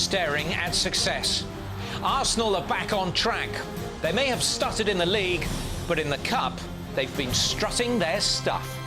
staring at success. Arsenal are back on track. They may have stuttered in the league, but in the cup, they've been strutting their stuff.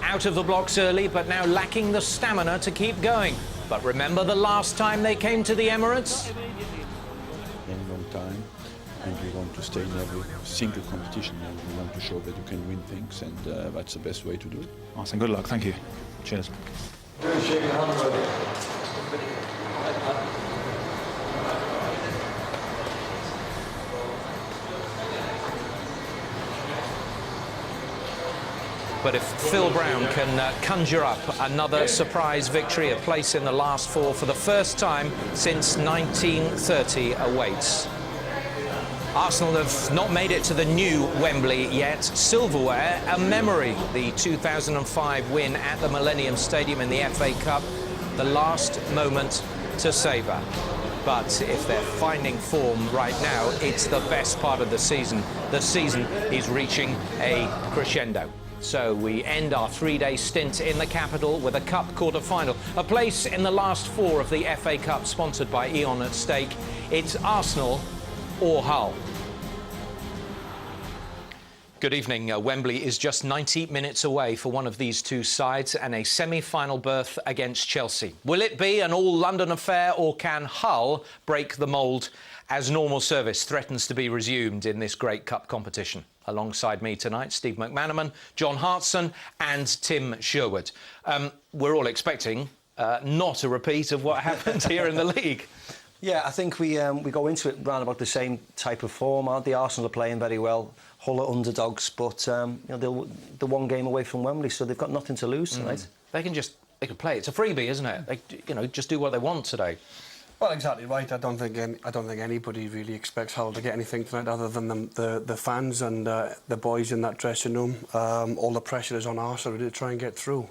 Out of the blocks early, but now lacking the stamina to keep going. But remember the last time they came to the Emirates? A long time, and we want to stay in every single competition, and we want to show that you can win things, and that's the best way to do it. Arsene, good luck. Thank you. Cheers. But if Phil Brown can conjure up another surprise victory, a place in the last four for the first time since 1930 awaits. Arsenal have not made it to the new Wembley yet. Silverware, a memory. The 2005 win at the Millennium Stadium in the FA Cup, the last moment to savour. But if they're finding form right now, it's the best part of the season. The season is reaching a crescendo. So we end our three-day stint in the capital with a cup quarter-final. A place in the last four of the FA Cup, sponsored by E.ON at stake. It's Arsenal or Hull. Good evening. Wembley is just 90 minutes away for one of these two sides and a semi-final berth against Chelsea. Will it be an all-London affair, or can Hull break the mould as normal service threatens to be resumed in this great cup competition? Alongside me tonight, Steve McManaman, John Hartson and Tim Sherwood. We're all expecting not a repeat of what happened here in the league. Yeah, I think we go into it round about the same type of form. The Arsenal are playing very well. Hull are underdogs, but you know, they're one game away from Wembley, so they've got nothing to lose tonight. They can play. It's a freebie, isn't it? They, just do what they want today. Well, exactly right. I don't think anybody really expects Hull to get anything tonight other than the fans and the boys in that dressing room. All the pressure is on Arsenal to try and get through.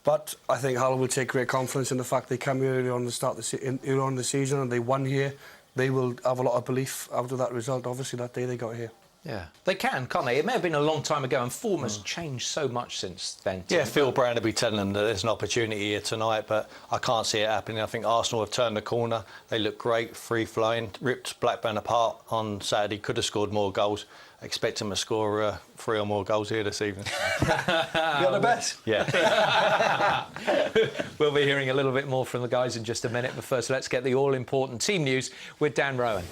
But I think Hull will take great confidence in the fact they came here early on the season and they won here. They will have a lot of belief out of that result. Obviously, that day they got here. Yeah, they can't they? It may have been a long time ago, and form has changed so much since then. Yeah, Phil Brown will be telling them that there's an opportunity here tonight, but I can't see it happening. I think Arsenal have turned the corner. They look great, free-flowing, ripped Blackburn apart on Saturday, could have scored more goals. I expect them to score 3 or more goals here this evening. You're the best. Yeah. We'll be hearing a little bit more from the guys in just a minute, but first let's get the all-important team news with Dan Rowan.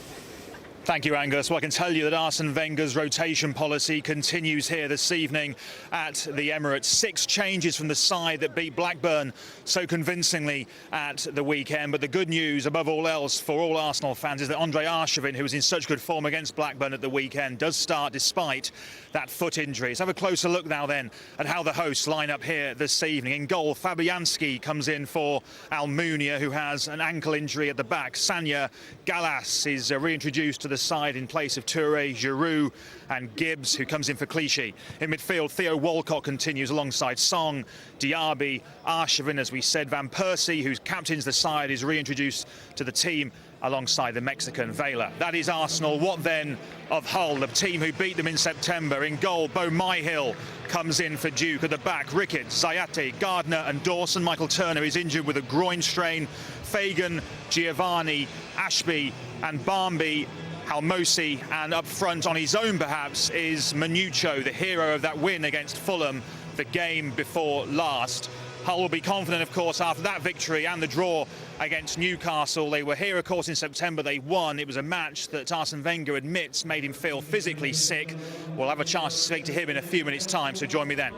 Thank you, Angus. Well, I can tell you that Arsene Wenger's rotation policy continues here this evening at the Emirates. 6 changes from the side that beat Blackburn so convincingly at the weekend. But the good news, above all else, for all Arsenal fans, is that Andre Arshavin, who was in such good form against Blackburn at the weekend, does start despite that foot injury. Let's have a closer look now then at how the hosts line up here this evening. In goal, Fabianski comes in for Almunia, who has an ankle injury at the back. Sanya Gallas is reintroduced to the side in place of Toure, Giroud and Gibbs, who comes in for Clichy. In midfield, Theo Walcott continues alongside Song, Diaby, Arshavin, as we said. Van Persie, who captains the side, is reintroduced to the team alongside the Mexican Vela. That is Arsenal. What then of Hull, the team who beat them in September? In goal, Bo Myhill comes in for Duke. At the back, Ricketts, Zayate, Gardner and Dawson. Michael Turner is injured with a groin strain. Fagan, Giovanni, Ashby and Barmby, Halmosi, and up front on his own perhaps is Manucho, the hero of that win against Fulham the game before last. Hull will be confident, of course, after that victory and the draw against Newcastle. They were here, of course, in September. They won. It was a match that Arsene Wenger admits made him feel physically sick. We'll have a chance to speak to him in a few minutes' time, so join me then.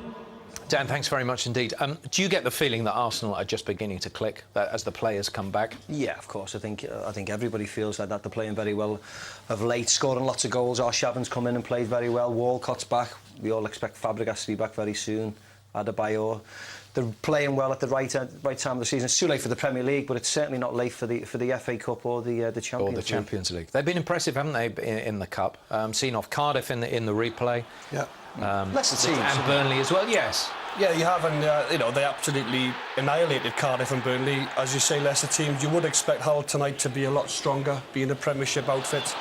Dan, thanks very much indeed. Do you get the feeling that Arsenal are just beginning to click as the players come back? Yeah, of course. I think everybody feels like that. They're playing very well of late, scoring lots of goals. Arshavin's come in and played very well. Walcott's back. We all expect Fabregas to be back very soon. Adebayor. They're playing well at the right time of the season. It's too late for the Premier League, but it's certainly not late for the FA Cup or the Champions League. Or the Champions League. They've been impressive, haven't they, in the Cup? Seen off Cardiff in the replay. Yeah. Leicester teams. And Burnley as well, yes. Yeah, you have, and you know, they absolutely annihilated Cardiff and Burnley. As you say, Leicester teams, you would expect Hull tonight to be a lot stronger, being a Premiership outfit.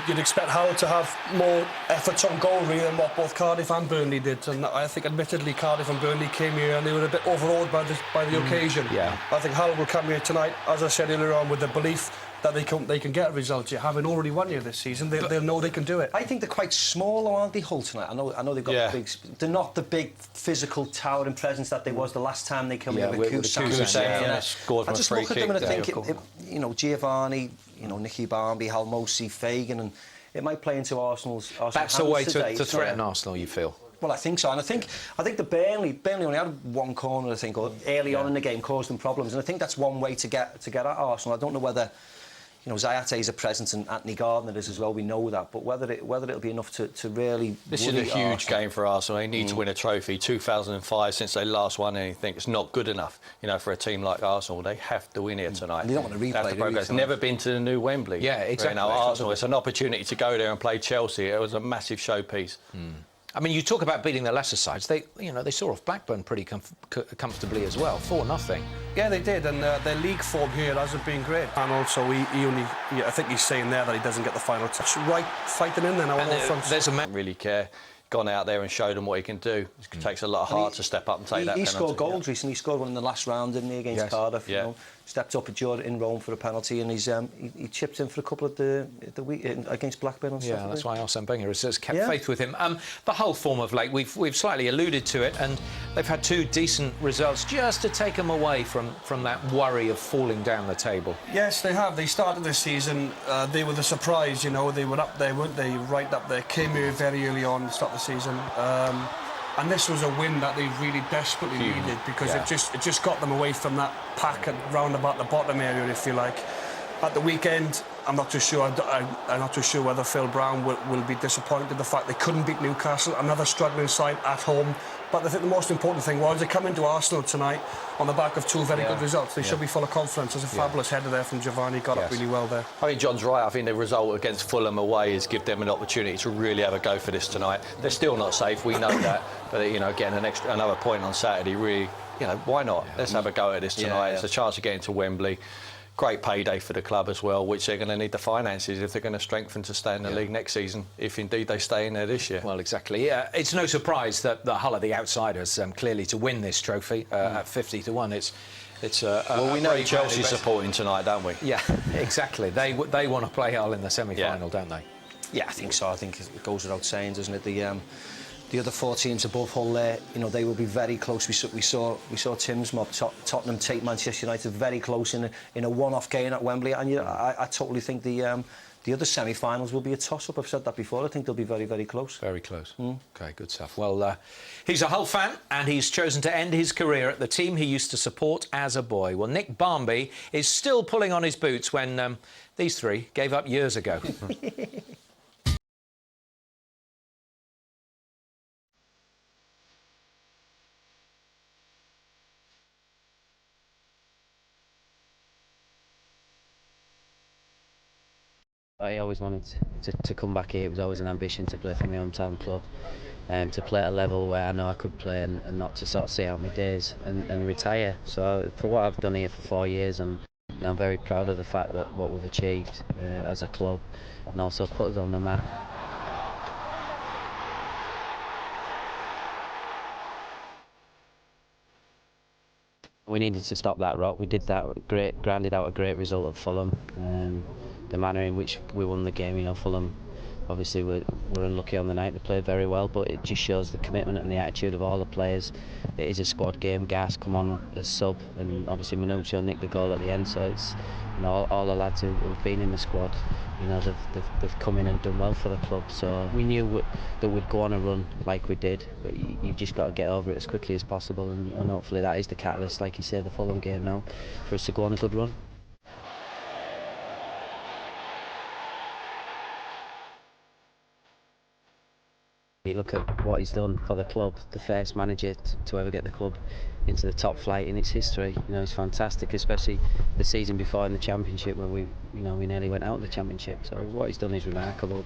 You'd expect Hull to have more efforts on goal really than what both Cardiff and Burnley did, and I think admittedly Cardiff and Burnley came here and they were a bit overawed by the occasion. Yeah. I think Hull will come here tonight, as I said earlier on, with the belief that they can get results. You having already won here this season, they'll know they can do it. I think they're quite small, aren't they, Hull tonight? I know they've got big. They're not the big physical towering presence that they was the last time they came in with Kusan. Scored I from just free look at them and I kick. think, you know, Giovanni, you know, Nicky Barmby, Halmosi, Fagan, and it might play into Arsenal's That's a way to threaten Arsenal, you feel? Well, I think so, and I think the Burnley only had one corner, I think, or early on in the game caused them problems, and I think that's one way to get at Arsenal. I don't know whether, you know, Zayate is a presence and Anthony Gardner is as well. We know that, but whether it'll be enough to really. This is a huge game for Arsenal. They need to win a trophy. 2005, since they last won anything, it's not good enough. You know, for a team like Arsenal, they have to win here tonight. And they don't want to replay. It's never been to the new Wembley. Yeah, exactly. You know, Arsenal, it's an opportunity to go there and play Chelsea. It was a massive showpiece. I mean, you talk about beating the lesser sides. They saw off Blackburn pretty comfortably as well, 4-0. Yeah, they did, and their league form here hasn't been great. And also, I think he's saying there that he doesn't get the final touch. Right, fighting in there now on all fronts. There's a man really care. Gone out there and showed them what he can do. It takes a lot of heart to step up and take that penalty. He scored goals recently. He scored one in the last round, didn't he, against Cardiff? Yeah. You know, stepped up in Rome for a penalty, and he chipped in for a couple of the week against Blackburn on Saturday. Yeah, that's why Arsene Wenger has kept faith with him. The Hull form of late, we've slightly alluded to it, and they've had 2 decent results just to take them away from that worry of falling down the table. Yes, they have. They started this season. They were the surprise. You know, they were up there, weren't they? Right up there. Came here very early on to start the season. And this was a win that they really desperately needed, because it just got them away from that pack round about the bottom area, if you like. At the weekend, I'm not too sure. I'm not too sure whether Phil Brown will be disappointed the fact they couldn't beat Newcastle, another struggling side at home. But I think the most important thing was they come into Arsenal tonight on the back of 2 very good results. They should be full of confidence. There's a fabulous header there from Giovanni, got up really well there. I think John's right. I think the result against Fulham away has given them an opportunity to really have a go for this tonight. They're still not safe, we know that. But, you know, getting another point on Saturday, really, you know, why not? Let's have a go at this tonight. It's a chance of getting to Wembley. Great payday for the club as well, which they're going to need the finances if they're going to strengthen to stay in the league next season, if indeed they stay in there this year. Well, exactly. Yeah, it's no surprise that the Hull are the outsiders, clearly, to win this trophy at 50-1. It's well, we know Chelsea supporting tonight, don't we? Yeah, exactly. They want to play Hull in the semi-final, don't they? Yeah, I think so. I think it goes without saying, doesn't it? The other 4 teams above Hull there, you know, they will be very close. We saw Tim's mob, Tottenham take Manchester United very close in a one-off game at Wembley, and I totally think the other semi-finals will be a toss-up. I've said that before. I think they'll be very, very close. Very close. OK, good stuff. Well, he's a Hull fan, and he's chosen to end his career at the team he used to support as a boy. Well, Nick Barmby is still pulling on his boots when these 3 gave up years ago. I always wanted to come back here. It was always an ambition to play for my hometown club, to play at a level where I know I could play and not to sort of see out my days and retire. So for what I've done here for 4 years, I'm very proud of the fact that what we've achieved as a club, and also put us on the map. We needed to stop that rot. We did that, grinded out a great result at Fulham. The manner in which we won the game, you know, Fulham Obviously, we're unlucky on the night. They played very well, but it just shows the commitment and the attitude of all the players. It is a squad game. Gas come on as sub, and obviously Minuccio nicked the goal at the end. So it's, you know, all the lads who've been in the squad, you know, they've come in and done well for the club. So we knew that we'd go on a run like we did, but you've just got to get over it as quickly as possible, and hopefully that is the catalyst, like you said, the Fulham game now, for us to go on a good run. You look at what he's done for the club, the first manager to ever get the club into the top flight in its history. You know, it's fantastic, especially the season before in the Championship, where we nearly went out of the Championship. So what he's done is remarkable.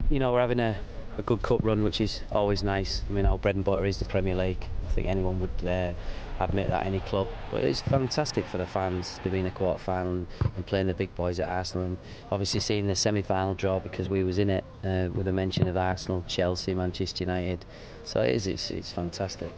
You know, we're having a good cup run, which is always nice. I mean, our bread and butter is the Premier League. I think anyone would admit that, any club. But it's fantastic for the fans to be in a quarter-final and playing the big boys at Arsenal, and obviously seeing the semi-final draw, because we was in it, with a mention of Arsenal, Chelsea, Manchester United. So it's fantastic.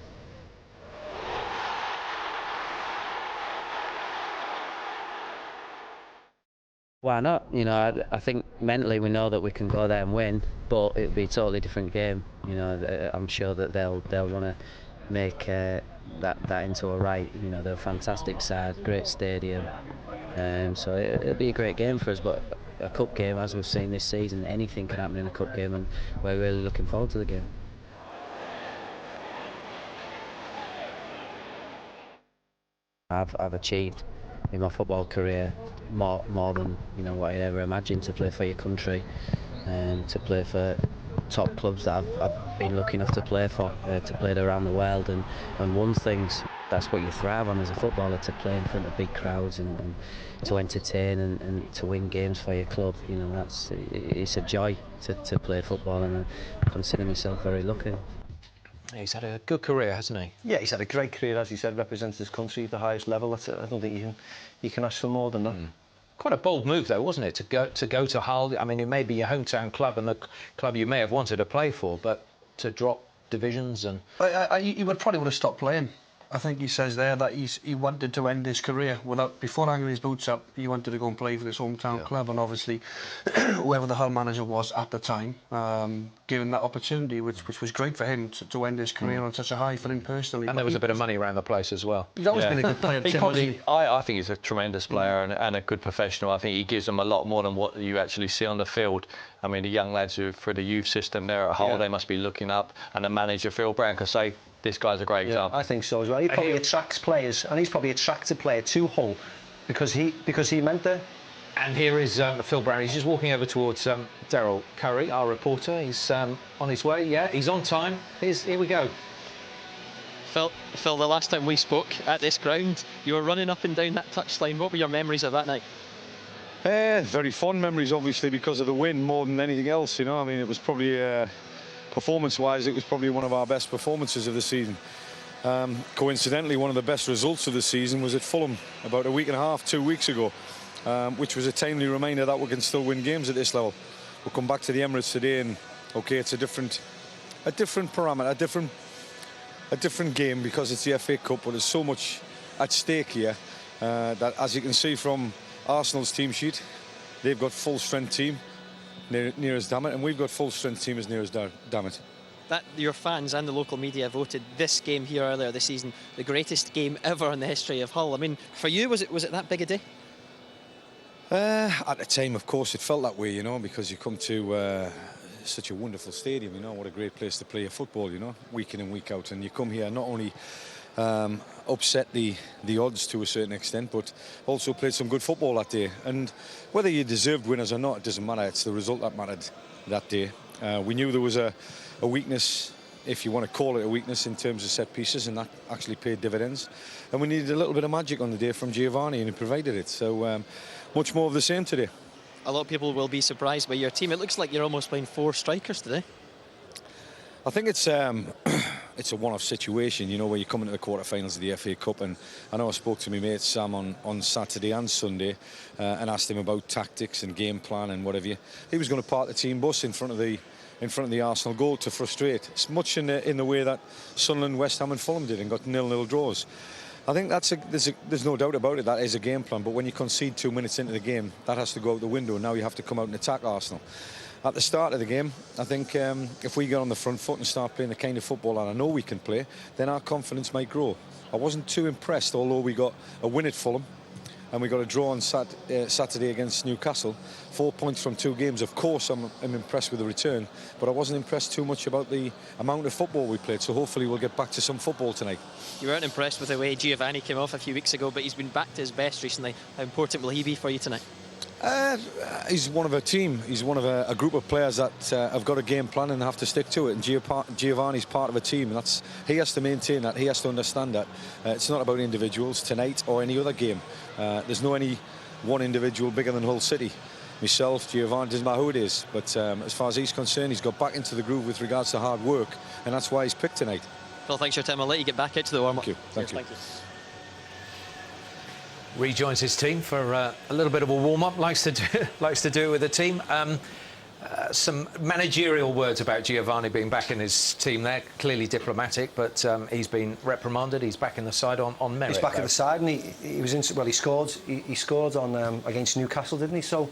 Why not? You know, I think mentally we know that we can go there and win, but it'll be a totally different game. You know, I'm sure that they'll want to make that into a right. You know, they're a fantastic side, great stadium, so it'll be a great game for us. But a cup game, as we've seen this season, anything can happen in a cup game, and we're really looking forward to the game. I've achieved in my football career more than, you know, what I ever imagined, to play for your country and to play for top clubs that I've been lucky enough to play for, to play around the world and won things. That's what you thrive on as a footballer, to play in front of big crowds and to entertain and to win games for your club. You know, it's a joy to play football, and I consider myself very lucky. He's had a good career, hasn't he? Yeah, he's had a great career, as he said, represents his country at the highest level. I don't think you can ask for more than that. Quite a bold move, though, wasn't it, to go to Hull? I mean, it may be your hometown club and the club you may have wanted to play for, but to drop divisions and... He probably would have stopped playing. I think he says there that he wanted to end his career before hanging his boots up. He wanted to go and play for his hometown club, and obviously whoever the Hull manager was at the time gave him that opportunity, which was great for him to end his career on such a high for him personally. And there was a bit of money around the place as well. He's always been a good player. I think he's a tremendous player and a good professional. I think he gives them a lot more than what you actually see on the field. I mean, the young lads who, for the youth system there at Hull, they must be looking up, and the manager, Phil Brown, can say, this guy's a great example. I think so as well. He probably attracts players, and he's probably attracted players to Hull because he meant there. And here is Phil Brown. He's just walking over towards Daryl Curry, our reporter. He's on his way. Yeah, he's on time. Here we go. Phil, the last time we spoke at this ground, you were running up and down that touchline. What were your memories of that night? Very fond memories, obviously, because of the win more than anything else. You know, I mean, it was probably performance-wise, it was probably one of our best performances of the season. Coincidentally, one of the best results of the season was at Fulham about a week and a half, 2 weeks ago, which was a timely reminder that we can still win games at this level. We'll come back to the Emirates today, and okay, it's a different parameter, a different game because it's the FA Cup, but there's so much at stake here that, as you can see from Arsenal's team sheet, they've got full-strength team. Near as damn it, and we've got full-strength team as near as damn it. That your fans and the local media voted this game here earlier this season the greatest game ever in the history of Hull. I mean, for you, was it that big a day? At the time, of course, it felt that way, you know, because you come to such a wonderful stadium, you know, what a great place to play a football, you know, week in and week out, and you come here not only upset the odds to a certain extent, but also played some good football that day. And whether you deserved winners or not, it doesn't matter. It's the result that mattered that day. We knew there was a weakness, if you want to call it a weakness, in terms of set pieces, and that actually paid dividends. And we needed a little bit of magic on the day from Giovanni, and he provided it. So much more of the same today. A lot of people will be surprised by your team. It looks like you're almost playing 4 strikers today. I think it's a one-off situation, you know, where you come into the quarterfinals of the FA Cup, and I know I spoke to my mate Sam on Saturday and Sunday and asked him about tactics and game plan and whatever. He was going to park the team bus in front of the Arsenal goal to frustrate. It's much in the way that Sunderland, West Ham and Fulham did and got 0-0 draws. I think there's no doubt about it. That is a game plan. But when you concede 2 minutes into the game, that has to go out the window. Now you have to come out and attack Arsenal. At the start of the game, I think if we get on the front foot and start playing the kind of football that I know we can play, then our confidence might grow. I wasn't too impressed, although we got a win at Fulham and we got a draw on Saturday against Newcastle. 4 points from 2 games. Of course, I'm impressed with the return, but I wasn't impressed too much about the amount of football we played. So hopefully we'll get back to some football tonight. You weren't impressed with the way Giovanni came off a few weeks ago, but he's been back to his best recently. How important will he be for you tonight? He's one of a team. He's one of a group of players that have got a game plan and have to stick to it. And Giovanni's part of a team, and he has to maintain that. He has to understand that. It's not about individuals tonight or any other game. There's no any one individual bigger than Hull City. Myself, Giovanni, doesn't matter who it is. But as far as he's concerned, he's got back into the groove with regards to hard work, and that's why he's picked tonight. Well, thanks for your time. I'll let you get back into the warm-up. Thank you. Thank you. Thank you. Rejoins his team for a little bit of a warm-up. Likes to do it with the team. Some managerial words about Giovanni being back in his team there. Clearly diplomatic, but he's been reprimanded. He's back in the side on merit. He's back in the side, and he was in. Well, he scored. He scored on against Newcastle, didn't he? So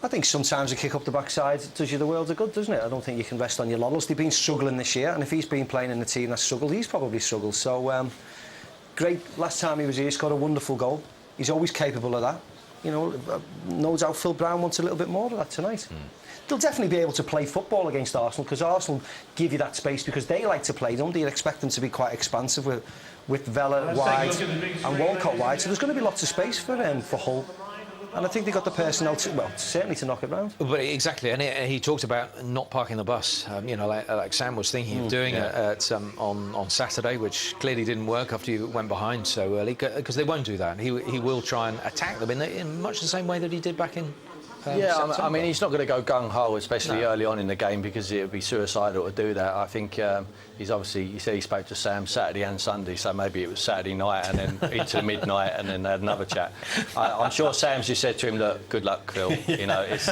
I think sometimes a kick up the backside does you the world of good, doesn't it? I don't think you can rest on your laurels. They've been struggling this year, and if he's been playing in the team that's struggled, he's probably struggled. So. Great. Last time he was here, he scored a wonderful goal. He's always capable of that. You know, no doubt Phil Brown wants a little bit more of that tonight. They'll definitely be able to play football against Arsenal, because Arsenal give you that space because they like to play, don't they? You expect them to be quite expansive with Vela wide and Walcott wide. So there's going to be lots of space for Hull. And I think they got the personnel to, well, certainly to knock it round. But exactly, and he talked about not parking the bus. You know, like Sam was thinking of doing on Saturday, which clearly didn't work after you went behind so early, because they won't do that. He will try and attack them in much the same way that he did back in. I mean, he's not going to go gung-ho, especially early on in the game, because it would be suicidal to do that. I think he's obviously, he said he spoke to Sam Saturday and Sunday, so maybe it was Saturday night and then into midnight and then they had another chat. I'm sure Sam's just said to him, look, good luck, Phil. You know, it's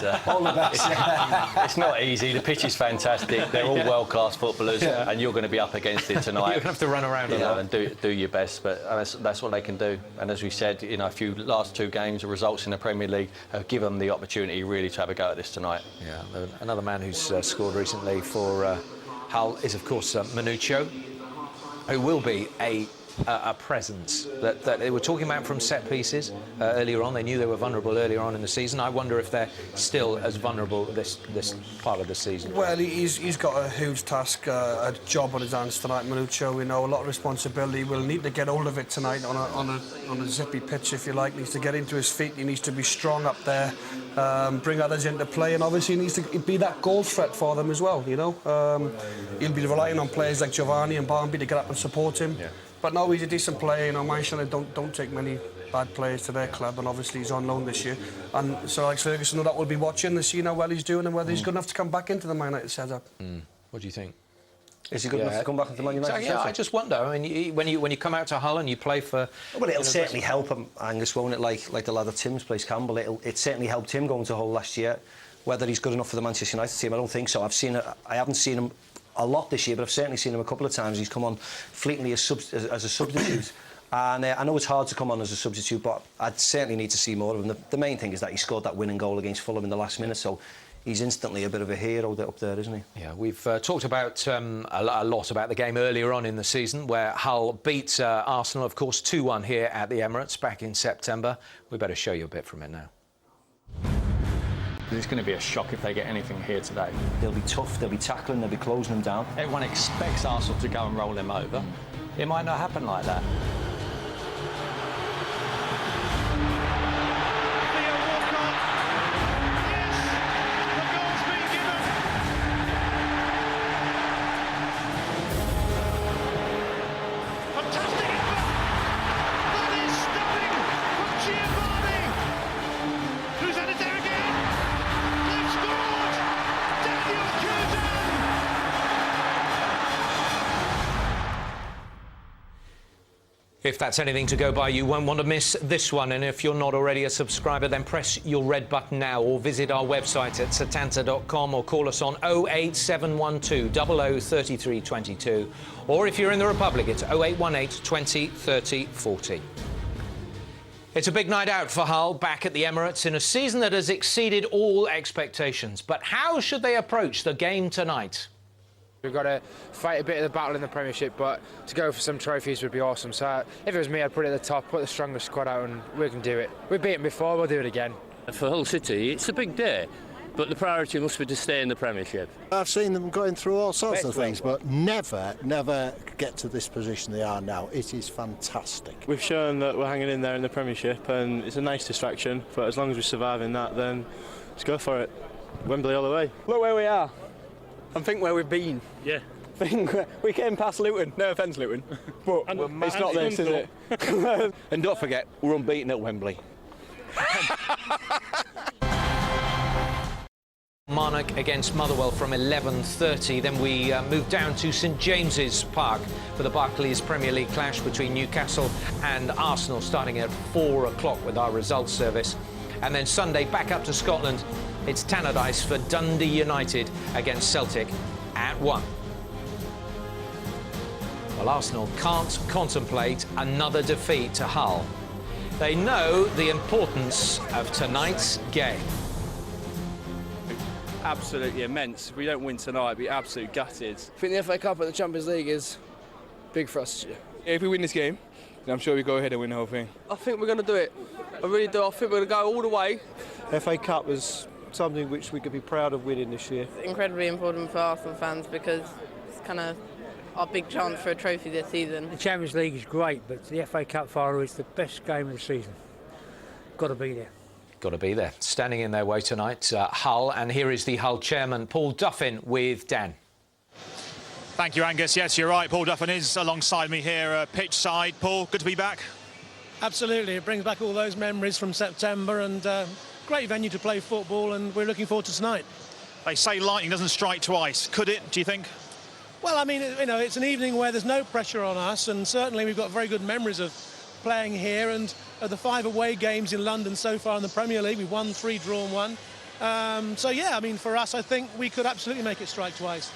not easy. The pitch is fantastic. They're all world-class footballers, and you're going to be up against it tonight. You're going to have to run around a lot and do your best, but that's what they can do. And as we said, you know, last 2 games, the results in the Premier League have given them the opportunity really to have a go at this tonight. Yeah, another man who's scored recently for Hull is, of course, Manuccio, who will be a presence that they were talking about from set pieces earlier on. They knew they were vulnerable earlier on in the season. I wonder if they're still as vulnerable this part of the season. Well, he's got a huge task, a job on his hands tonight, Manuccio. We know a lot of responsibility. We'll need to get hold of it tonight on a zippy pitch, if you like. He needs to get into his feet. He needs to be strong up there, bring others into play, and obviously he needs to be that goal threat for them as well. You know, he'll be relying on players like Giovanni and Barnby to get up and support him. Yeah. But no, he's a decent player. You know, Manchester don't take many bad players to their club, and obviously he's on loan this year. And Sir Alex Ferguson, that will be watching to see how well he's doing and whether he's good enough to come back into the Man United setup. What do you think? Is he good enough to come back into Man United? Yeah, I just wonder. I mean, when you come out to Hull and you play for... Well, it'll certainly help him, Angus, won't it? Like the lad at Tim's place, Campbell. It certainly helped him going to Hull last year. Whether he's good enough for the Manchester United team, I don't think so. I haven't seen him a lot this year, but I've certainly seen him a couple of times. He's come on fleetingly as a substitute. And I know it's hard to come on as a substitute, but I'd certainly need to see more of him. The main thing is that he scored that winning goal against Fulham in the last minute, so he's instantly a bit of a hero up there, isn't he? Yeah, we've talked about a lot about the game earlier on in the season, where Hull beat Arsenal, of course, 2-1 here at the Emirates back in September. We better show you a bit from it now. It's going to be a shock if they get anything here today. They'll be tough, they'll be tackling, they'll be closing them down. Everyone expects Arsenal to go and roll them over. It might not happen like that. If that's anything to go by, you won't want to miss this one. And if you're not already a subscriber, then press your red button now or visit our website at setanta.com or call us on 08712 00 33 22. Or if you're in the Republic, it's 0818 20 30 40. It's a big night out for Hull back at the Emirates in a season that has exceeded all expectations. But how should they approach the game tonight? We've got to fight a bit of the battle in the Premiership, but to go for some trophies would be awesome. So if it was me, I'd put it at the top, put the strongest squad out, and we can do it. We've beaten before, we'll do it again. For Hull City, it's a big day, but the priority must be to stay in the Premiership. I've seen them going through all sorts of things, but never get to this position they are now. It is fantastic. We've shown that we're hanging in there in the Premiership, and it's a nice distraction, but as long as we survive in that, then let's go for it. Wembley all the way. Look where we are. I think where we've been. Yeah. I think we came past Luton. No offence, Luton. But it's not this, is it? And don't forget, we're unbeaten at Wembley. Marnock against Motherwell from 11:30. Then we move down to St James's Park for the Barclays Premier League clash between Newcastle and Arsenal, starting at 4 o'clock with our results service. And then Sunday, back up to Scotland. It's Tannadice for Dundee United against Celtic at 1. Well, Arsenal can't contemplate another defeat to Hull. They know the importance of tonight's game. Absolutely immense. If we don't win tonight, we'll be absolutely gutted. I think the FA Cup at the Champions League is big for us this year. If we win this game, then I'm sure we go ahead and win the whole thing. I think we're going to do it. I really do. I think we're going to go all the way. FA Cup was something which we could be proud of winning this year. It's incredibly important for Arsenal fans because it's kind of our big chance for a trophy this season. The Champions League is great, but the FA Cup final is the best game of the season. Got to be there. Got to be there. Standing in their way tonight, Hull, and here is the Hull chairman, Paul Duffin, with Dan. Thank you, Angus. Yes, you're right. Paul Duffin is alongside me here, pitch side. Paul, good to be back. Absolutely. It brings back all those memories from September, and great venue to play football, and we're looking forward to tonight. They say lightning doesn't strike twice. Could it, do you think? Well, I mean, you know, it's an evening where there's no pressure on us, and certainly we've got very good memories of playing here, and the 5 away games in London so far in the Premier League. We've won 3, drawn 1. So, yeah, I mean, for us, I think we could absolutely make it strike twice.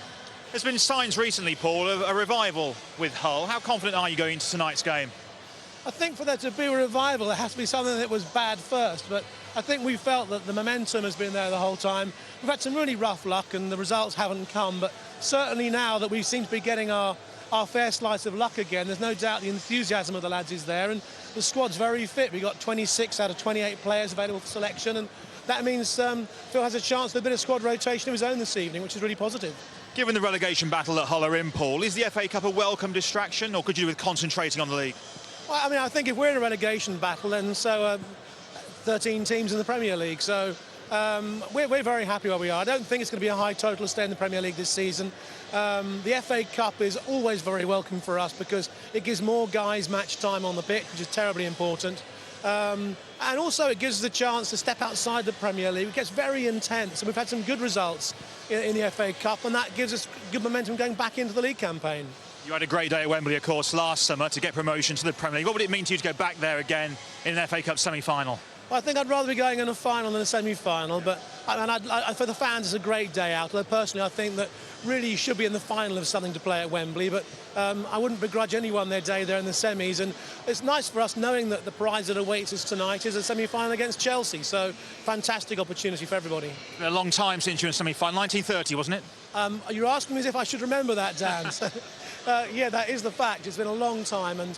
There's been signs recently, Paul, of a revival with Hull. How confident are you going into tonight's game? I think for there to be a revival, there has to be something that was bad first, but I think we felt that the momentum has been there the whole time. We've had some really rough luck and the results haven't come, but certainly now that we seem to be getting our fair slice of luck again, there's no doubt the enthusiasm of the lads is there, and the squad's very fit. We've got 26 out of 28 players available for selection, and that means Phil has a chance for a bit of squad rotation of his own this evening, which is really positive. Given the relegation battle that Hull are in, Paul, is the FA Cup a welcome distraction, or could you do with concentrating on the league? Well, I mean, I think if we're in a relegation battle, then so 13 teams in the Premier League, so we're very happy where we are. I don't think it's going to be a high total to stay in the Premier League this season. The FA Cup is always very welcome for us because it gives more guys match time on the pitch, which is terribly important. And also it gives us a chance to step outside the Premier League. It gets very intense, and we've had some good results in the FA Cup, and that gives us good momentum going back into the league campaign. You had a great day at Wembley, of course, last summer to get promotion to the Premier League. What would it mean to you to go back there again in an FA Cup semi-final? Well, I think I'd rather be going in a final than a semi-final, but for the fans, it's a great day out. Although personally, I think that really you should be in the final of something to play at Wembley, but I wouldn't begrudge anyone their day there in the semis, and it's nice for us knowing that the prize that awaits us tonight is a semi-final against Chelsea, so fantastic opportunity for everybody. A long time since you were in semi-final, 1930, wasn't it? You're asking me as if I should remember that, Dan. So, yeah, that is the fact. It's been a long time, and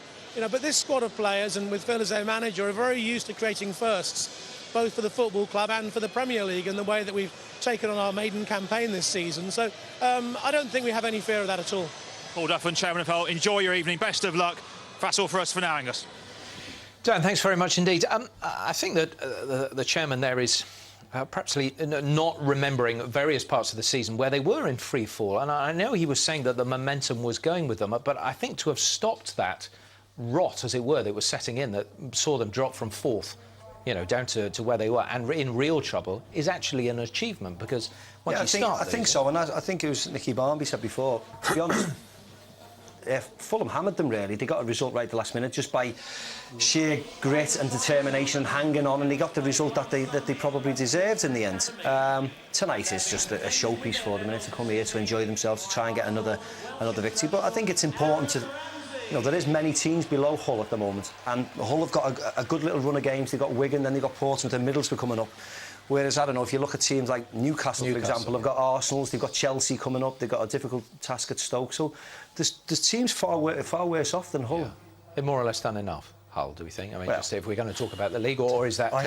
but this squad of players, and with Phil as their manager, are very used to creating firsts, both for the football club and for the Premier League, and the way that we've taken on our maiden campaign this season. So I don't think we have any fear of that at all. Paul Duffin, Chairman of Hull, enjoy your evening. Best of luck. That's all for us for now, Angus. Dan, thanks very much indeed. I think that the chairman there is perhaps not remembering various parts of the season where they were in free fall. And I know he was saying that the momentum was going with them, but I think to have stopped that rot, as it were, that was setting in, that saw them drop from 4th, down to where they were, and in real trouble, is actually an achievement, because once you start... I think so, and I think it was Nicky Barmby said before, to be honest, Fulham hammered them, really. They got a result right at the last minute just by sheer grit and determination and hanging on, and they got the result that they probably deserved in the end. Tonight is just a showpiece for them, and to come here to enjoy themselves, to try and get another victory. But I think it's important to... You know, there is many teams below Hull at the moment, and Hull have got a good little run of games. They've got Wigan, then they've got Portsmouth, and Middlesbrough coming up. Whereas, I don't know, if you look at teams like Newcastle, for example, have got Arsenal, they've got Chelsea coming up, they've got a difficult task at Stoke. So there's teams far worse off than Hull. Yeah. They've more or less done enough, Hull, do we think? I mean, well, just if we're going to talk about the league, or is that... I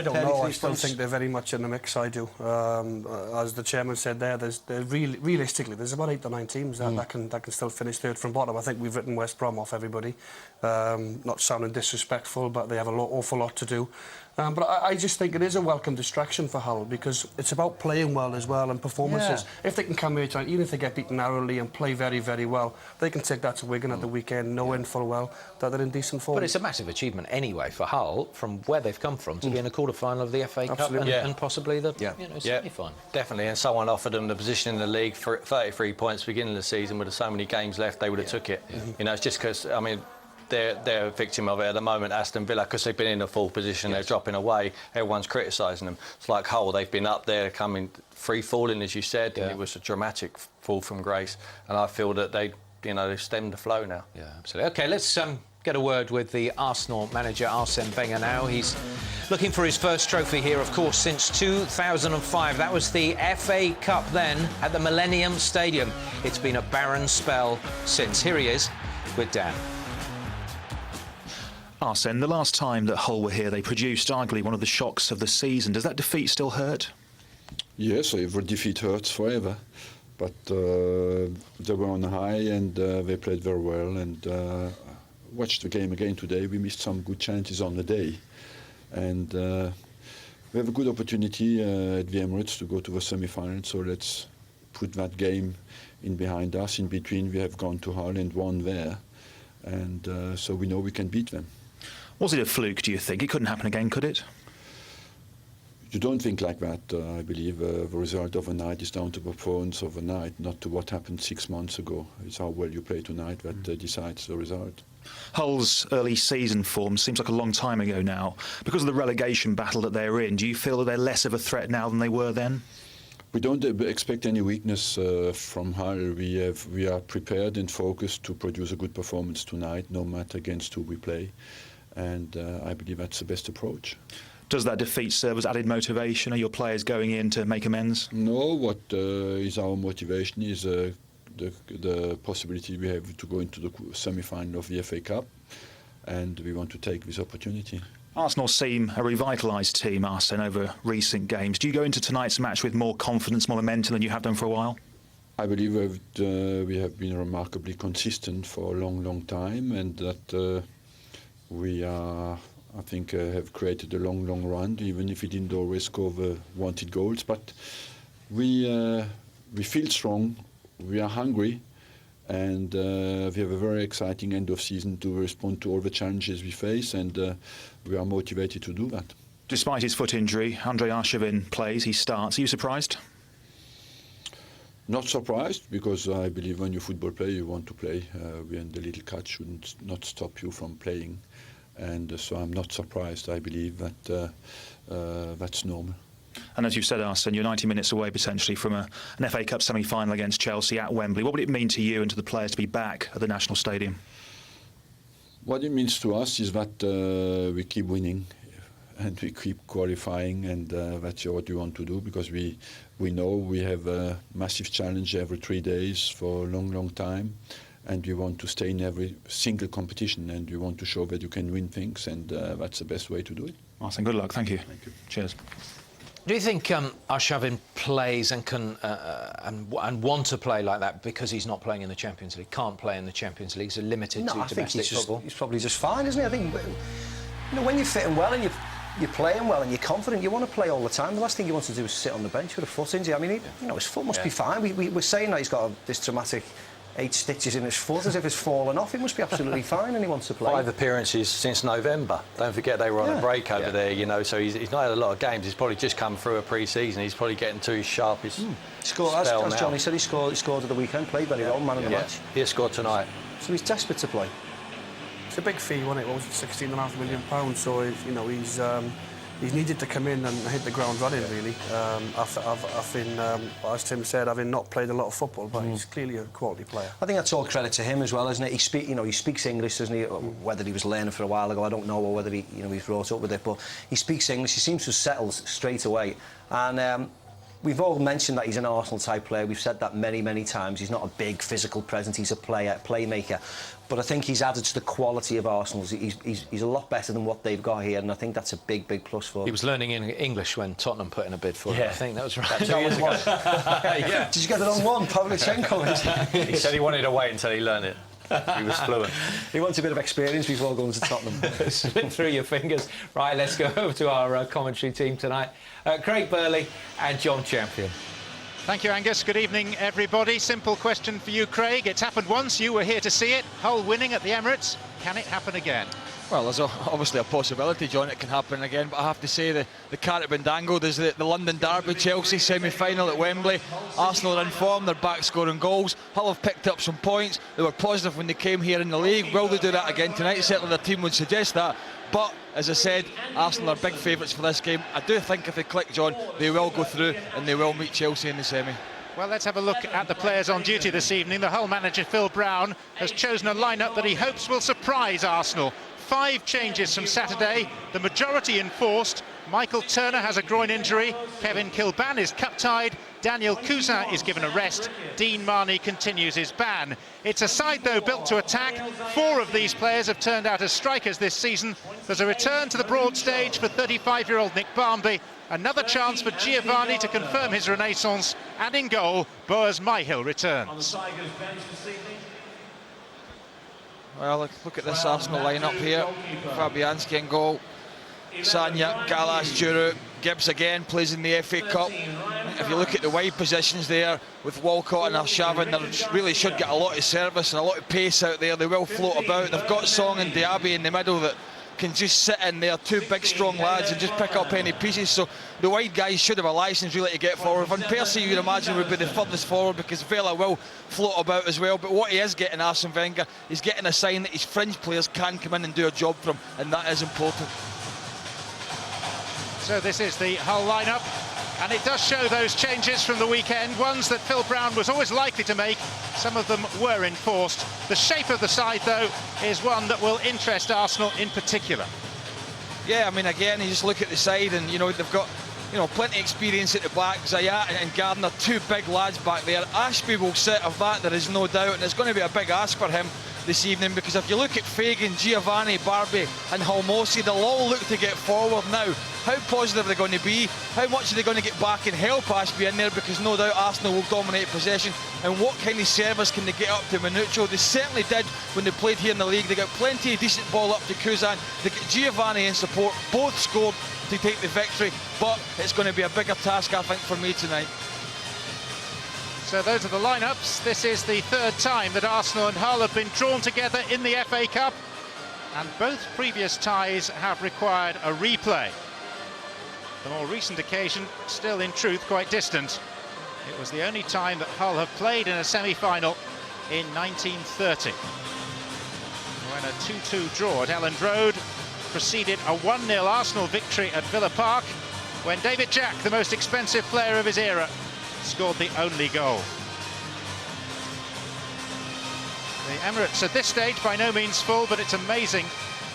don't know. I I still think they're very much in the mix, I do. As the chairman said there, realistically, there's about 8 or 9 teams that can still finish third from bottom. I think we've written West Brom off everybody. Not sounding disrespectful, but they have an awful lot to do. But I just think it is a welcome distraction for Hull, because it's about playing well as well and performances. Yeah. If they can come here tonight, even if they get beaten narrowly and play very, very well, they can take that to Wigan at the weekend, knowing full well that they're in decent form. But it's a massive achievement anyway for Hull, from where they've come from, to be in a quarter-final of the FA Cup and possibly the semi-final. Definitely, and someone offered them the position in the league for 33 points beginning of the season. With so many games left, they would have took it. You know, it's just because, I mean, they're a victim of it at the moment, Aston Villa, because they've been in a full position, they're dropping away, everyone's criticising them. It's like Hull, they've been up there, coming free-falling, as you said, and it was a dramatic fall from grace, and I feel that they've stemmed the flow now. Yeah, absolutely. OK, let's get a word with the Arsenal manager, Arsene Wenger, now. He's looking for his first trophy here, of course, since 2005. That was the FA Cup then at the Millennium Stadium. It's been a barren spell since. Here he is with Dan. Arsene, the last time that Hull were here, they produced arguably one of the shocks of the season. Does that defeat still hurt? Yes, every defeat hurts forever. But they were on high, and they played very well. And watched the game again today. We missed some good chances on the day. And we have a good opportunity at the Emirates to go to the semi-final. So let's put that game in behind us. In between, we have gone to Hull and won there. And so we know we can beat them. Was it a fluke, do you think? It couldn't happen again, could it? You don't think like that. I believe the result of a night is down to the performance of a night, not to what happened 6 months ago. It's how well you play tonight that decides the result. Hull's early season form seems like a long time ago now. Because of the relegation battle that they're in, do you feel that they're less of a threat now than they were then? We don't expect any weakness from Hull. We are prepared and focused to produce a good performance tonight, no matter against who we play. And I believe that's the best approach. Does that defeat serve as added motivation? Are your players going in to make amends? No, what is our motivation is the possibility we have to go into the semi-final of the FA Cup, and we want to take this opportunity. Arsenal seem a revitalised team, Arsene, over recent games. Do you go into tonight's match with more confidence, more momentum than you have done for a while? I believe we have been remarkably consistent for a long, long time, and that we are, I think, have created a long, long run, even if we didn't always score the wanted goals. But we feel strong, we are hungry, and we have a very exciting end of season to respond to all the challenges we face, and we are motivated to do that. Despite his foot injury, Andre Arshavin plays, he starts. Are you surprised? Not surprised, because I believe when you're a football player, you want to play. And the little cut shouldn't not stop you from playing. And so I'm not surprised. I believe that that's normal. And as you said, Arsene, you're 90 minutes away potentially from an FA Cup semi-final against Chelsea at Wembley. What would it mean to you and to the players to be back at the National Stadium? What it means to us is that we keep winning and we keep qualifying, and that's what we want to do, because we know we have a massive challenge every 3 days for a long, long time, and we want to stay in every single competition, and we want to show that you can win things, and that's the best way to do it. Arsene, good luck. Thank you. Thank you. Cheers. Do you think Arshavin plays and can and want to play like that because he's not playing in the Champions League, can't play in the Champions League, so limited to domestic football? He's probably just fine, isn't he? I think, you know, when you're fitting well and you're playing well and you're confident, you want to play all the time. The last thing you want to do is sit on the bench with a foot injury. I mean, his foot must be fine. We're saying that he's got this traumatic 8 stitches in his foot as if it's fallen off. He must be absolutely fine and he wants to play. 5 appearances since November. Don't forget they were on a break over there, you know, so he's not had a lot of games. He's probably just come through a pre-season. He's probably getting to his sharpest spell as now. Johnny said, he scored at the weekend, played very well, man of the match. He'll score tonight. So he's desperate to play. It's a big fee, wasn't it? What was it, £16.5 million? So you know he's needed to come in and hit the ground running, really. After as Tim said, having not played a lot of football, but he's clearly a quality player. I think that's all credit to him as well, isn't it? He speaks English, doesn't he? Whether he was learning for a while ago, I don't know, or whether he's brought up with it. But he speaks English. He seems to have settled straight away. And we've all mentioned that he's an Arsenal-type player. We've said that many, many times. He's not a big physical presence. He's a playmaker. But I think he's added to the quality of Arsenal. He's a lot better than what they've got here, and I think that's a big, big plus for him. He was learning in English when Tottenham put in a bid for him. I think that was right. That 2 years ago. Yeah. Did you get it on one, Pavlyuchenko? He said he wanted to wait until he learned it. He was fluent. He wants a bit of experience before going to Tottenham. Slip through your fingers. Right, let's go over to our commentary team tonight. Craig Burley and John Champion. Thank you, Angus. Good evening, everybody. Simple question for you, Craig. It's happened once. You were here to see it. Hull winning at the Emirates. Can it happen again? Well, there's obviously a possibility, John, it can happen again, but I have to say the carrot been dangled. There's the London Derby, Chelsea semi-final at Wembley. Arsenal are in form, they're back scoring goals. Hull have picked up some points. They were positive when they came here in the league. Will they do that again tonight? Certainly their team would suggest that. But, as I said, Arsenal are big favourites for this game. I do think if they click, John, they will go through and they will meet Chelsea in the semi. Well, let's have a look at the players on duty this evening. The Hull manager, Phil Brown, has chosen a lineup that he hopes will surprise Arsenal. 5 changes from Saturday, the majority enforced. Michael Turner has a groin injury, Kevin Kilban is cup-tied, Daniel Cousin is given a rest, Dean Marney continues his ban. It's a side, though, built to attack. 4 of these players have turned out as strikers this season. There's a return to the broad stage for 35-year-old Nick Barmby, another chance for Giovanni to confirm his renaissance, and in goal, Boaz Myhill returns. Well, look at this Arsenal line-up here. Fabianski in goal. Sanya, Gallas, Giroud, Gibbs again plays in the FA Cup. If you look at the wide positions there with Walcott and Arshavin, they really should get a lot of service and a lot of pace out there. They will float about. They've got Song and Diaby in the middle that can just sit in there, 2 big strong lads, and just pick up any pieces. So the wide guys should have a licence really to get forward. Van Persie, you'd imagine, would be the furthest forward because Vela will float about as well. But what he is getting, Arsene Wenger, is getting a sign that his fringe players can come in and do a job for him, and that is important. So this is the Hull lineup, and it does show those changes from the weekend, ones that Phil Brown was always likely to make. Some of them were enforced. The shape of the side, though, is one that will interest Arsenal in particular. Yeah, I mean, again, you just look at the side and, you know, they've got, you know, plenty of experience at the back. Zayat and Gardner, 2 big lads back there. Ashby will sit, of that there is no doubt, and it's going to be a big ask for him this evening, because if you look at Fagan, Giovanni, Barbie and Halmosi, they'll all look to get forward now. How positive are they going to be? How much are they going to get back and help Ashby in there? Because no doubt Arsenal will dominate possession. And what kind of service can they get up to Minuccio? They certainly did when they played here in the league. They got plenty of decent ball up to Cousin. They got Giovanni in support. Both scored to take the victory. But it's going to be a bigger task, I think, for me tonight. So those are the lineups. This is the 3rd time that Arsenal and Hull have been drawn together in the FA Cup, and both previous ties have required a replay. The more recent occasion, still in truth quite distant. It was the only time that Hull have played in a semi-final in 1930, when a 2-2 draw at Elland Road preceded a 1-0 Arsenal victory at Villa Park, when David Jack, the most expensive player of his era, scored the only goal. The Emirates at this stage by no means full, but it's amazing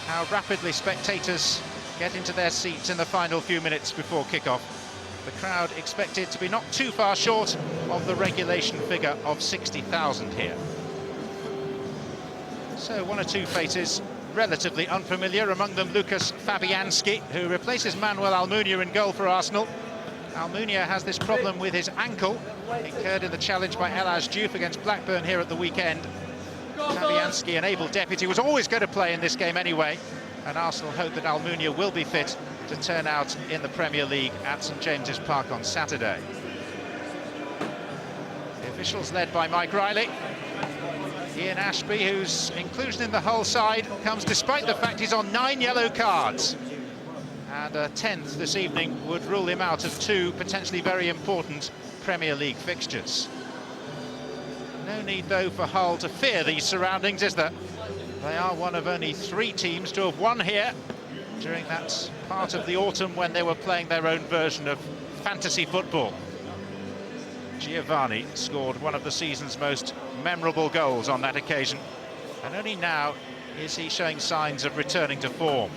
how rapidly spectators get into their seats in the final few minutes before kick-off. The crowd expected to be not too far short of the regulation figure of 60,000 here. So 1 or 2 faces relatively unfamiliar, among them Lucas Fabianski, who replaces Manuel Almunia in goal for Arsenal. Almunia has this problem with his ankle, incurred in the challenge by El Diouf against Blackburn here at the weekend. Fabianski, an able deputy, was always going to play in this game anyway, and Arsenal hope that Almunia will be fit to turn out in the Premier League at St James's Park on Saturday. The officials led by Mike Riley. Ian Ashby, whose inclusion in the Hull side comes despite the fact he's on 9 yellow cards. And a 10th this evening would rule him out of 2 potentially very important Premier League fixtures. No need, though, for Hull to fear these surroundings, is there? They are one of only 3 teams to have won here during that part of the autumn when they were playing their own version of fantasy football. Giovanni scored one of the season's most memorable goals on that occasion, and only now is he showing signs of returning to form.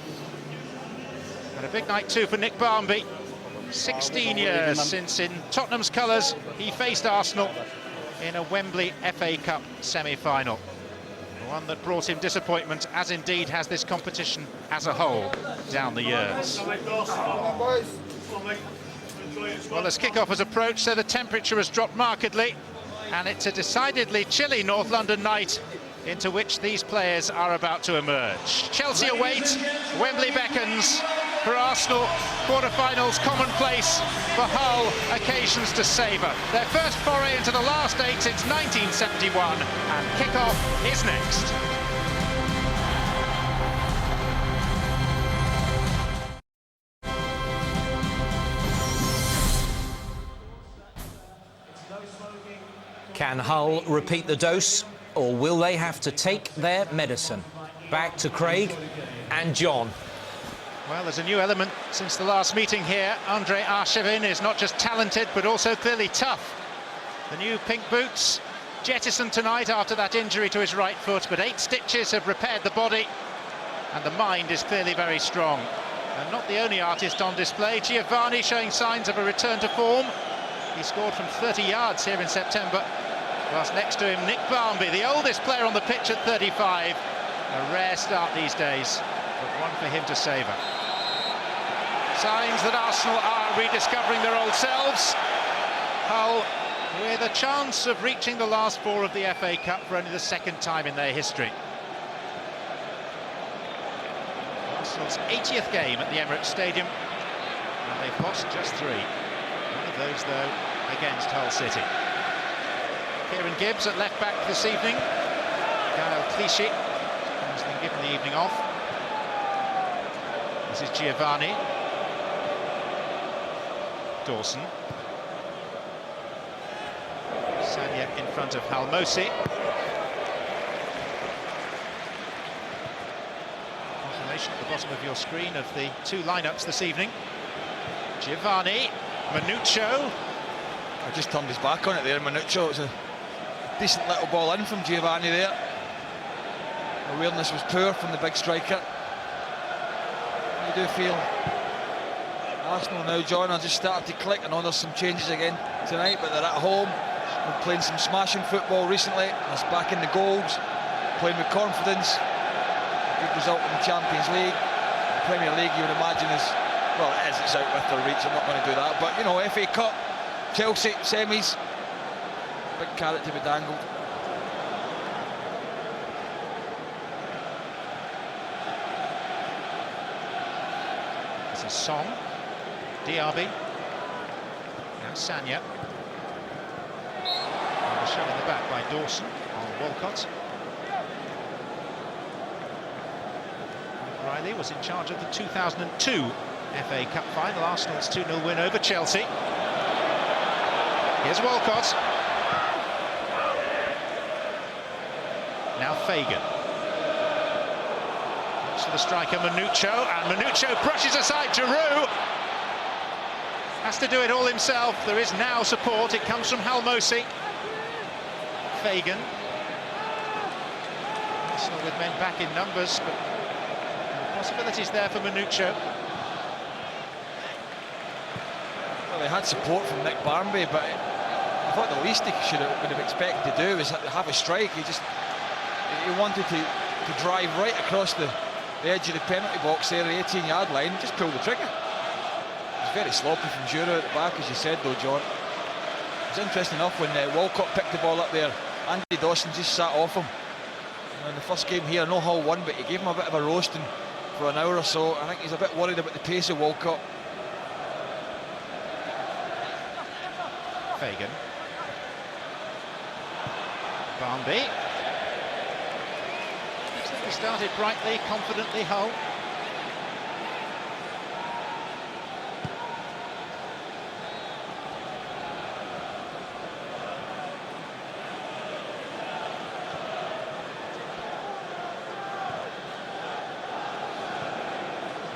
And a big night too for Nick Barmby. 16 years since in Tottenham's colours he faced Arsenal in a Wembley FA Cup semi-final. One that brought him disappointment, as indeed has this competition as a whole down the years. Well, as kick-off has approached, so the temperature has dropped markedly, and it's a decidedly chilly North London night into which these players are about to emerge. Chelsea await, Wembley beckons. For Arsenal, quarter-finals commonplace. For Hull, occasions to savour. Their first foray into the last 8 since 1971, and kick-off is next. Can Hull repeat the dose, or will they have to take their medicine? Back to Craig and John. Well, there's a new element since the last meeting here. Andre Arshavin is not just talented, but also clearly tough. The new pink boots jettisoned tonight after that injury to his right foot, but 8 stitches have repaired the body, and the mind is clearly very strong. And not the only artist on display. Giovanni showing signs of a return to form. He scored from 30 yards here in September. Whilst next to him, Nick Barmby, the oldest player on the pitch at 35. A rare start these days, but one for him to savour. Signs that Arsenal are rediscovering their old selves. Hull with a chance of reaching the last 4 of the FA Cup for only the 2nd time in their history. Arsenal's 80th game at the Emirates Stadium, and they've lost just 3. One of those, though, against Hull City. Kieran Gibbs at left-back this evening. Gael Clichy has been given the evening off. This is Giovanni. Dawson. Sanya in front of Halmosi. Confirmation at the bottom of your screen of the 2 lineups this evening. Giovanni, Manuccio. I just turned his back on it there, Manuccio. It's a decent little ball in from Giovanni there. Awareness was poor from the big striker. You do feel Arsenal now, John, are just starting to click. I know there's some changes again tonight, but they're at home. They're playing some smashing football recently. It's back in the goals, playing with confidence. A good result in the Champions League. The Premier League, you would imagine, is, well, it is, it's out with their reach. I'm not going to do that. But, you know, FA Cup, Chelsea, semis, big carrot to be dangled. This is Song. Diaby. Now Sanya. And a shot in the back by Dawson on Walcott. Riley was in charge of the 2002 FA Cup final, Arsenal's 2-0 win over Chelsea. Here's Walcott. Now Fagan. Looks for the striker Manuccio, and Manuccio brushes aside Giroud. Has to do it all himself. There is now support. It comes from Halmosi. Fagan. Arsenal with men back in numbers, but possibilities there for Manuccio. Well, they had support from Nick Barmby, but I thought the least he would have expected to do was have a strike. He wanted to drive right across the edge of the penalty box there, the 18-yard line, just pull the trigger. It was very sloppy from Giroud at the back, as you said, though, John. It was interesting enough when Walcott picked the ball up there. Andy Dawson just sat off him. In the first game here, no Hull won, but he gave him a bit of a roasting for an hour or so. I think he's a bit worried about the pace of Walcott. Fagan. Barmby. Started brightly, confidently, Hull.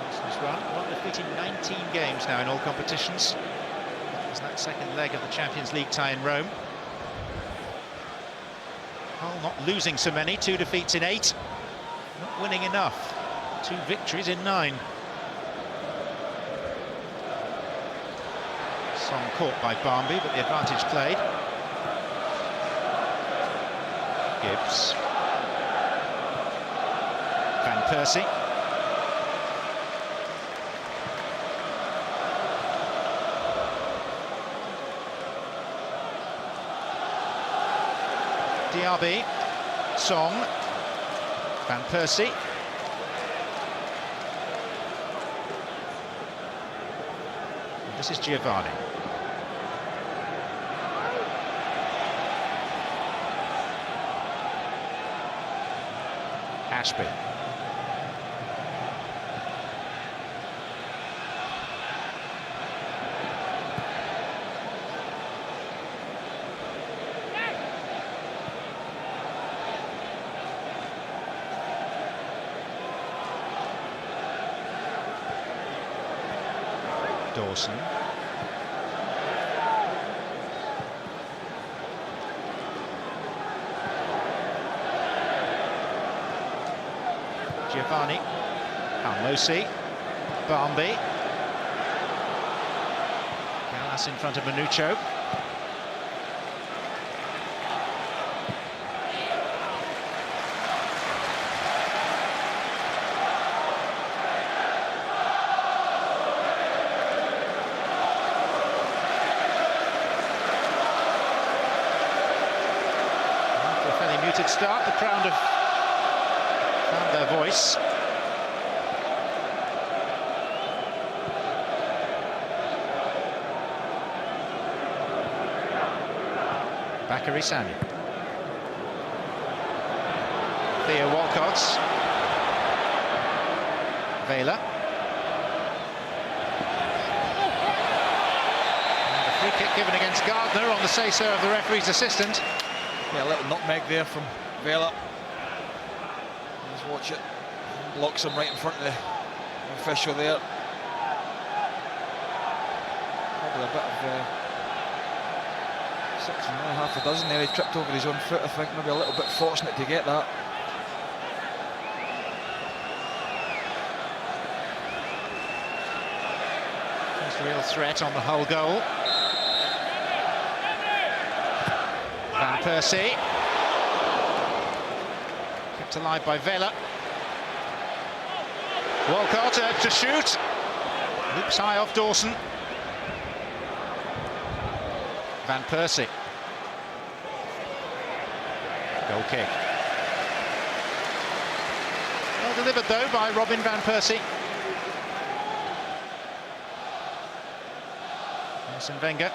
Arsenal's run, one defeat in 19 games now in all competitions. It's that second leg of the Champions League tie in Rome. Hull not losing so many, 2 defeats in 8. Not winning enough. 2 victories in 9. Song caught by Barmby, but the advantage played. Gibbs. Van Persie. Diaby. Song. Van Persie. This is Giovanni. Ashby. Dawson. Giovanni. Almosi. Barmby. Gallas in front of Manucho. Start, the crowd have found their voice. Bakary Sagna. Theo Walcott. Vela. And a free kick given against Gardner on the say-so of the referee's assistant. Yeah, a little nutmeg there from Vela. Just watch it. Blocks him right in front of the official there. Probably a bit of 6 and half a dozen there. He tripped over his own foot, I think. Maybe a little bit fortunate to get that. There's real threat on the Hull goal. Van Persie. Kept alive by Vela. Walcott to shoot. Loops high off Dawson. Van Persie. Goal kick. Well delivered though by Robin Van Persie. Arsene Wenger,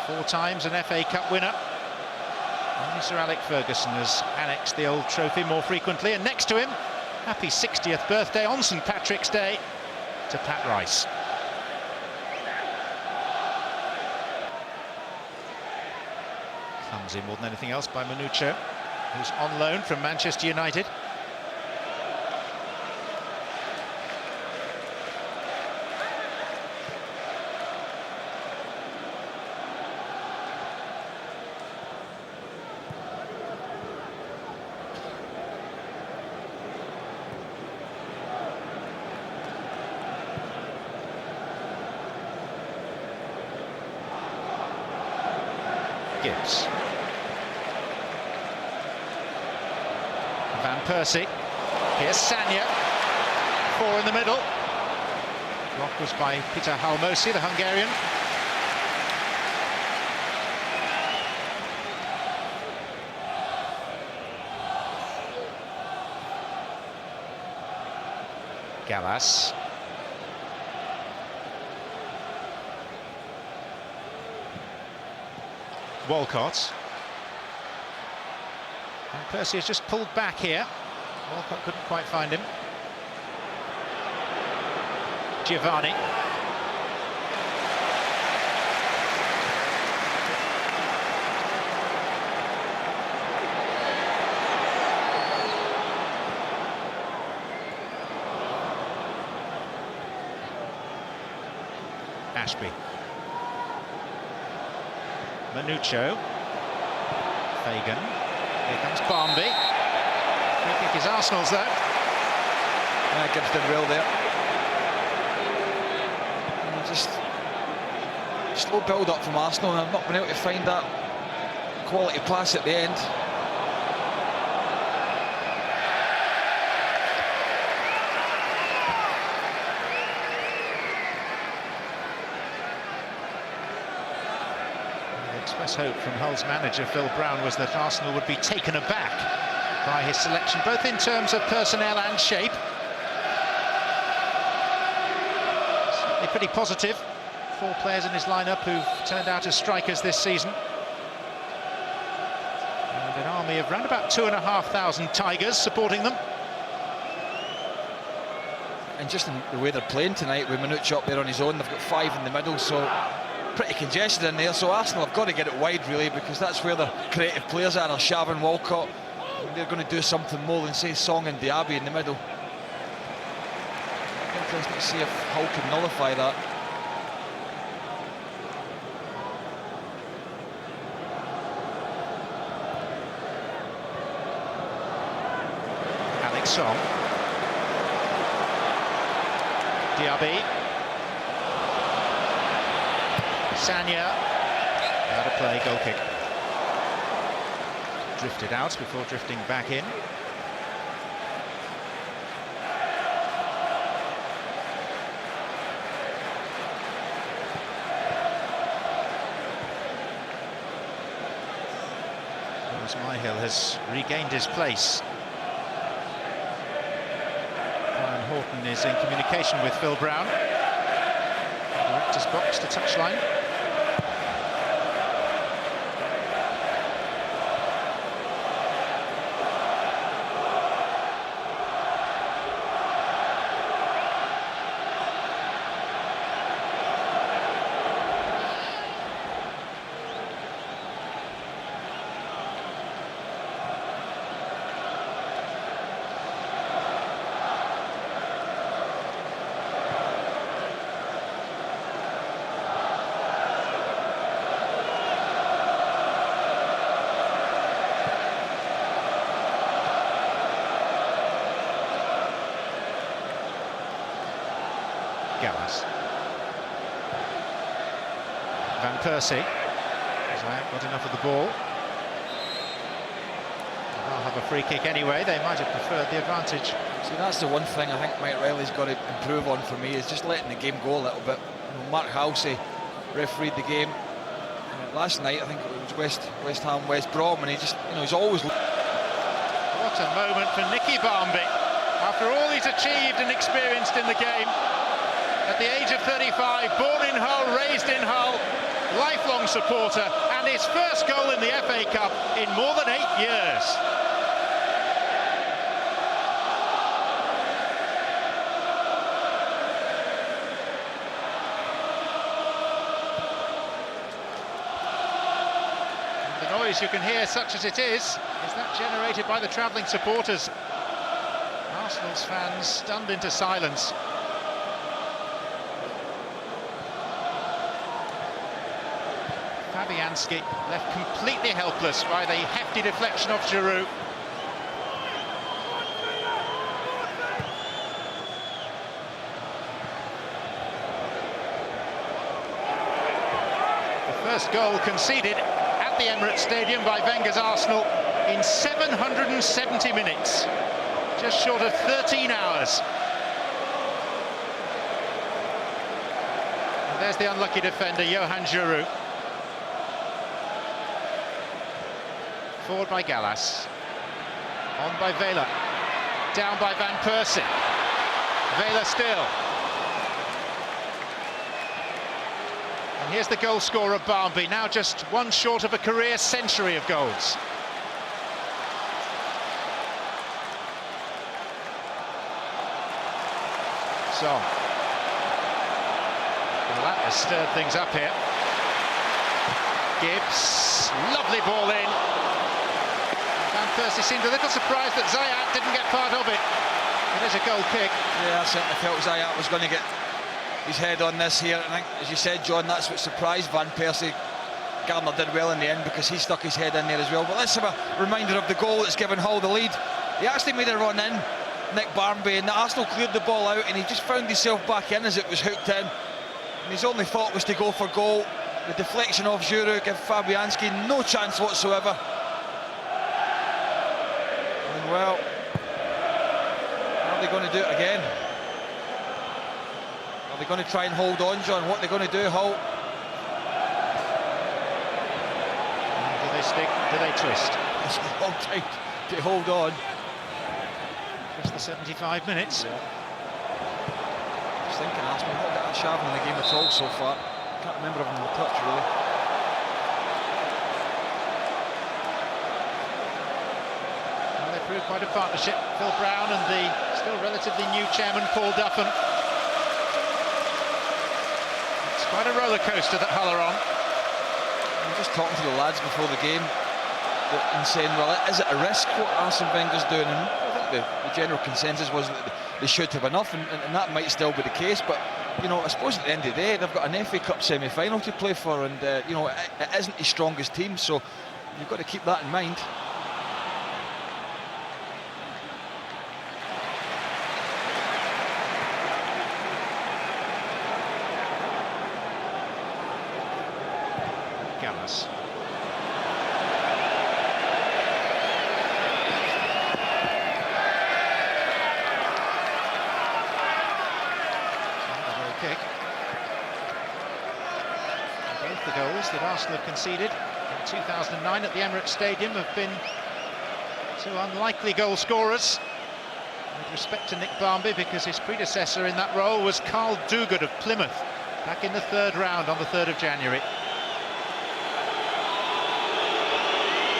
4 times an FA Cup winner. Only Sir Alex Ferguson has annexed the old trophy more frequently, and next to him, happy 60th birthday on St Patrick's Day to Pat Rice. Comes in more than anything else by Manucho, who's on loan from Manchester United. Gibbs. Van Persie. Here's Sagna. 4 in the middle. Block was by Peter Halmosi, the Hungarian. Gallas. Walcott. And Persie has just pulled back here. Walcott couldn't quite find him. Giovanni. Ashby. Manuccio. Fagan. Here comes Barmby. Free kick is Arsenal's though. Yeah, Gibbs did well there. Just slow build up from Arsenal, and I've not been able to find that quality pass at the end. The express hope from Hull's manager Phil Brown was that Arsenal would be taken aback by his selection, both in terms of personnel and shape. Certainly pretty positive. 4 players in his lineup who've turned out as strikers this season. And an army of around about 2,500 Tigers supporting them. And just in the way they're playing tonight, with Manucci up there on his own, they've got 5 in the middle, so pretty congested in there. So Arsenal have got to get it wide, really, because that's where their creative players are. Shavin, Walcott, they're going to do something more than, say, Song and Diaby in the middle. Interesting to see if Hull can nullify that. Alex Song. Diaby. Sanya. Out of play, goal kick. Drifted out before drifting back in. Myhill has regained his place. Brian Horton is in communication with Phil Brown. Director's box to touchline. Gallas. Van Persie. Zayat got enough of the ball. They'll have a free kick anyway. They might have preferred the advantage. See, that's the one thing I think Mike Riley's got to improve on for me, is just letting the game go a little bit. You know, Mark Halsey refereed the game last night. I think it was West Ham, West Brom, and he just, you know, he's always. What a moment for Nicky Barmby. After all he's achieved and experienced in the game, at the age of 35, born in Hull, raised in Hull, lifelong supporter, and his first goal in the FA Cup in more than 8 years. And the noise you can hear, such as it is that generated by the travelling supporters. Arsenal's fans stunned into silence. Fabianski left completely helpless by the hefty deflection of Giroud. The first goal conceded at the Emirates Stadium by Wenger's Arsenal in 770 minutes, just short of 13 hours. And there's the unlucky defender, Johan Giroud. Forward by Gallas, on by Vela, down by Van Persie. Vela still. And here's the goal scorer Barmby, now just one short of a career century of goals. Song. Well, that has stirred things up here. Gibbs, lovely ball in. Van Persie seemed a little surprised that Zayat didn't get part of it. It is a goal kick. Yeah, I certainly felt Zayat was going to get his head on this here. I think, as you said, John, that's what surprised Van Persie. Gardner did well in the end because he stuck his head in there as well. But let's have a reminder of the goal that's given Hull the lead. He actually made a run in, Nick Barmby, and the Arsenal cleared the ball out, and he just found himself back in as it was hooked in. And his only thought was to go for goal. The deflection off Giroud gave Fabianski no chance whatsoever. And well, are they going to do it again? Are they going to try and hold on, John? What are they going to do, Hull? Do they stick? Do they twist? It's a long time to hold on. Just the 75 minutes. Yeah. Just thinking, Arsenal not got that sharp in the game at all so far. Can't remember having the touch really. Well, they proved quite a partnership, Phil Brown and the still relatively new chairman Paul Duffin. It's quite a roller coaster that Hull are on. I'm just talking to the lads before the game and saying, well, is it a risk what Arsene Wenger's doing? And I think the general consensus was that they should have enough, and that might still be the case. But you know, I suppose at the end of the day, they've got an FA Cup semi-final to play for, and you know, it isn't his strongest team, so you've got to keep that in mind. Gallas. Kick. Both the goals that Arsenal have conceded in 2009 at the Emirates Stadium have been two unlikely goal scorers. With respect to Nick Barmby, because his predecessor in that role was Carl Dugard of Plymouth back in the third round on the 3rd of January.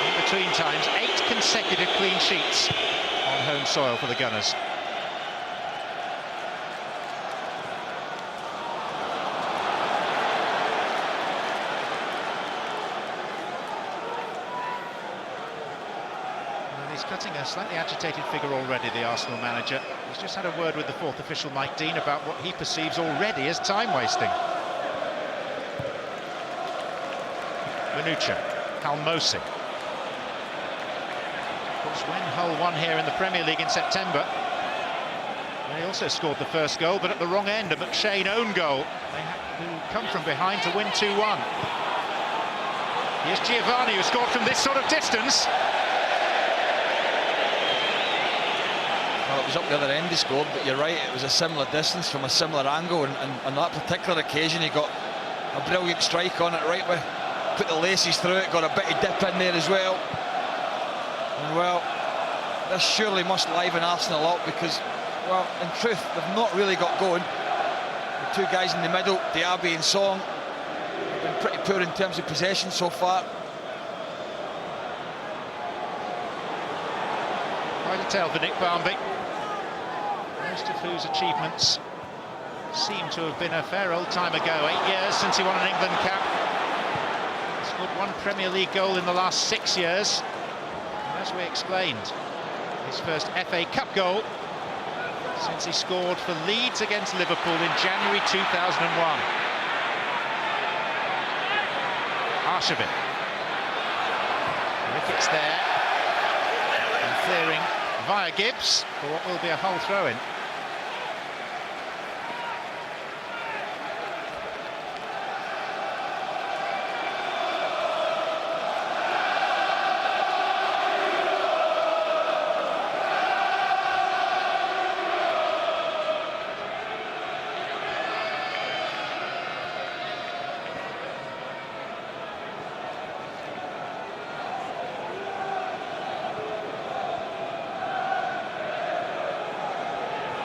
In between times, 8 consecutive clean sheets on home soil for the Gunners. Cutting a slightly agitated figure already, the Arsenal manager. He's just had a word with the 4th official, Mike Dean, about what he perceives already as time wasting. Manucha, Halmosi. Of course, when Hull won here in the Premier League in September, they also scored the first goal, but at the wrong end, a McShane own goal. They had to come from behind to win 2-1. Here's Giovanni, who scored from this sort of distance. Well, it was up the other end he scored, but you're right, it was a similar distance from a similar angle, and on that particular occasion he got a brilliant strike on it, right where put the laces through it, got a bit of dip in there as well. And well, this surely must liven Arsenal up, because, well, in truth, they've not really got going. The two guys in the middle, Diaby and Song, have been pretty poor in terms of possession so far. Quite a tale for Nick Barmby, most of whose achievements seem to have been a fair old time ago. 8 years since he won an England cap. He scored 1 Premier League goal in the last 6 years. And as we explained, his first FA Cup goal since he scored for Leeds against Liverpool in January 2001. Arshavin. Ricketts there. And clearing via Gibbs for what will be a Hull throw-in.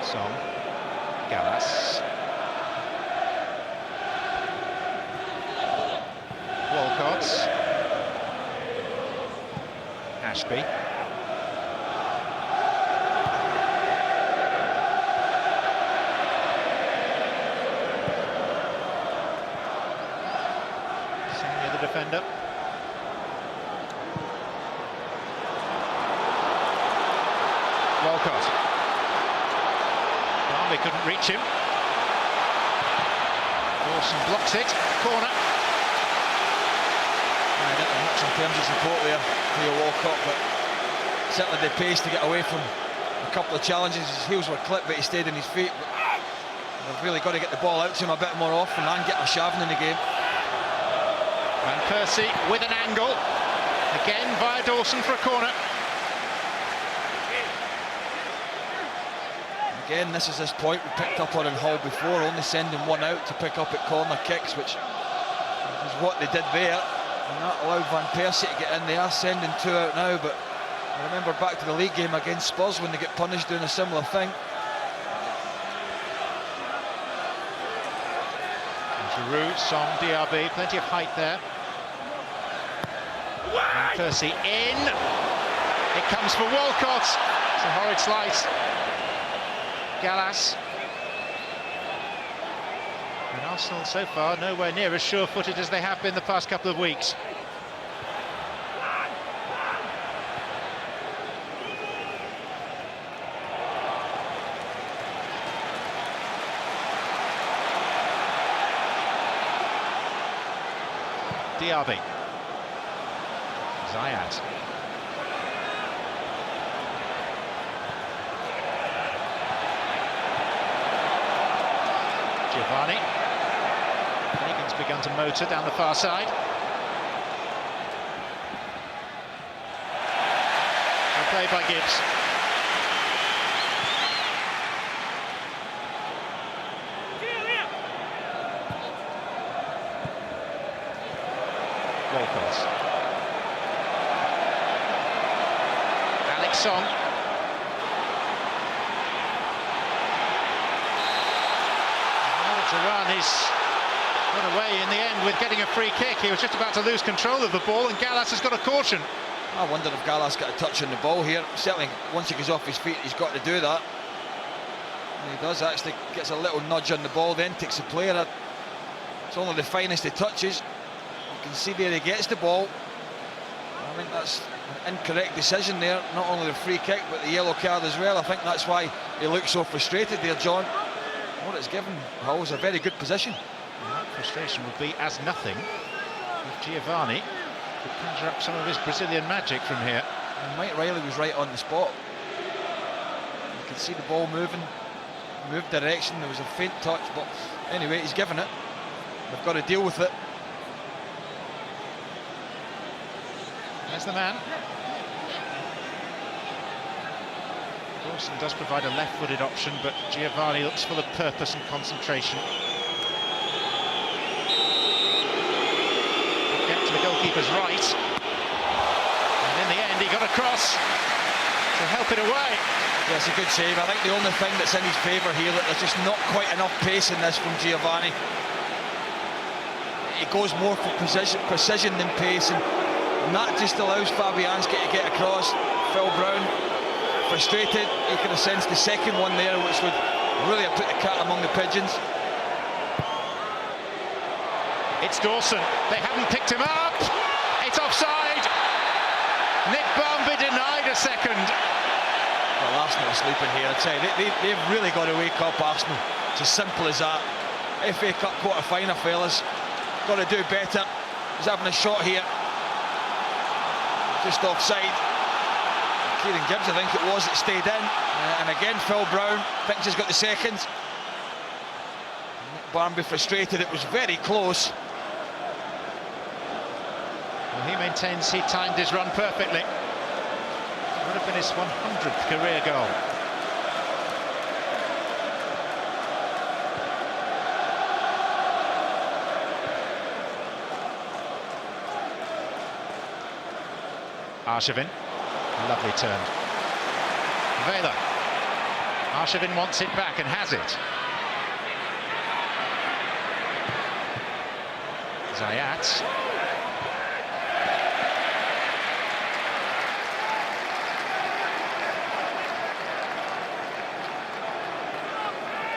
Song, Gallas, Walcott, Ashby, defender. Walcott. Barnby couldn't reach him. Dawson blocks it. Corner. I didn't have much in terms of support there for your Walcott, but certainly the pace to get away from a couple of challenges. His heels were clipped, but he stayed on his feet. They've really got to get the ball out to him a bit more often and get Arshavin in the game. Van Persie with an angle. Again via Dawson for a corner. Again, this is this point we picked up on in Hull before, only sending one out to pick up at corner kicks, which is what they did there. And that allowed Van Persie to get in. They are sending two out now, but I remember back to the league game against Spurs when they get punished doing a similar thing. Giroud, Song, DRB, plenty of height there. Van Persie in. It comes for Walcott. It's a horrid slice. Gallas. And Arsenal so far nowhere near as sure-footed as they have been the past couple of weeks. Diaby. Zayat. Giovanni. Egan's begun to motor down the far side. Well played by Gibbs. Walcott. Alex Song. Duran is got away in the end with getting a free kick. He was just about to lose control of the ball, and Gallas has got a caution. I wonder if Gallas got a touch on the ball here. Certainly, once he goes off his feet, he's got to do that. And he does actually, gets a little nudge on the ball, then takes the player. It's only the finest of touches. You can see there he gets the ball. I think that's an incorrect decision there. Not only the free kick, but the yellow card as well. I think that's why he looks so frustrated there, John. What it's given Hull is a very good position. And that frustration would be as nothing if Giovanni could conjure up some of his Brazilian magic from here. And Mike Riley was right on the spot. You can see the ball moving, move direction. There was a faint touch, but anyway, he's given it. They've got to deal with it. There's the man. Dawson does provide a left-footed option, but Giovanni looks full of purpose and concentration. Get to the goalkeeper's right. And in the end, he got across to help it away. Yeah, it's a good save. I think the only thing that's in his favour here, that there's just not quite enough pace in this from Giovanni. He goes more for precision than pace, and that just allows Fabianski to get across. Phil Brown frustrated. He could have sensed the second one there, which would really have put the cat among the pigeons. It's Dawson. They haven't picked him up. It's offside. Nick Barmby denied a second. Well, Arsenal are sleeping here. I'd say they've really got to wake up, Arsenal. It's as simple as that. FA Cup quarter-final, fellas. Got to do better. He's having a shot here. Just offside. Kieran Gibbs, I think it was, that stayed in. And again, Phil Brown thinks he's got the second. Nick Barmby frustrated. It was very close. Well, he maintains he timed his run perfectly. Would have been his 100th career goal. Arshavin, a lovely turn. Vela. Arshavin wants it back and has it. Zayat.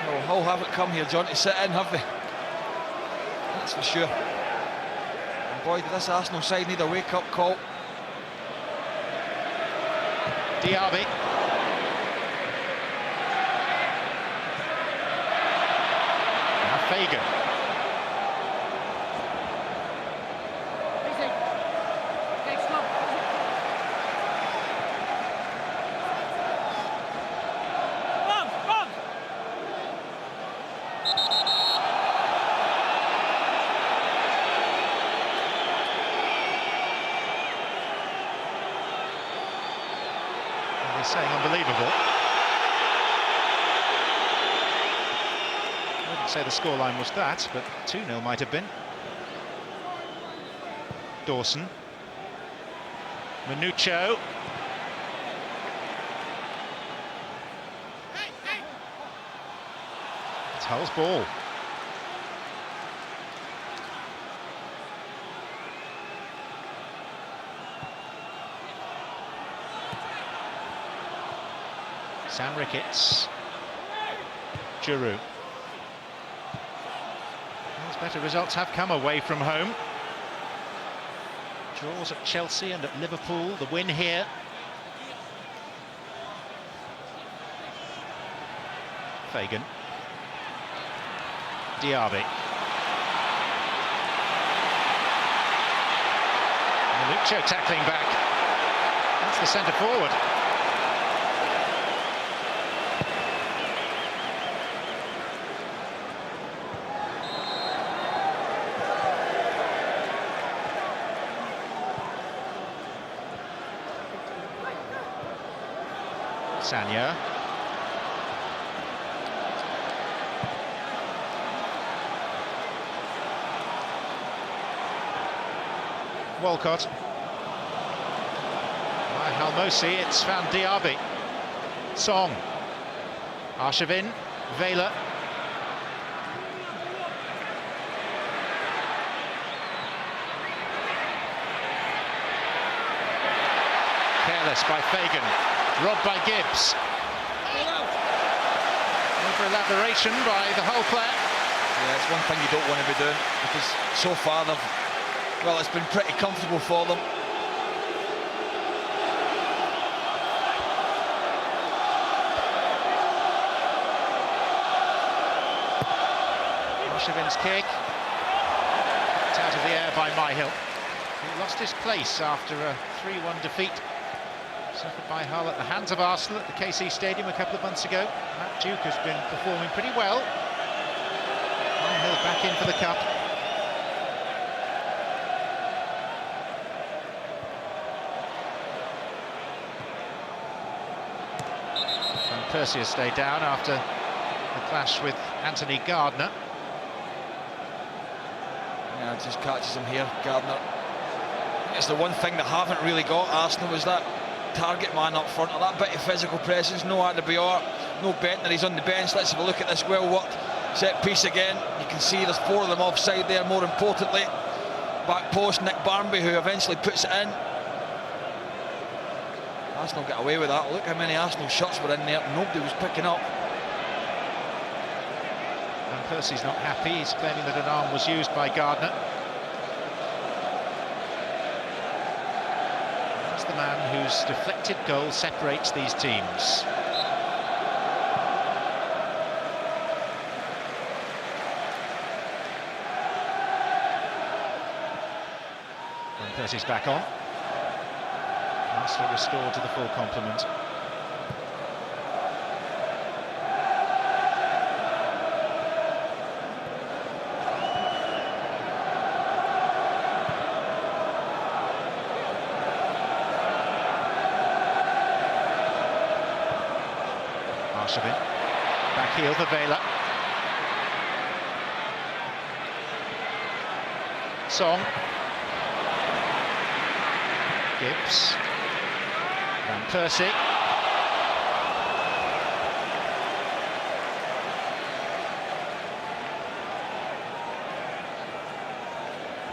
Well, Hull haven't come here, John, to sit in, have they? That's for sure. boy, this Arsenal side need a wake-up call. Diaby. Now Fagan. Saying unbelievable. I wouldn't say the scoreline was that, but 2-0 might have been. Dawson. Minuccio. It's Hull's ball. Sam Ricketts. Giroud. Those better results have come away from home. Draws at Chelsea and at Liverpool. The win here. Fagan. Diaby. Minuccio tackling back. That's the centre forward. Sanya. Walcott. By Halmosi, it's found Diaby. Song. Arshavin. Vela. Careless by Fagan. Robbed by Gibbs. Over elaboration by the Hull player. Yeah, it's one thing you don't want to be doing, because so far well, it's been pretty comfortable for them. Arshavin's kick. It's out of the air by Myhill. He lost his place after a 3-1 defeat suffered by Hull at the hands of Arsenal at the KC Stadium a couple of months ago. Matt Duke has been performing pretty well. Myhill back in for the cup. Van Persie has stayed down after the clash with Anthony Gardner. Yeah, it just catches him here, Gardner. It's the one thing they haven't really got, Arsenal, was that target man up front, or that bit of physical presence. No Adebayor, no Bentner, he's on the bench. Let's have a look at this well-worked set piece again. You can see there's 4 of them offside there, more importantly. Back post, Nick Barmby, who eventually puts it in. Arsenal get away with that. Look how many Arsenal shots were in there. Nobody was picking up. And Persie's not happy. He's claiming that an arm was used by Gardner. That's the man whose deflected goal separates these teams. And Persie's back on. Arsenal restored to the full complement. Arshavin, back heel for Vela. Song. Gibbs. Van Persie.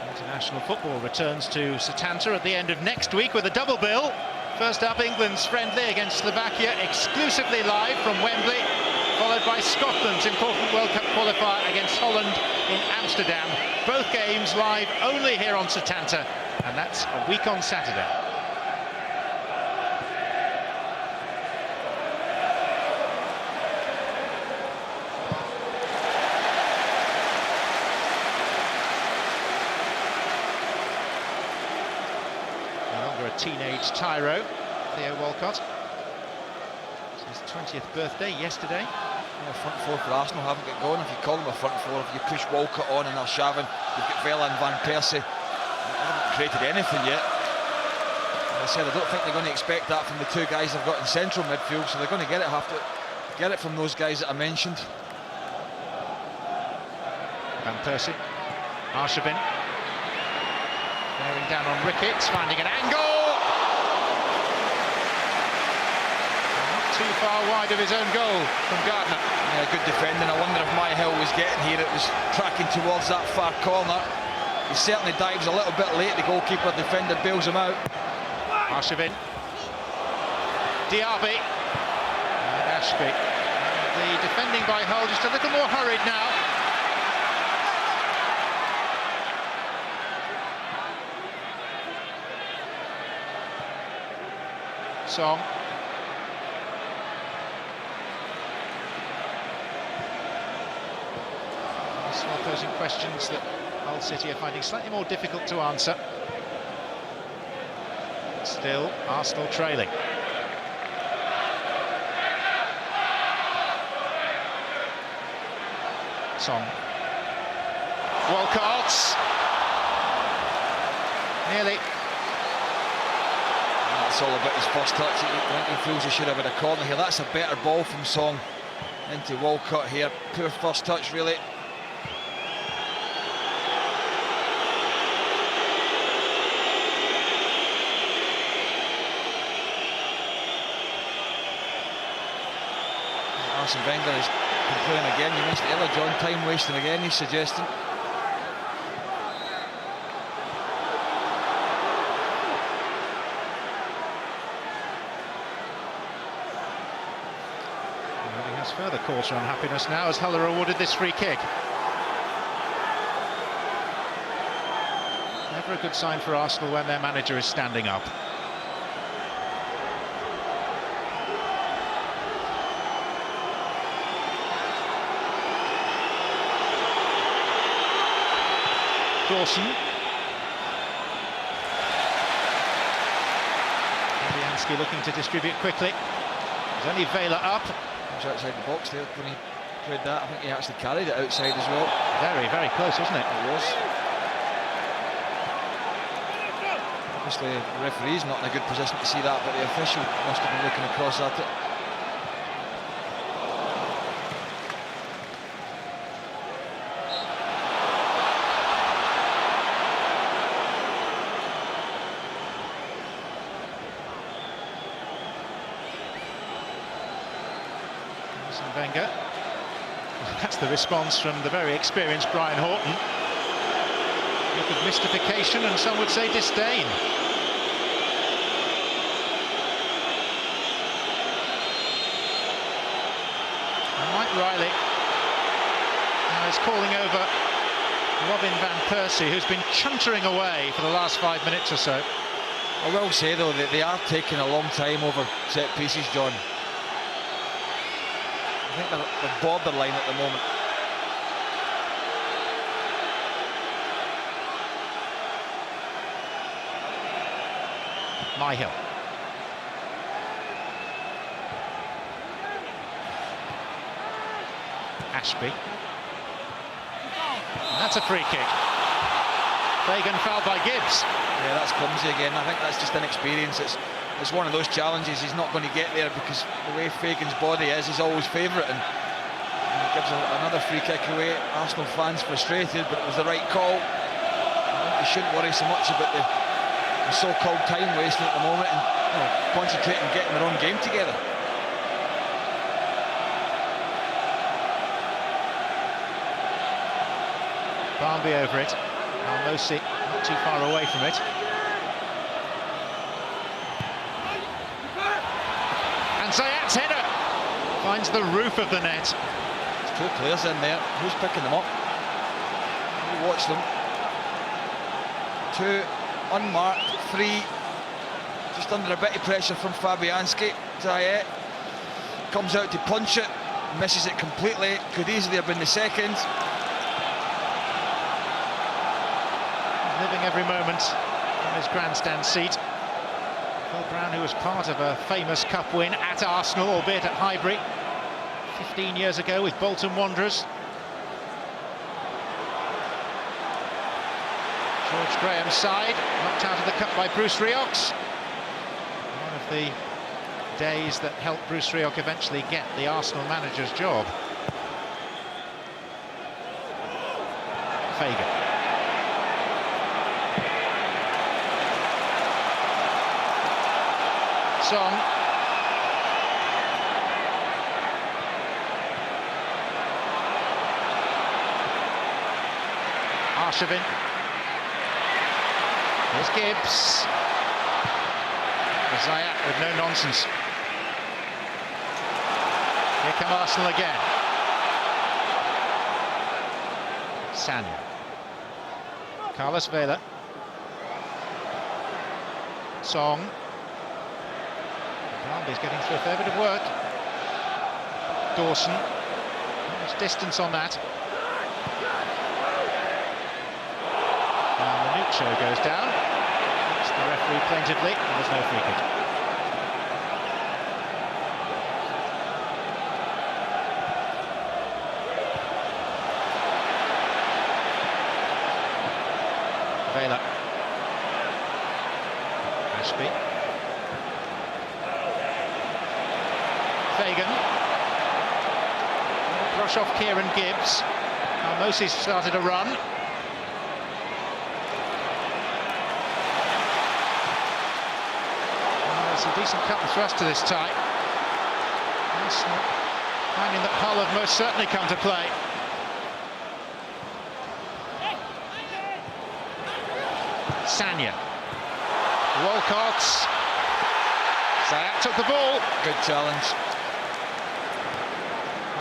International football returns to Setanta at the end of next week with a double bill. First up, England's friendly against Slovakia, exclusively live from Wembley, followed followed by Scotland's important World Cup qualifier against Holland in Amsterdam. Both games live only here on Setanta, and that's a week on Saturday. No longer a teenage tyro, Theo Walcott. His 20th birthday yesterday. Yeah, front four for Arsenal haven't got going. If you call them a front four, if you push Walcott on and Arshavin, you've got Vela and Van Persie. They haven't created anything yet. As I said, I don't think they're going to expect that from the two guys they've got in central midfield, so they're going to have to get it from those guys that I mentioned. Van Persie, Arshavin, bearing down on Ricketts, finding an angle. Too far wide of his own goal from Gardner. Yeah, good defending. I wonder if Myhill was getting here. It was tracking towards that far corner. He certainly dives a little bit late. The goalkeeper defender bails him out. Arshavin, Diaby, and Ashby. The defending by Hull just a little more hurried now. Song. Posing questions that Hull City are finding slightly more difficult to answer. Still, Arsenal trailing. Song. Walcott. Nearly. That's all about his first touch. I think he feels he should have had a corner here. That's a better ball from Song into Walcott here. Poor first touch, really. Arsene Wenger is complaining again. You mentioned earlier, John, time wasting again, he's suggesting. Well, he has further cause for unhappiness now as Hull are awarded this free kick. Never a good sign for Arsenal when their manager is standing up. Dawson. Fabianski looking to distribute quickly. There's only Vela up. He was outside the box there when he played that. I think he actually carried it outside as well. Very, very close, wasn't it? It was. Obviously, the referee's not in a good position to see that, but the official must have been looking across at it. Arsene Wenger. That's the response from the very experienced Brian Horton. Look of mystification and some would say disdain. And Mike Riley now is calling over Robin Van Persie, who's been chuntering away for the last 5 minutes or so. I will say though that they are taking a long time over set pieces, John. I think they're borderline at the moment. Myhill. Ashby. And that's a free kick. Fagan fouled by Gibbs. Yeah, that's clumsy again. I think that's just inexperience. It's one of those challenges he's not going to get there because the way Fagan's body is, he's always favourite, and he gives another free kick away. Arsenal fans frustrated, but it was the right call. I think they shouldn't worry so much about the so-called time wasting at the moment and concentrate on getting their own game together. Barnby over it. Al-Mosi not too far away from it. And Zayat's header Finds the roof of the net. There's two players in there. Who's picking them up? You watch them. Two unmarked, three just under a bit of pressure from Fabianski. Zayet comes out to punch it, misses it completely. Could easily have been the second. Living every moment from his grandstand seat. Phil Brown, who was part of a famous cup win at Arsenal, albeit at Highbury, 15 years ago with Bolton Wanderers. George Graham's side, knocked out of the cup by Bruce Rioch. One of the days that helped Bruce Rioch eventually get the Arsenal manager's job. Fagan. Song. Arshavin. Here's Gibbs. Zayat with no nonsense. Here come Arsenal again. Sanya. Carlos Vela. Song. Bromby's getting through a fair bit of work. Dawson. Not much distance on that. And Minuccio goes down. It's the referee plaintively, and there's no free kick. Vela. Ashby. Fagan. Brush off Kieran Gibbs. Mosey's started a run. It's a decent cut and thrust to this tie. Arsenal finding that Hull have most certainly come to play. Sanya. Walcott. Zayat took the ball. Good challenge.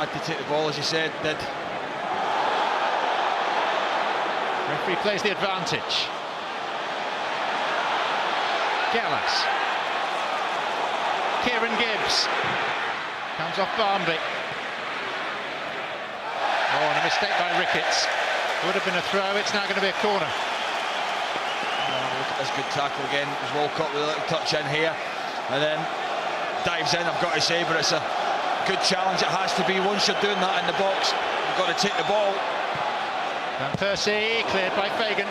Had to take the ball, as you said, did. Referee plays the advantage. Gallas. Kieran Gibbs. Comes off Barmby. Oh, and a mistake by Ricketts. Would have been a throw, it's now going to be a corner. Look at this good tackle again. There's Walcott with a little touch in here. And then dives in, I've got to say, but it's a good challenge. It has to be. Once you're doing that in the box, you've got to take the ball. Van Persie, cleared by Fagan.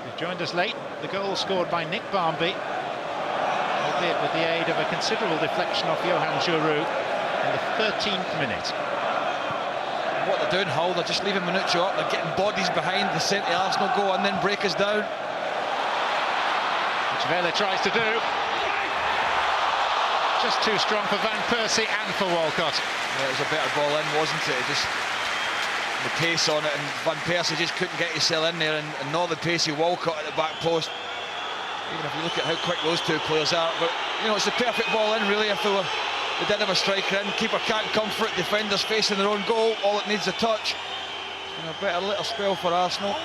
He's joined us late. The goal scored by Nick Barmby, albeit with the aid of a considerable deflection off Johan Giroud in the 13th minute. What they're doing, Hull, they're just leaving Minuccio up. They're getting bodies behind the centre Arsenal goal and then break us down. Which Vela tries to do. Just too strong for Van Persie and for Walcott. Yeah, it was a better ball in, wasn't it? Just the pace on it, and Van Persie just couldn't get himself in there, and nor the pacey Walcott at the back post. Even if you look at how quick those two players are, but you know, it's the perfect ball in really. If they did have a striker in, keeper can't come for it, defenders facing their own goal, all it needs a touch. And a better little spell for Arsenal.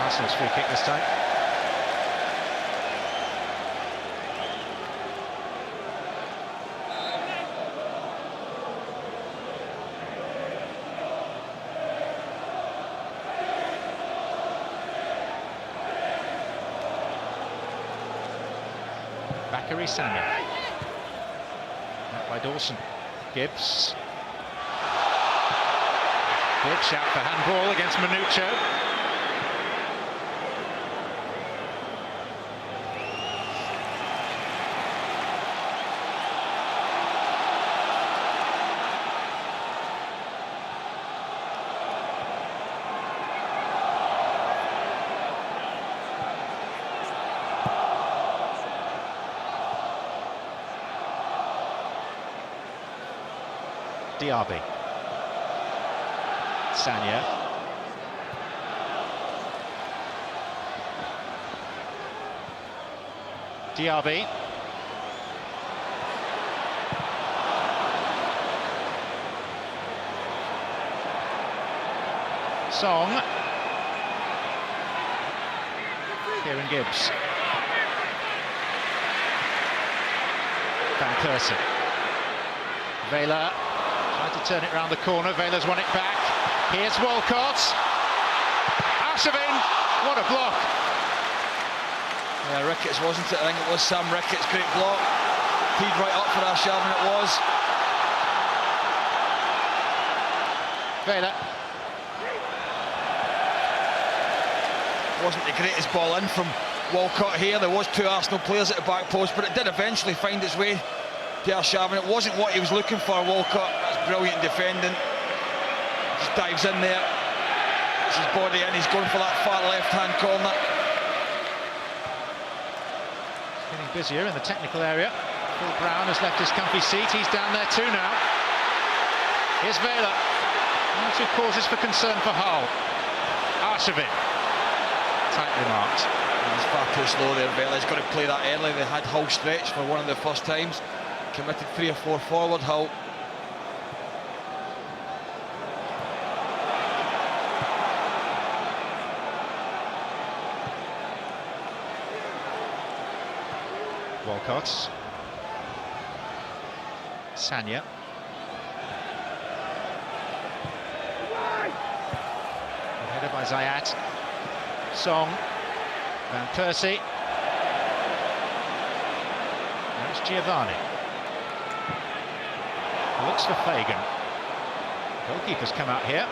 Arsenal's free kick this time. Bakary Sanya. Out by Dawson. Gibbs. Good shout for handball against Minuccio. Diaby. Sagna. Diaby. Song. Kieran Gibbs. Van Persie. Vela tried to turn it round the corner. Vela's won it back. Here's Walcott. Arshavin. What a block. Yeah, Ricketts wasn't it? I think it was Sam Ricketts. Great block. Teed right up for Arshavin, it was. Vela. Wasn't the greatest ball in from Walcott here. There was 2 Arsenal players at the back post, but it did eventually find its way to Arshavin. It wasn't what he was looking for, Walcott. That's brilliant defending. Just dives in there. It's his body in. He's going for that far left-hand corner. Getting busier in the technical area. Phil Brown has left his comfy seat. He's down there too now. Here's Vela. 1 or 2 causes for concern for Hull. Arshavin. Tightly marked. He's far too slow there, Vela's got to play that early. They had Hull stretch for one of the first times. Committed 3 or 4 forward, Hull. Walcott. Sagna. Headed by Zayat. Song. Van Persie. There's Giovanni. Looks for Fagan. Goalkeeper's come out here.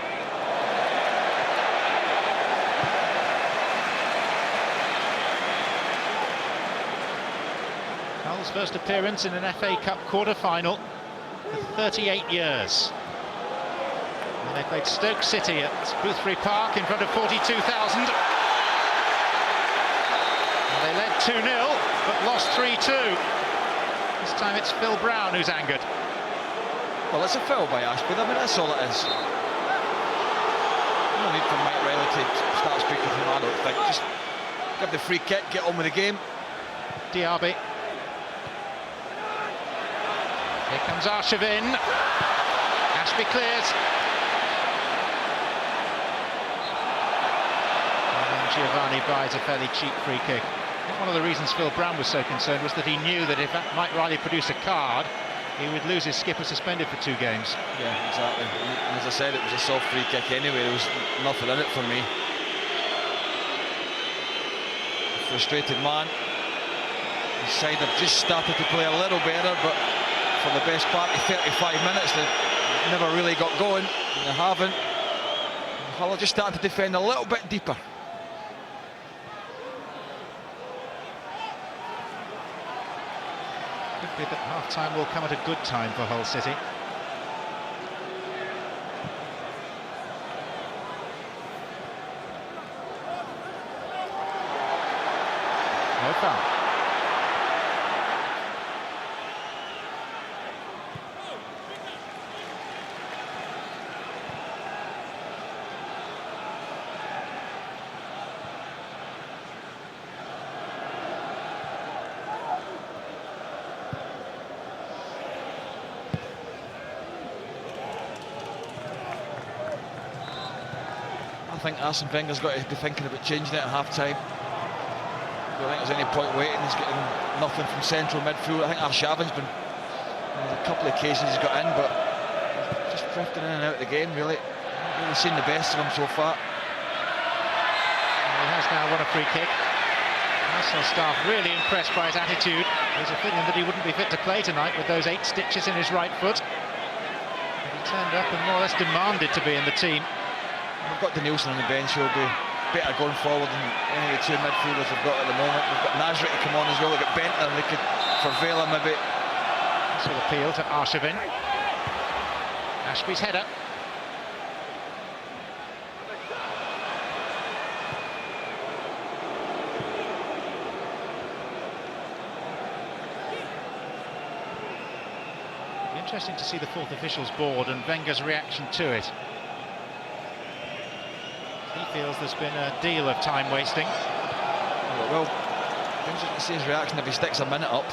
Hull's first appearance in an FA Cup quarter-final for 38 years. And they played Stoke City at Boothbury Park in front of 42,000. They led 2-0, but lost 3-2. This time it's Phil Brown who's angered. Well, it's a foul by Ashby. I mean, that's all it is. No need for Mike Riley to start speaking to him, I don't think. Just give the free kick, get on with the game. Diaby. Here comes Arshavin. Ashby clears. And then Giovanni buys a fairly cheap free kick. I think one of the reasons Phil Brown was so concerned was that he knew that if Mike Riley produced a card, he would lose his skipper suspended for 2 games. Yeah, exactly. And as I said, it was a soft free kick anyway. There was nothing in it for me. A frustrated man. His side have just started to play a little better, but for the best part of 35 minutes, they never really got going. They haven't. Hull are just starting to defend a little bit deeper. Could be that half-time will come at a good time for Hull City. No foul. I think Arsene Wenger's got to be thinking about changing it at half-time. I don't think there's any point waiting. He's getting nothing from central midfield. I think Arshavin's been a couple of occasions he's got in, but just drifting in and out of the game, really. Not really seen the best of him so far. He has now won a free kick. Arsenal staff really impressed by his attitude. There's a feeling that he wouldn't be fit to play tonight with those 8 stitches in his right foot. But he turned up and more or less demanded to be in the team. We've got Danielson on the bench, who'll be better going forward than any of the 2 midfielders we've got at the moment. We've got Nasri to come on as well. We've got Bentner, and they could, for Vela maybe. This will appeal to Arshavin. Ashby's header. Interesting to see the fourth officials board and Wenger's reaction to it. He feels there's been a deal of time wasting. Well, interesting to see his reaction if he sticks a minute up.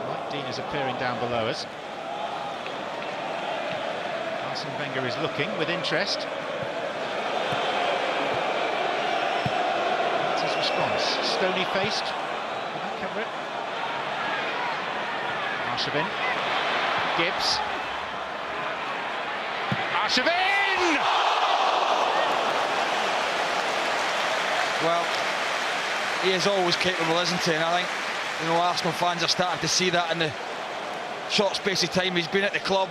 Mike Dean is appearing down below us. Arsene Wenger is looking with interest. That's his response. Stony-faced. Did that cover it? Arshavin. Gibbs. Arshavin! Well, he is always capable, isn't he? And I think, you know, Arsenal fans are starting to see that in the short space of time he's been at the club.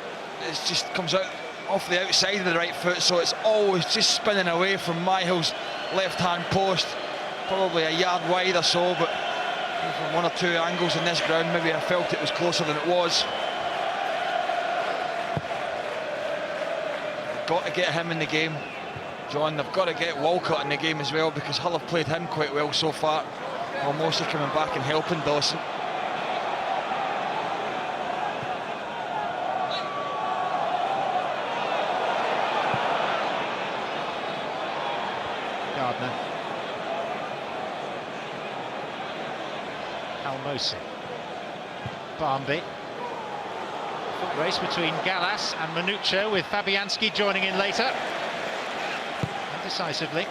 It just comes out off the outside of the right foot, so it's always just spinning away from Myhill's left-hand post, probably a yard wide or so, but from one or two angles in this ground, maybe I felt it was closer than it was. Got to get him in the game, John. They've got to get Walcott in the game as well, because Hull have played him quite well so far. Almost coming back and helping Dawson. Gardner. Almosi. Barmby. Foot race between Gallas and Manuccio, with Fabianski joining in later. Decisively.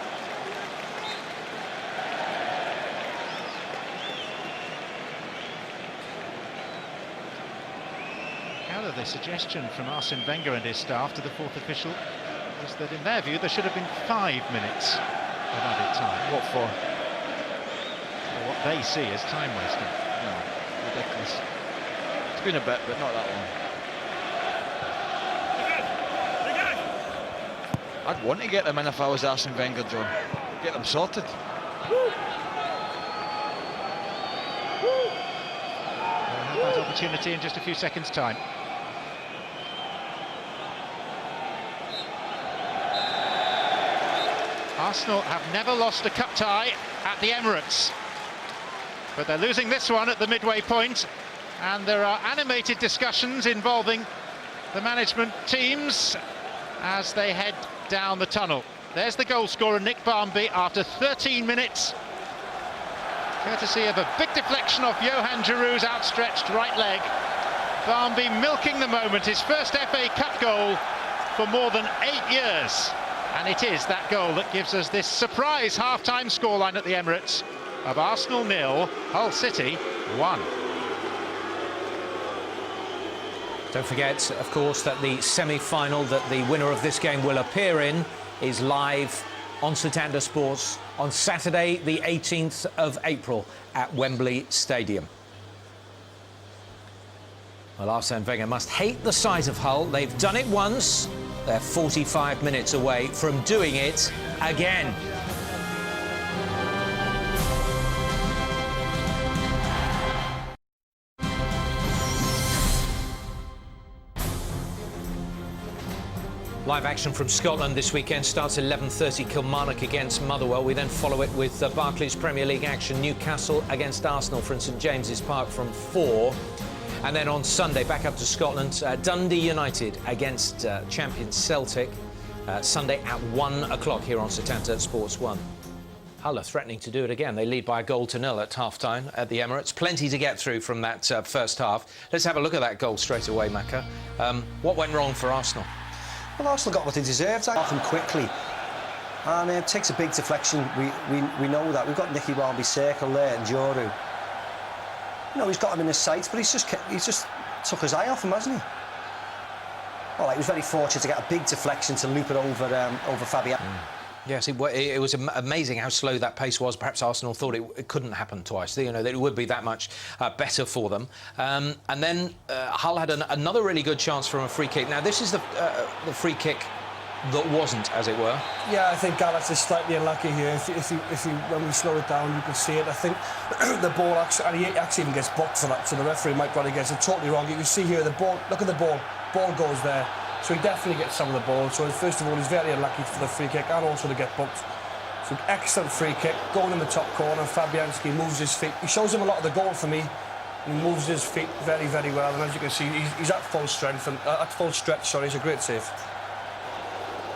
However, the suggestion from Arsene Wenger and his staff to the fourth official was that, in their view, there should have been 5 minutes of added time. What for? Or what they see as time wasting. No, ridiculous. It's been a bit, but not that long. I'd want to get them in if I was Arsene Wenger, John. Get them sorted. They'll have that opportunity in just a few seconds' time. Arsenal have never lost a cup tie at the Emirates, but they're losing this one at the midway point, and there are animated discussions involving the management teams as they head down the tunnel. There's the goal scorer, Nick Barmby, after 13 minutes, courtesy of a big deflection off Johan Giroud's outstretched right leg. Barmby milking the moment, his first FA Cup goal for more than 8 years. And it is that goal that gives us this surprise half-time scoreline at the Emirates of Arsenal 0, Hull City 1. Don't forget, of course, that the semi-final that the winner of this game will appear in is live on Santander Sports on Saturday, the 18th of April at Wembley Stadium. Well, Arsene Wenger must hate the sight of Hull. They've done it once. They're 45 minutes away from doing it again. Live action from Scotland this weekend starts 11:30, Kilmarnock against Motherwell. We then follow it with Barclays Premier League action, Newcastle against Arsenal from St James's Park from 4. And then on Sunday, back up to Scotland, Dundee United against champion Celtic, Sunday at 1 o'clock here on Santander Sports 1. Hull are threatening to do it again. They lead by a goal to nil at half-time at the Emirates. Plenty to get through from that first half. Let's have a look at that goal straight away, Macca. What went wrong for Arsenal? Well, Arsenal got what they deserved, often quickly, and it takes a big deflection. We know that. We've got Nicky Barmby circle there and Joru. You know, he's got him in his sights, but he's just took his eye off him, hasn't he? Well, he was very fortunate to get a big deflection to loop it over Fabian. Yes, it was amazing how slow that pace was. Perhaps Arsenal thought it couldn't happen twice. You know, that it would be that much better for them. And then Hull had another really good chance from a free kick. Now, this is the free kick that wasn't, as it were. Yeah, I think Gallas is slightly unlucky here. When we slow it down, you can see it. I think the ball actually even gets booked for that, so the referee Mike Roddy gets it totally wrong. You can see here the ball. Look at the ball. Ball goes there. So he definitely gets some of the ball. So first of all, he's very unlucky for the free kick and also to get booked. So excellent free kick, going in the top corner. Fabianski moves his feet. He shows him a lot of the goal for me. He moves his feet very, very well, and as you can see, he's at full strength and at full stretch. Sorry, it's a great save.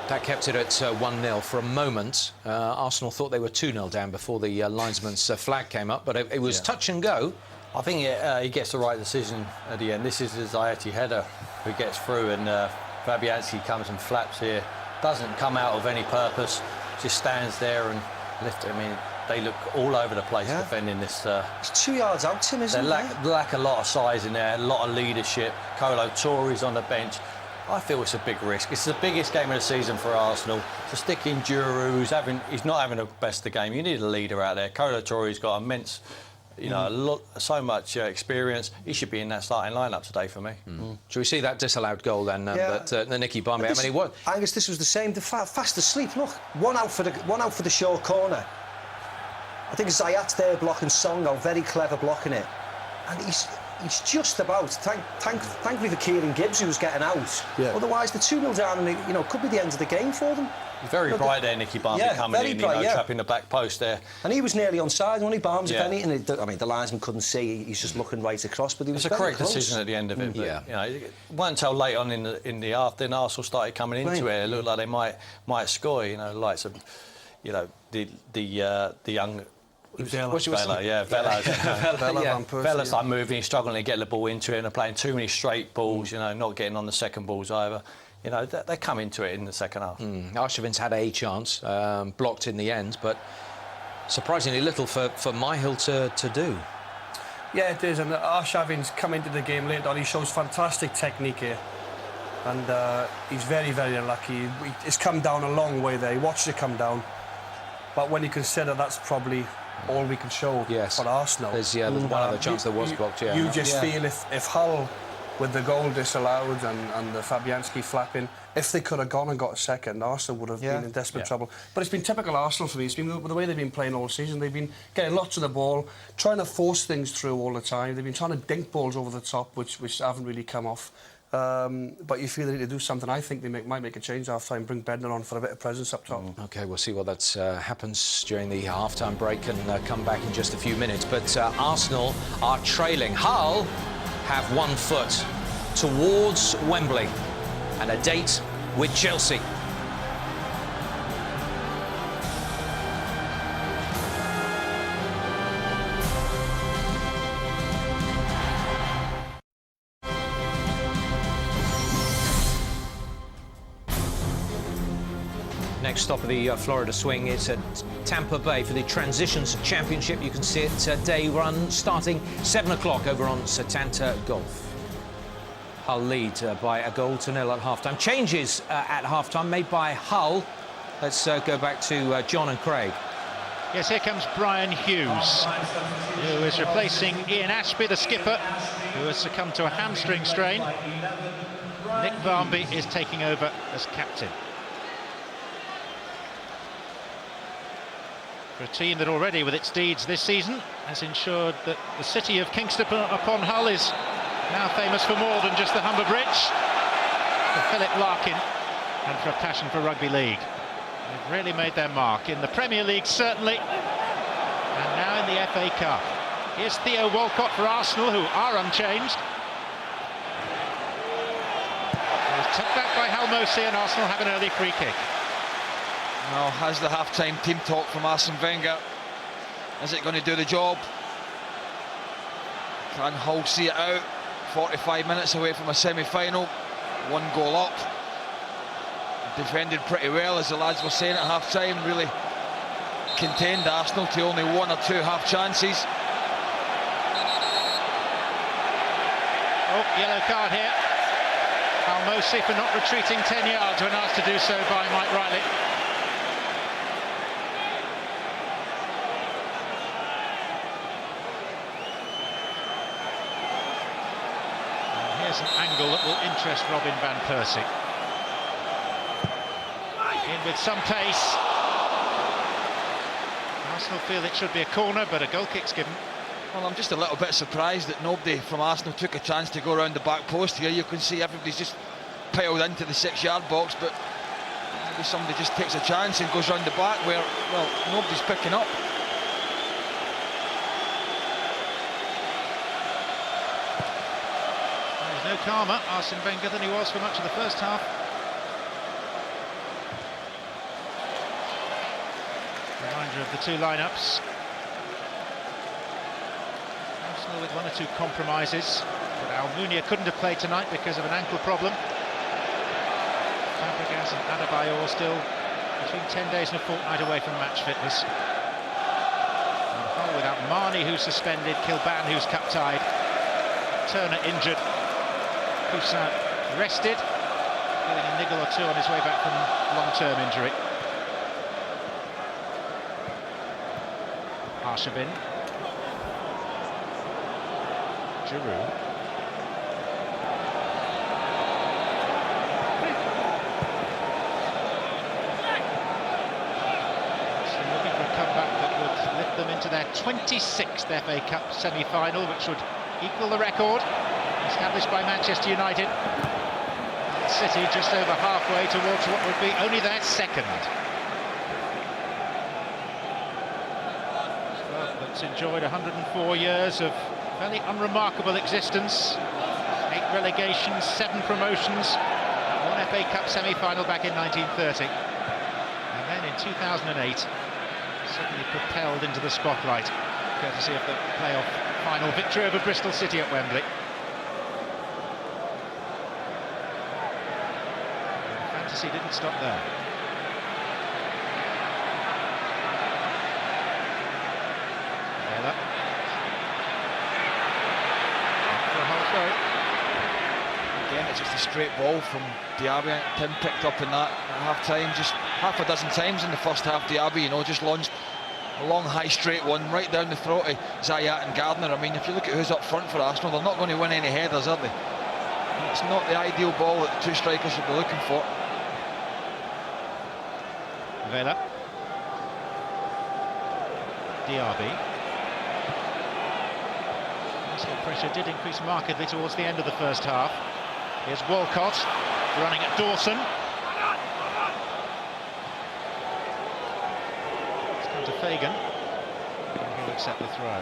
That kept it at 1-0 for a moment. Arsenal thought they were 2-0 down before the linesman's flag came up, but it was touch and go. I think he gets the right decision at the end. This is his Zayati header who gets through, and Fabianski comes and flaps here. Doesn't come out of any purpose, just stands there and lifts it. I mean, they look all over the place defending this. It's 2 yards out, Tim, isn't it? Lack a lot of size in there, a lot of leadership. Kolo Touré's on the bench. I feel it's a big risk. It's the biggest game of the season for Arsenal. To stick in Giroud, he's not having the best of the game. You need a leader out there. Kolo Touré's got immense, so much experience. He should be in that starting lineup today for me. Shall we see that disallowed goal then? The Nicky Barmby. I mean, what? Angus, this was the same. Fast asleep. Look, one out for the short corner. I think Zayat's there blocking Song out, very clever blocking it, and he's just about. Thankfully for Kieran Gibbs, who was getting out. Yeah. Otherwise, the 2-0 down, and it could be the end of the game for them. Very bright there, Nicky Barmby coming in, trapping the back post there. And he was nearly onside, only Barnes, if anything. I mean, the linesman couldn't see, he's just looking right across, but he was It's a correct decision at the end of it, but, it wasn't until late on in the half, then Arsenal started coming into it. It looked like they might score, likes of, the young... Vela started moving, struggling to get the ball into it, and they're playing too many straight balls, not getting on the second balls either. They come into it in the second half. Arshavin's had a chance, blocked in the end, but surprisingly little for Myhill to do. Yeah, it is, and Arshavin's come into the game late on. He shows fantastic technique here, and he's very, very unlucky. It's come down a long way there. He watched it come down, but when you consider that's probably all we can show for Arsenal. There's one other chance that was blocked. You just feel if Hull, with the goal disallowed and the Fabianski flapping, if they could have gone and got a second, Arsenal would have been in desperate trouble. But it's been typical Arsenal for me. It's been the way they've been playing all season. They've been getting lots of the ball, trying to force things through all the time. They've been trying to dink balls over the top, which haven't really come off. But you feel they need to do something. I think they might make a change half-time, bring Bednar on for a bit of presence up top. OK, we'll see what happens during the half-time break and come back in just a few minutes. But Arsenal are trailing. Hull have 1 foot towards Wembley and a date with Chelsea. Next stop of the Florida swing is at Tampa Bay for the Transitions Championship. You can see it day run starting 7 o'clock over on Setanta Golf. Hull lead by a goal to 0 at half-time. Changes at half-time made by Hull. Let's go back to John and Craig. Yes, here comes Brian Hughes, who is replacing Ian Ashby, the skipper, who has succumbed to a hamstring strain. Nick Barmby is taking over as captain. For a team that already, with its deeds this season, has ensured that the city of Kingston upon Hull is now famous for more than just the Humber Bridge, for Philip Larkin and for a passion for rugby league. They've really made their mark in the Premier League, certainly, and now in the FA Cup. Here's Theo Walcott for Arsenal, who are unchanged. He's took back by Halmosi, and Arsenal have an early free kick. Well, has the half-time team talk from Arsene Wenger? Is it going to do the job? Can Hull see it out? 45 minutes away from a semi-final, 1 goal up. Defended pretty well, as the lads were saying at half-time. Really contained Arsenal to only 1 or 2 half chances. Oh, yellow card here. Halmosi for not retreating 10 yards when asked to do so by Mike Riley. Here's an angle that will interest Robin van Persie. In with some pace. Arsenal feel it should be a corner, but a goal kick's given. Well, I'm just a little bit surprised that nobody from Arsenal took a chance to go around the back post here. You can see everybody's just piled into the 6-yard box, but maybe somebody just takes a chance and goes round the back where, well, nobody's picking up. calmer, Arsene Wenger, than he was for much of the first half. Reminder of the two lineups. Arsenal with one or two compromises, but Almunia couldn't have played tonight because of an ankle problem. Fabregas and Adebayor still between 10 days and a fortnight away from match fitness. And Hull without Marnie, who's suspended, Kilban, who's cup-tied, Turner injured, Poussin rested, feeling a niggle or two on his way back from long-term injury. Arshavin, Giroud, looking for a comeback that would lift them into their 26th FA Cup semi-final, which would equal the record established by Manchester United. City just over halfway towards what would be only their second. That's enjoyed 104 years of fairly unremarkable existence. 8 relegations, 7 promotions, and 1 FA Cup semi-final back in 1930. And then in 2008, suddenly propelled into the spotlight, courtesy of the playoff final victory over Bristol City at Wembley. And the fantasy didn't stop there. Again, it's just a straight ball from Diaby. Tim picked up in that at half-time, just half a dozen times in the first half. Diaby, you know, just launched a long, high, straight one right down the throat of Zayat and Gardner. I mean, if you look at who's up front for Arsenal, they're not going to win any headers, are they? It's not the ideal ball that the two strikers would be looking for. Vela, Diaby. Arsenal pressure did increase markedly towards the end of the first half. Here's Walcott running at Dawson. It's come to Fagan, and he'll accept the throw.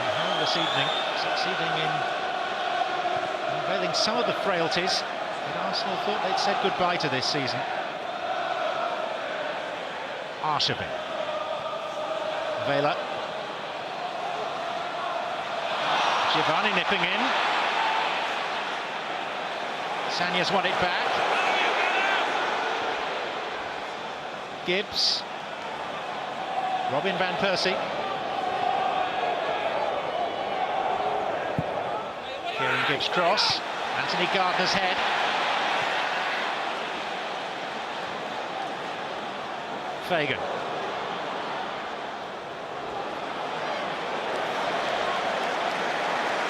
And Hull this evening succeeding in unveiling some of the frailties that Arsenal thought they'd said goodbye to this season. Arshavin, Vela, Giovanni nipping in. Sanya's won it back. Gibbs, Robin van Persie. Kieran Gibbs cross, Anthony Gardner's head. Fagan.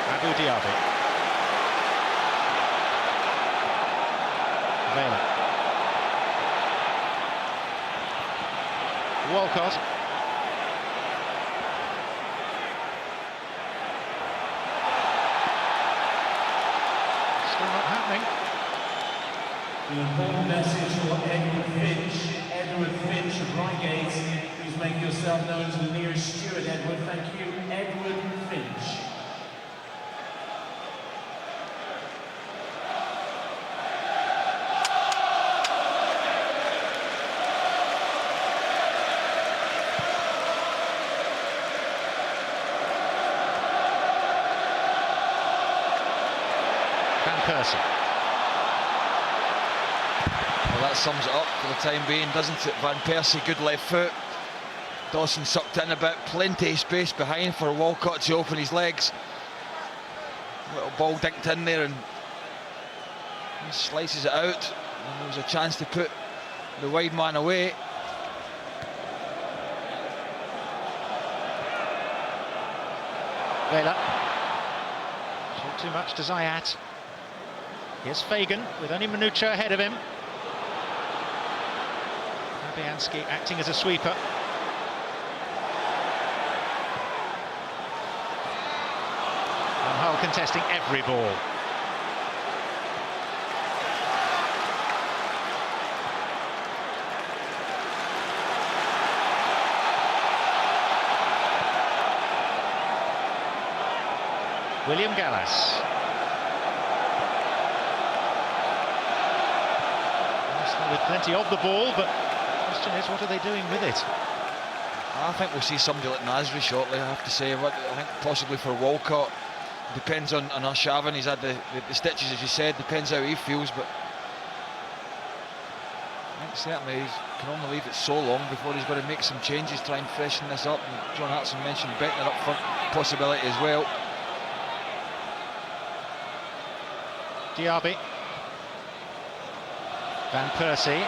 Abu Diaby. Vela. Walcott. Still not happening. The important message for Edward Finch. Edward Finch of Reigate, please make yourself known to the nearest steward. Edward, thank you. Edward Finch. Van Persie. Well, that sums it up for the time being, doesn't it? Van Persie, good left foot. Dawson sucked in a bit, plenty of space behind for Walcott to open his legs. Little ball dinked in there and he slices it out. And there was a chance to put the wide man away. Vela. Showed too much to Zayat. Here's Fagan with only Manucha ahead of him. Fabianski acting as a sweeper. And Hull contesting every ball. William Gallas. With plenty of the ball, but the question is, what are they doing with it? I think we'll see somebody like Nasri shortly, I have to say. I think possibly for Walcott. Depends on Arshavin. He's had the stitches, as you said. Depends how he feels, but I think certainly he can only leave it so long before he's got to make some changes, try and freshen this up. And John Hartson mentioned Beckner up front possibility as well. Diaby. Van Persie.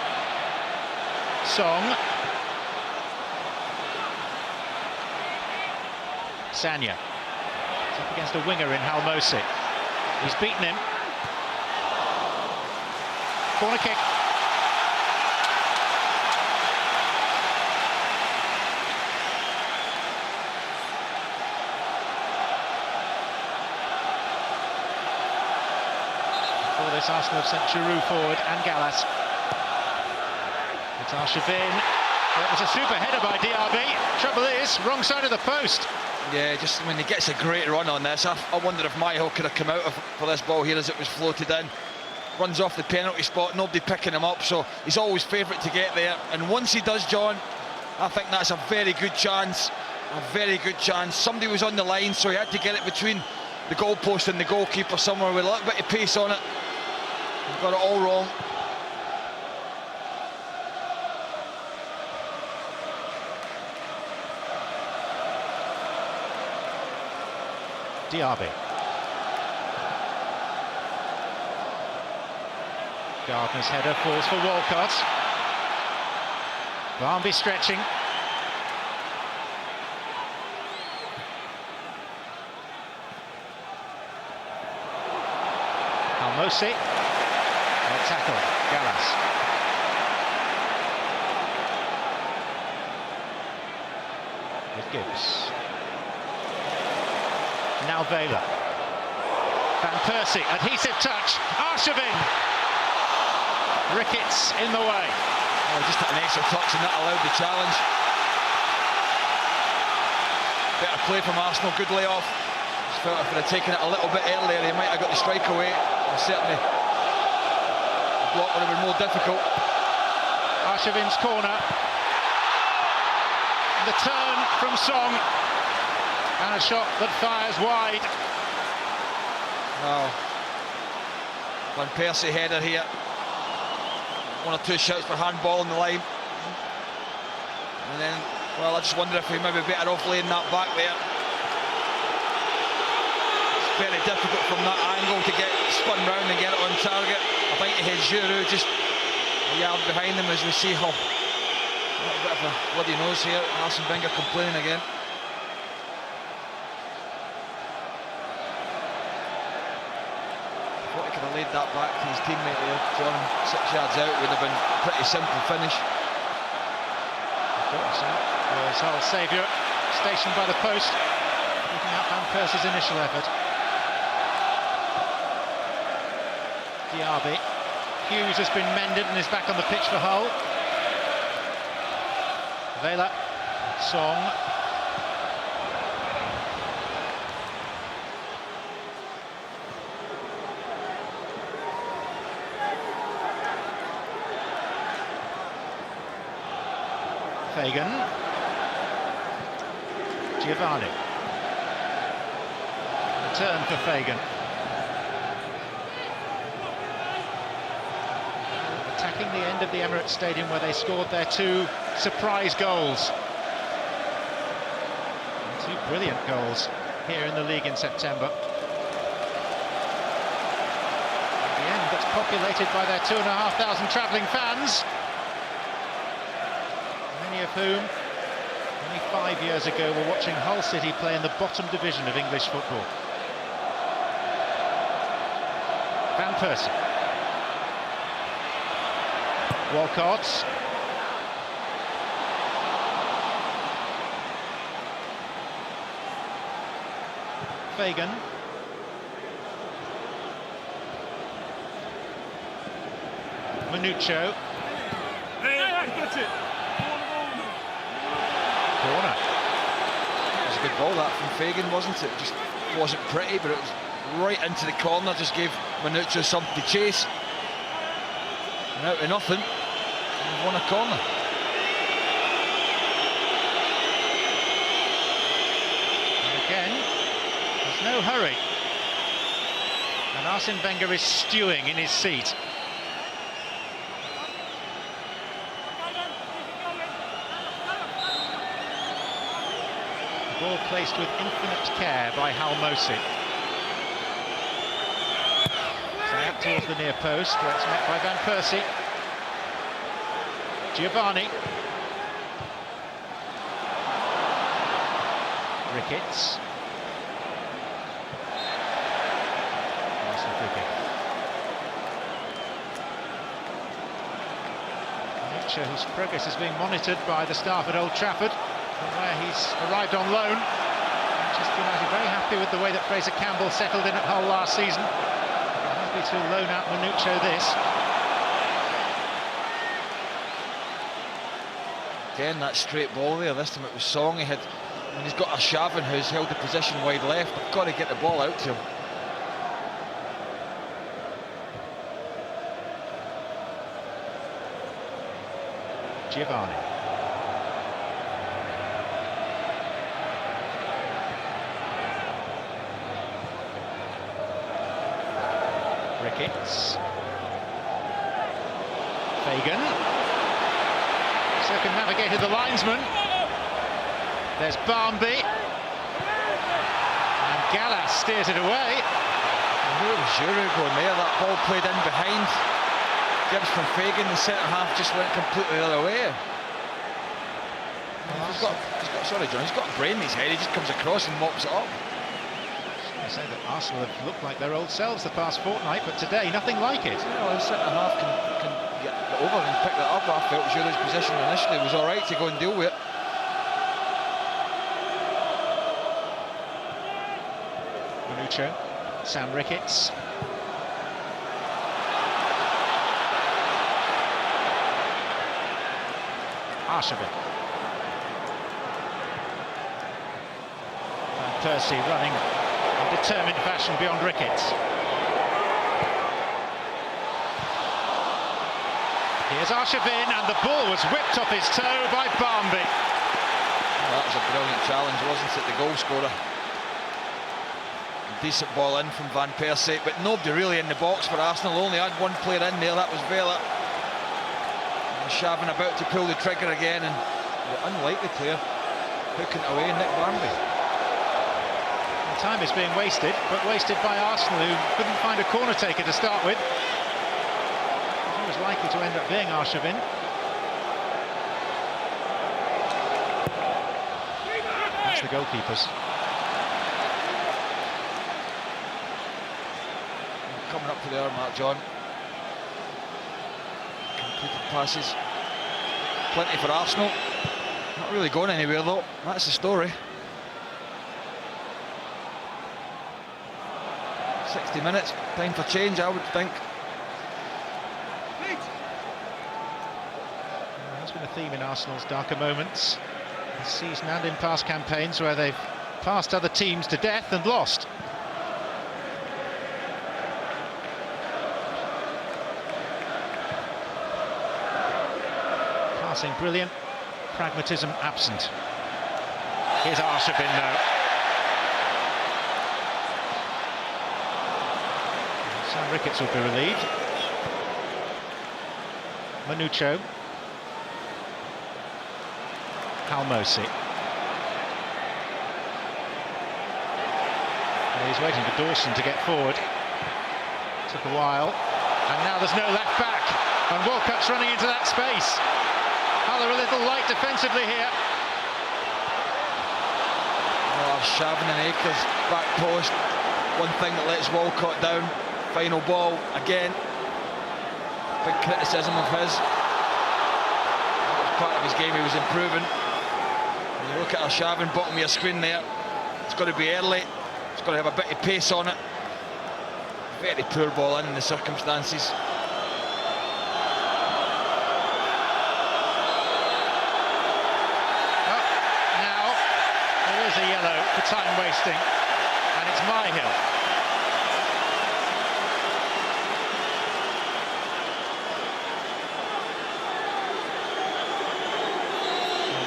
Song. Sanya. It's up against a winger in Halmosi. He's beaten him. Corner kick. For this, Arsenal have sent Giroud forward and Gallas. It's Arshavin. That was a super header by Diaby. Trouble is, wrong side of the post. Yeah, I mean, he gets a great run on this. I wonder if Myhill could have come out for this ball here as it was floated in. Runs off the penalty spot, nobody picking him up, so he's always favourite to get there. And once he does, John, I think that's a very good chance. A very good chance. Somebody was on the line, so he had to get it between the goalpost and the goalkeeper somewhere with a little bit of pace on it. He got it all wrong. Diaby. Gardner's header falls for Walcott. Barnby stretching. Halmosi. Well tackled. Gallas. With Gibbs. Now Vela. Van Persie, adhesive touch. Arshavin. Ricketts in the way. Oh, just an extra touch and that allowed the challenge. Better play from Arsenal, good layoff. Just felt if they'd have taken it a little bit earlier, they might have got the strike away. And certainly the block would have been more difficult. Arshavin's corner. The turn from Song. And a shot that fires wide. Wow. Van Persie header here. One or two shouts for handball on the line. And then, well, I just wonder if he might be better off laying that back there. It's very difficult from that angle to get spun round and get it on target. I think he had Giroud just a yard behind him as we see how a little bit of a bloody nose here. Arsene Wenger complaining again. Laid that back to his teammate there, John, 6 yards out, would have been a pretty simple finish. Was Hull saviour, stationed by the post, keeping out Van Persie's initial effort. Diaby. Hughes has been mended and is back on the pitch for Hull. Vela. Song. Fagan. Giovanni. Return for Fagan. Attacking the end of the Emirates Stadium where they scored their 2 surprise goals. 2 brilliant goals here in the league in September. In the end, that's populated by their 2,500 travelling fans. Of whom only 5 years ago were watching Hull City play in the bottom division of English football. Van Persie. Walcott. Fagan. Manuccio. That's it. Corner. It was a good ball that from Fagan, wasn't it? Just wasn't pretty, but it was right into the corner, just gave Manuccio something to chase. And out to nothing, and won a corner. And again, there's no hurry. And Arsene Wenger is stewing in his seat. Ball placed with infinite care by Halmosi. So out towards the near post, where it's met by Van Persie. Giovanni. Ricketts. Arsenal free kick. Manuccio, whose progress is being monitored by the staff at Old Trafford, from where he's arrived on loan. Manchester United very happy with the way that Fraser Campbell settled in at Hull last season. They're happy to loan out Manuccio this. Again, that straight ball there. This time it was Song. He's got Arshavin who's held the position wide left. I've got to get the ball out to him. Giovanni. Ricketts. Fagan. Circumnavigated the linesman. There's Barmby. And Gallas steers it away. Where was Giroud going there? That ball played in behind. Gibbs from Fagan, the centre-half just went completely the other way. He's got a brain in his head, he just comes across and mops it up. I say that Arsenal have looked like their old selves the past fortnight, but today nothing like it. Yeah, well, the centre-half can get over and pick that up. I felt Giroud's position initially was all right to go and deal with it. Manuccio, Sam Ricketts. Arshavin. Van Persie running in determined fashion beyond Ricketts. Here's Arshavin, and the ball was whipped off his toe by Barmby. Well, that was a brilliant challenge, wasn't it? The goal scorer. A decent ball in from Van Persie, but nobody really in the box for Arsenal. Only had one player in there, that was Vela. Shavin about to pull the trigger again, and the unlikely player hooking it away, Nick Barmby. The time is being wasted, but wasted by Arsenal, who couldn't find a corner taker to start with. He was likely to end up being Arshavin. That's the goalkeepers. Coming up to the hour mark, John. Completed passes. Plenty for Arsenal. Not really going anywhere though. That's the story. 60 minutes. Time for change, I would think. There's been a theme in Arsenal's darker moments this season and in past campaigns where they've passed other teams to death and lost. Passing brilliant, pragmatism absent. Here's Arshavin now. Sam Ricketts will be relieved. Manuccio. Halmosi. Well, he's waiting for Dawson to get forward. Took a while. And now there's no left back. And Walcott's running into that space. Oh, they're a little light defensively here. Oh, Shavin and Akers, back post. One thing that lets Walcott down. Final ball again. Big criticism of his. That was part of his game, he was improving. When you look at Arshavin, bottom of your screen there, it's got to be early. It's got to have a bit of pace on it. Very poor ball in the circumstances. A yellow for time wasting, and It's Myhill.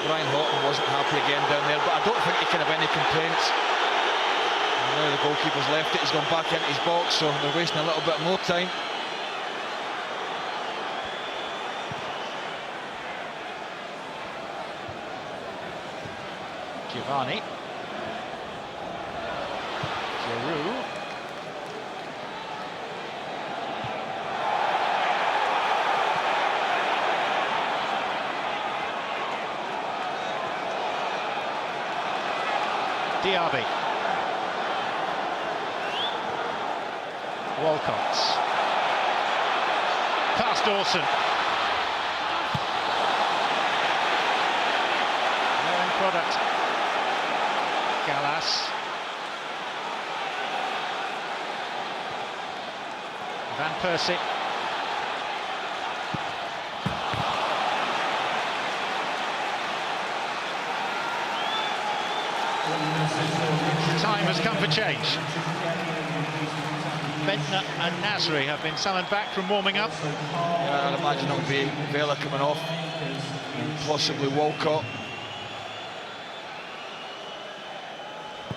Brian Houghton wasn't happy again down there, but I don't think he can have any complaints. And now the goalkeeper's left it, he's gone back into his box, so they're wasting a little bit more time. Giovanni. Giroud. Diaby. Walcott. Past Dawson. No end product. Gallas. Van Persie. Time has come for change. Bentner and Nasri have been summoned back from warming up. Yeah, I'd imagine it'll be Vela coming off, and possibly Walcott.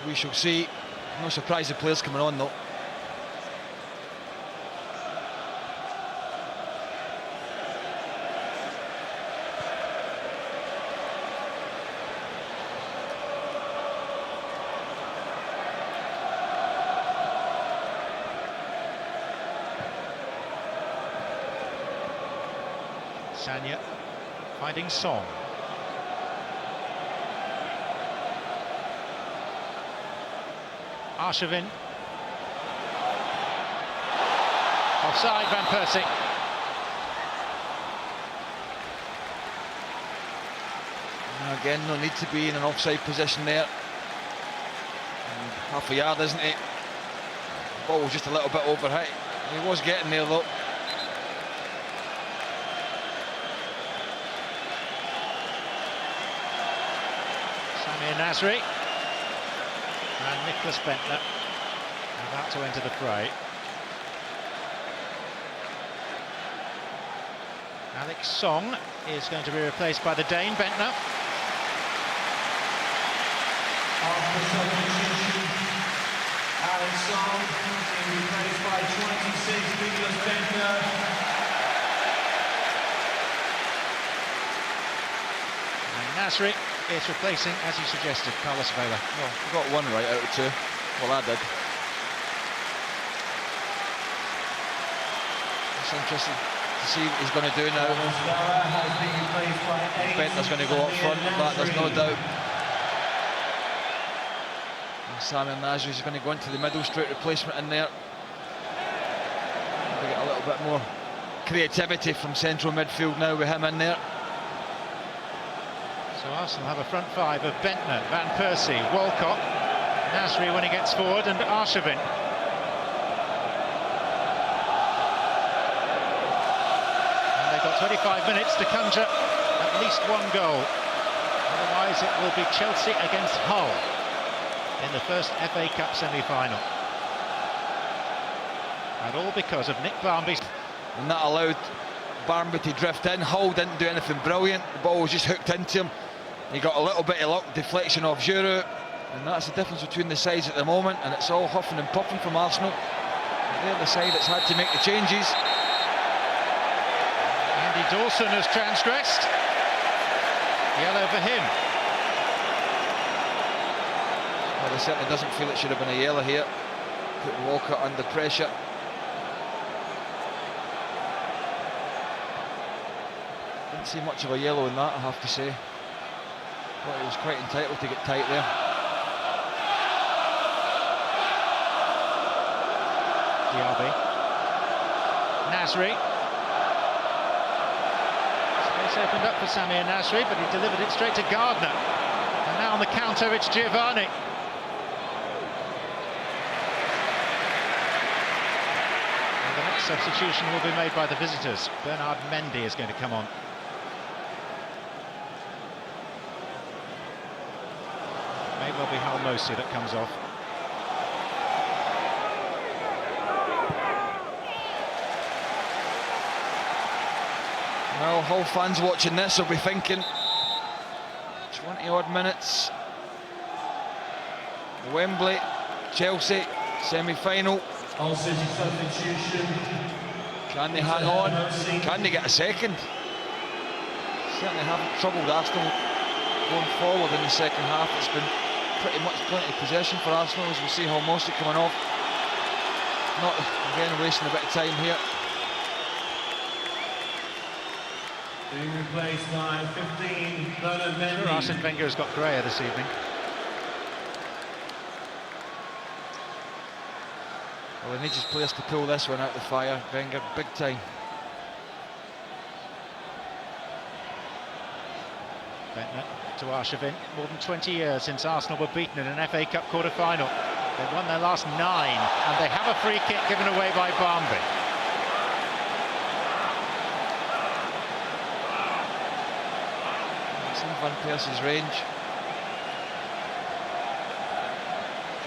We shall see. No surprise the players coming on though. Sanya finding Song. Arshavin. Offside, Van Persie. Now again, no need to be in an offside position there. Half a yard, isn't it? The ball was just a little bit overhit. He was getting there though. Samir Nasri and Nicholas Bentner about to enter the fray. Alex Song is going to be replaced by the Dane Bentner. Alex Song being replaced by 26 Nicholas Bentner. And Nasri is replacing, as you suggested, Carlos Vela. Well, we got one right out of two. Well, I did. It's interesting to see what he's going to do now. Bentner's going to go up front, but there's no doubt. And Samir Nasri is going to go into the middle, straight replacement in there. We get a little bit more creativity from central midfield now with him in there. So Arsenal have a front five of Bentner, Van Persie, Walcott, Nasri when he gets forward, and Arshavin. And they've got 25 minutes to conjure at least one goal. Otherwise it will be Chelsea against Hull in the first FA Cup semi-final. And all because of Nick Barmby's... And that allowed Barmby to drift in. Hull didn't do anything brilliant. The ball was just hooked into him. He got a little bit of luck, deflection of Giroud, and that's the difference between the sides at the moment, and it's all huffing and puffing from Arsenal. They're the side that's had to make the changes. Andy Dawson has transgressed. Yellow for him. Well, he certainly doesn't feel it should have been a yellow here. Put Walcott under pressure. Didn't see much of a yellow in that, I have to say. But he was quite entitled to get tight there. Diaby. Nasri. Space opened up for Samir Nasri, but he delivered it straight to Gardner. And now on the counter, it's Giovanni. And the next substitution will be made by the visitors. Bernard Mendy is going to come on. May well be Halmosi that comes off. Well, Hull fans watching this will be thinking 20-odd minutes. Wembley, Chelsea, semi-final. Hull City substitution. Can they hang on? Can they get a second? Certainly haven't troubled Arsenal going forward in the second half. It's been pretty much plenty of possession for Arsenal, as we see Hormozy coming off. Not, again, wasting a bit of time here. Being replaced by 15, Bernard Mendy. Sure, Arsene Wenger has got Correa this evening. Well, he needs his players to pull this one out of the fire, Wenger, big time. Bentner to Arshavin. More than 20 years since Arsenal were beaten in an FA Cup quarter-final. They've won their last 9, and they have a free kick given away by Barmby. It's in Van Persie's range.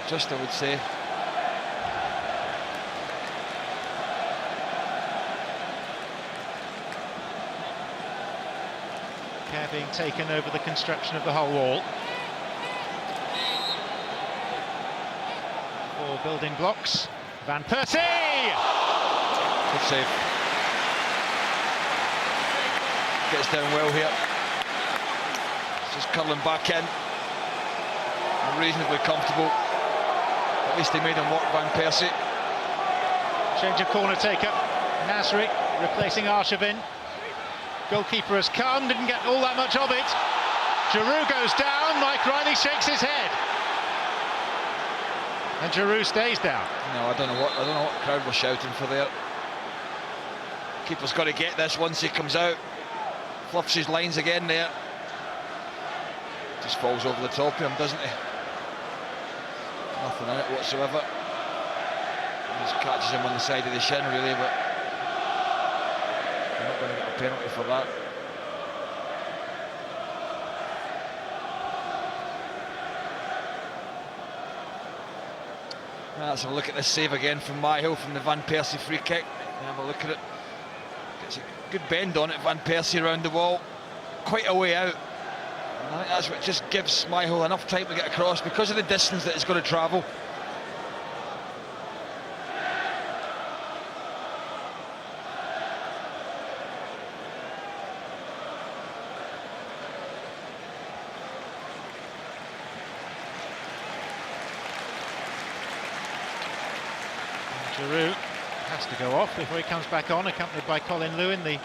Just, I would say. Care being taken over the construction of the whole wall. 4 building blocks. Van Persie! Good save. Gets down well here. Just curling back in. Reasonably comfortable. At least he made him work, Van Persie. Change of corner taker. Nasri replacing Arshavin. Goalkeeper has come, didn't get all that much of it. Giroud goes down, Mike Riley shakes his head. And Giroud stays down. No, I don't know what crowd was shouting for there. Keeper's got to get this once he comes out. Fluffs his lines again there. Just falls over the top of him, doesn't he? Nothing in it whatsoever. Just catches him on the side of the shin, really, but they're not going to get a penalty for that. Let's have a look at this save again from Myhill from the Van Persie free kick. Have a look at it. Gets a good bend on it, Van Persie around the wall. Quite a way out. And I think that's what just gives Myhill enough time to get across because of the distance that it's got to travel. Giroud has to go off before he comes back on, accompanied by Colin Lewin, the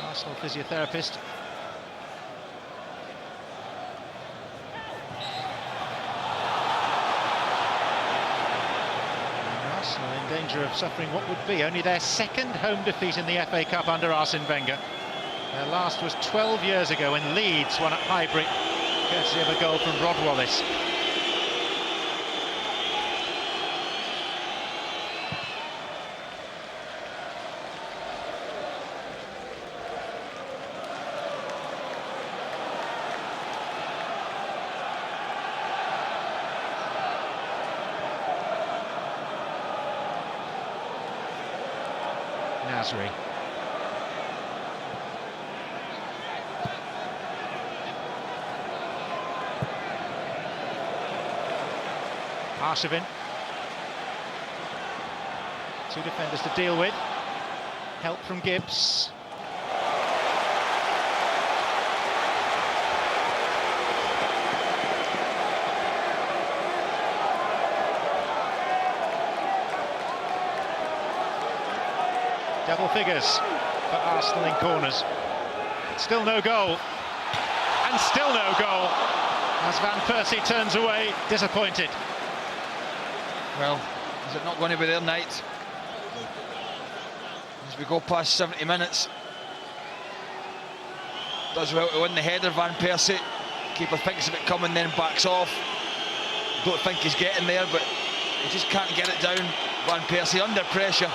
Arsenal physiotherapist. And Arsenal in danger of suffering what would be only their second home defeat in the FA Cup under Arsene Wenger. Their last was 12 years ago when Leeds won at Highbury, courtesy of a goal from Rod Wallace. Nasri. Arshavin. 2 defenders to deal with. Help from Gibbs. Double figures for Arsenal in corners. Still no goal. And still no goal. As Van Persie turns away, disappointed. Well, is it not going to be their night? As we go past 70 minutes. Does well to win the header, Van Persie. Keeper thinks of it coming, then backs off. Don't think he's getting there, but he just can't get it down. Van Persie under pressure.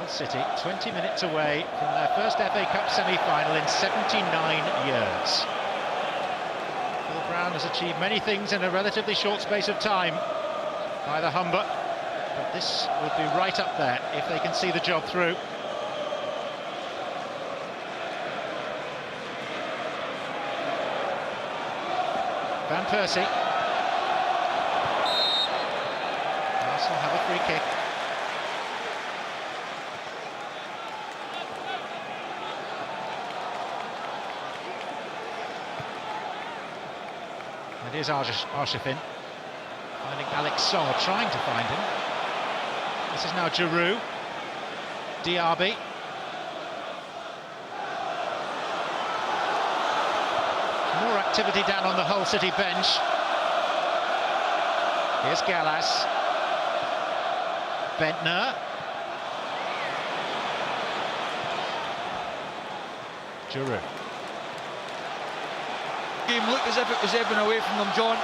City 20 minutes away from their first FA Cup semi-final in 79 years. Phil Brown has achieved many things in a relatively short space of time by the Humber, but this would be right up there if they can see the job through. Van Persie. Arsenal have a free kick. It is Arsene finding Alex Saw, trying to find him. This is now Giroud. Diaby. More activity down on the Hull City bench. Here's Gallas. Bentner. Giroud. Game looked as if it was ebbing away from them, John.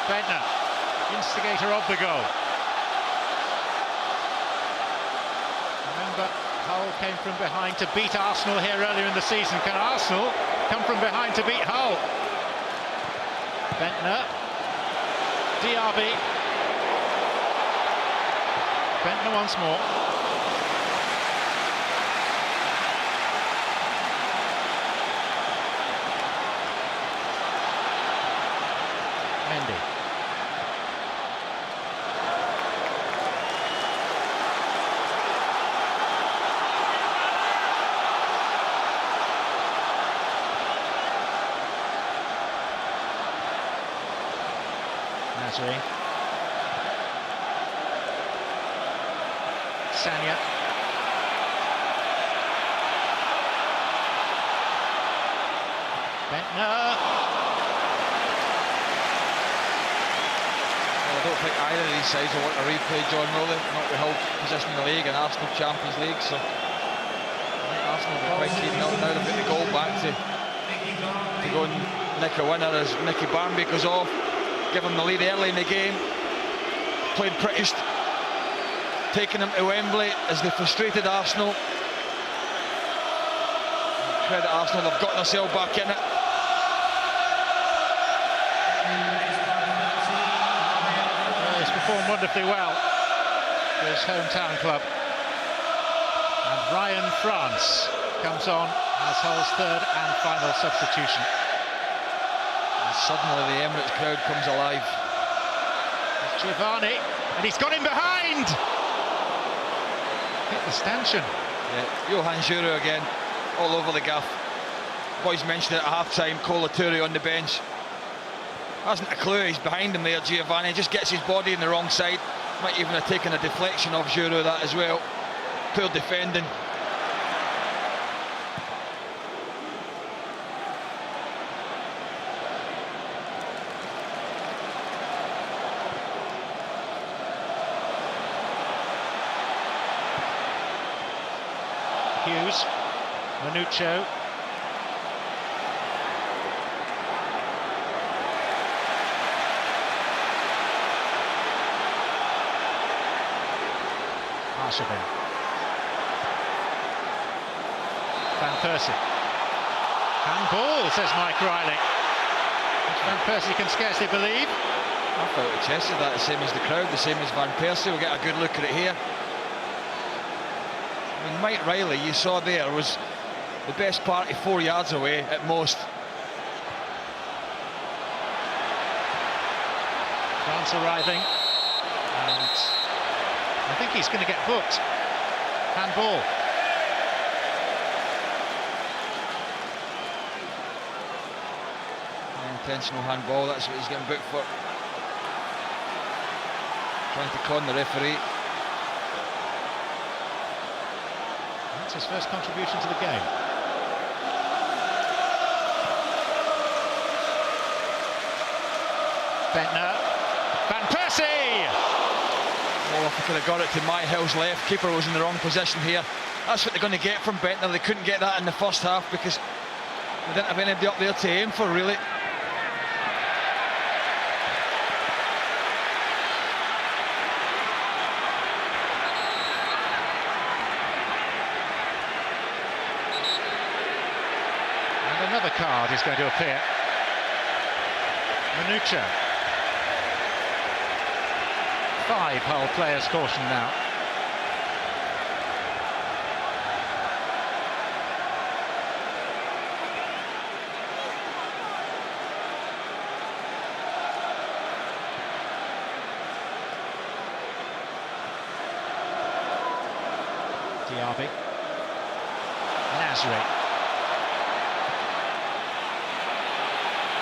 Bentner, instigator of the goal. Remember, Hull came from behind to beat Arsenal here earlier in the season. Can Arsenal come from behind to beat Hull? Bentner. Diaby. Bentner once more. Mendy. Nasri. Sanya. Bentner. I don't think either of these sides will want to replay John Mullin, not with Hull position in the league and Arsenal Champions League, so I think Arsenal will be quite keen now they've got the goal back to go and nick a winner as Nicky Barmby goes off, give him the lead early in the game, played pretty, taking him to Wembley as they frustrated Arsenal. Credit Arsenal, they've got themselves back in it. He's performed wonderfully well for his hometown club. And Ryan France comes on as Hull's third and final substitution. And suddenly the Emirates crowd comes alive. It's Giovanni, and he's got him behind! Hit the stanchion. Yeah, Johan Giroud again, all over the gaff. Boys mentioned it at half-time, Colaturi on the bench. Hasn't a clue he's behind him there, Giovanni. Just gets his body in the wrong side. Might even have taken a deflection of Giroud that as well. Poor defending. Hughes, Manuccio. Arshavin. Van Persie. Handball, says Mike Riley. Which Van Persie can scarcely believe. I felt the chest of that, the same as the crowd, the same as Van Persie. We'll get a good look at it here. I mean, Mike Riley, you saw there, was the best party 4 yards away at most. France arriving. And I think he's going to get booked. Handball. Intentional handball, that's what he's getting booked for. Trying to con the referee. That's his first contribution to the game. Bentner. Van Persie! Oh, if I could have got it to Myhill's left, keeper was in the wrong position here. That's what they're going to get from Bentner. They couldn't get that in the first half because they didn't have anybody up there to aim for, really. Another card is going to appear. Manucho. 5 Hull players cautioned now. Diaby. Nasri.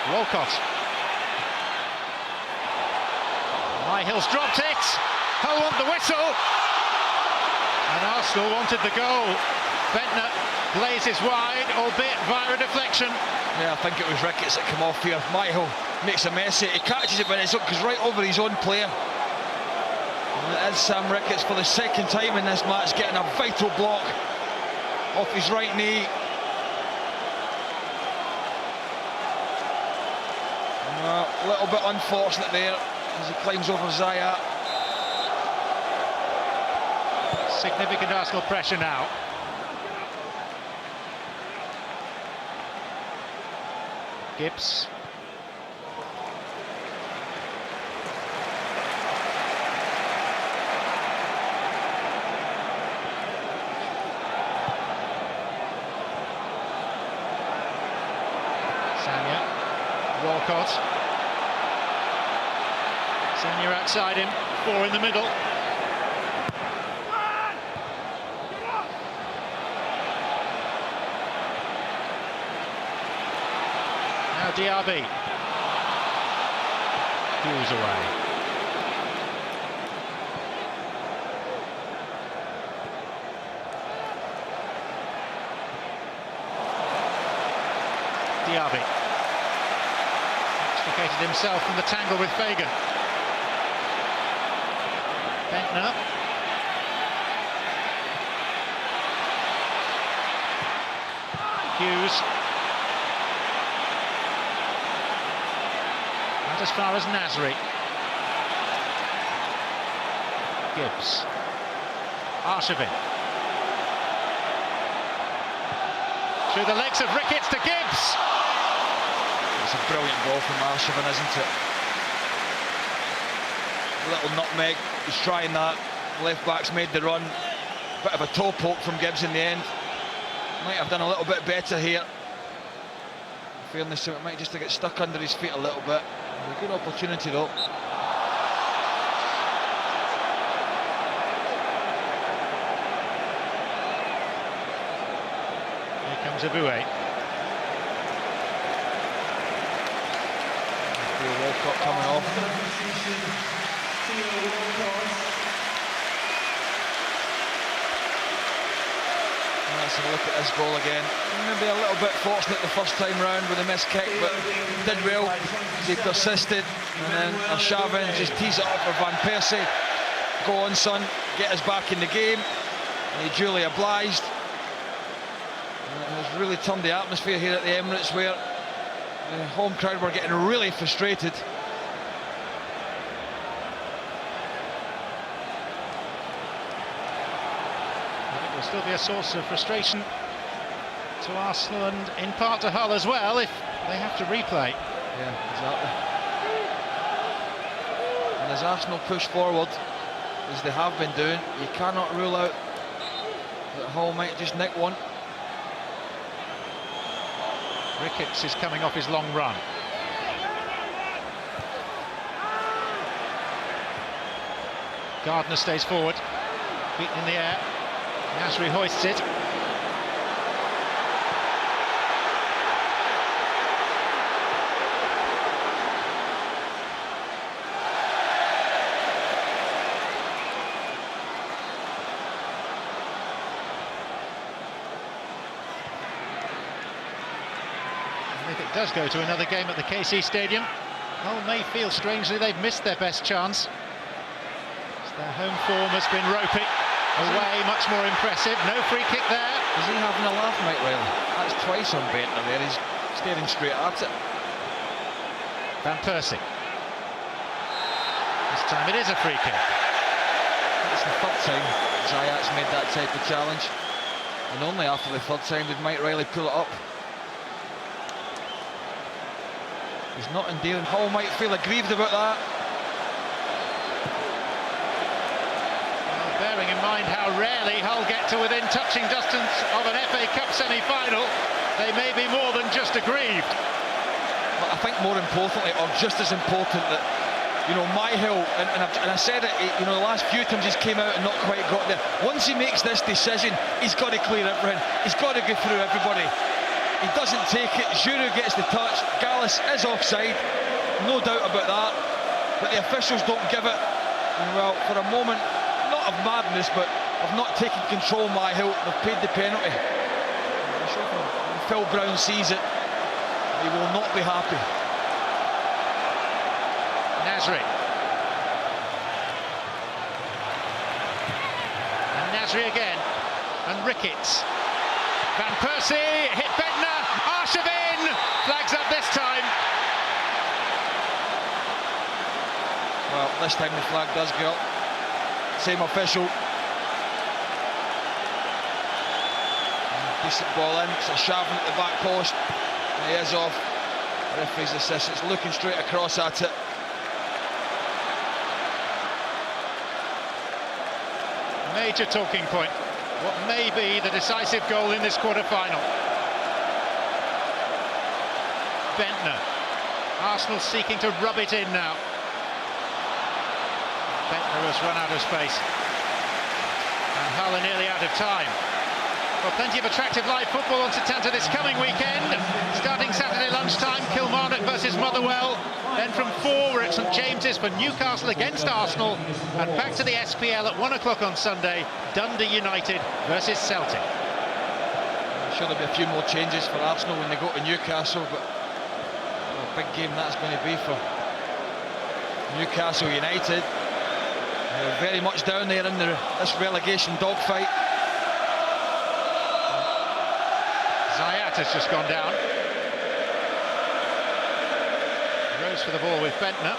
Walcott. Myhill's dropped it. Hull want the whistle. And Arsenal wanted the goal. Bentner blazes wide, albeit via a deflection. Yeah, I think it was Ricketts that come off here. Myhill makes a mess of it. He catches it, but it goes right over his own player. And it is Sam Ricketts for the second time in this match getting a vital block off his right knee. A little bit unfortunate there as he climbs over Zaya. Significant Arsenal pressure now. Gibbs. Sanya. Walcott. Sanya outside him, 4 in the middle. Now Diaby. Hughes away. Diaby. Extricated himself from the tangle with Fagan. Bentner. Hughes. Not as far as Nasri. Gibbs. Arshavin. Through the legs of Ricketts to Gibbs. It's a brilliant ball from Arshavin, isn't it? Little nutmeg, he's trying that. Left back's made the run. Bit of a toe poke from Gibbs in the end. Might have done a little bit better here. In fairness to it, might just to get stuck under his feet a little bit. A good opportunity though. Here comes Aboué. Walcott coming off. Let's have a look at this goal again. Maybe a little bit fortunate the first time round with a missed kick, but did well. He persisted, and then Arshavin just tees it up for Van Persie. Go on, son, get us back in the game. And he duly obliged. And it has really turned the atmosphere here at the Emirates, where the home crowd were getting really frustrated. Will still be a source of frustration to Arsenal and in part to Hull as well if they have to replay. Yeah, exactly. And as Arsenal push forward, as they have been doing, you cannot rule out that Hull might just nick one. Ricketts is coming off his long run. Gardner stays forward, beaten in the air. Nasri hoists it. And if it does go to another game at the KC Stadium, Hull may feel strangely they've missed their best chance. Their home form has been ropey. Away, much more impressive. No free kick there. Is he having a laugh, Mike Riley? That's twice on Bentner there. He's staring straight at it. Van Persie. This time it is a free kick. It's the third time Zayat's made that type of challenge. And only after the third time did Mike Riley pull it up. He's not endearing. Hull might feel aggrieved about that. Well, bearing in mind how rarely Hull get to within touching distance of an FA Cup semi-final, they may be more than just aggrieved. But I think more importantly, or just as important, that, you know, Myhill, and I said it, you know, the last few times he's came out and not quite got there. Once he makes this decision, he's got to clear everything. He's got to go through everybody. He doesn't take it. Giroud gets the touch. Gallas is offside, no doubt about that. But the officials don't give it. And well, for a moment, not of madness, but of not taking control, Myhill, they've paid the penalty. When Phil Brown sees it, he will not be happy. Nasri. And Nasri again. And Ricketts. Van Persie, hit Bentner, Arshavin, flags up this time. Well, this time the flag does go up. Same official. Decent ball in, it's a shaving at the back post. And he is off. The referee's assistant's looking straight across at it. Major talking point. What may be the decisive goal in this quarter-final. Bentner. Arsenal seeking to rub it in now. Bentner has run out of space. And Hull are nearly out of time. Well, plenty of attractive live football on Setanta this coming weekend. Starting Saturday lunchtime, Kilmarnock versus Motherwell. Then from 4, we're at St James's for Newcastle against Arsenal. And back to the SPL at 1 o'clock on Sunday, Dundee United versus Celtic. I'm sure there'll be a few more changes for Arsenal when they go to Newcastle, but well, a big game that's going to be for Newcastle United. They're very much down there in this relegation dogfight. Zayat has just gone down. Rose for the ball with Bentner.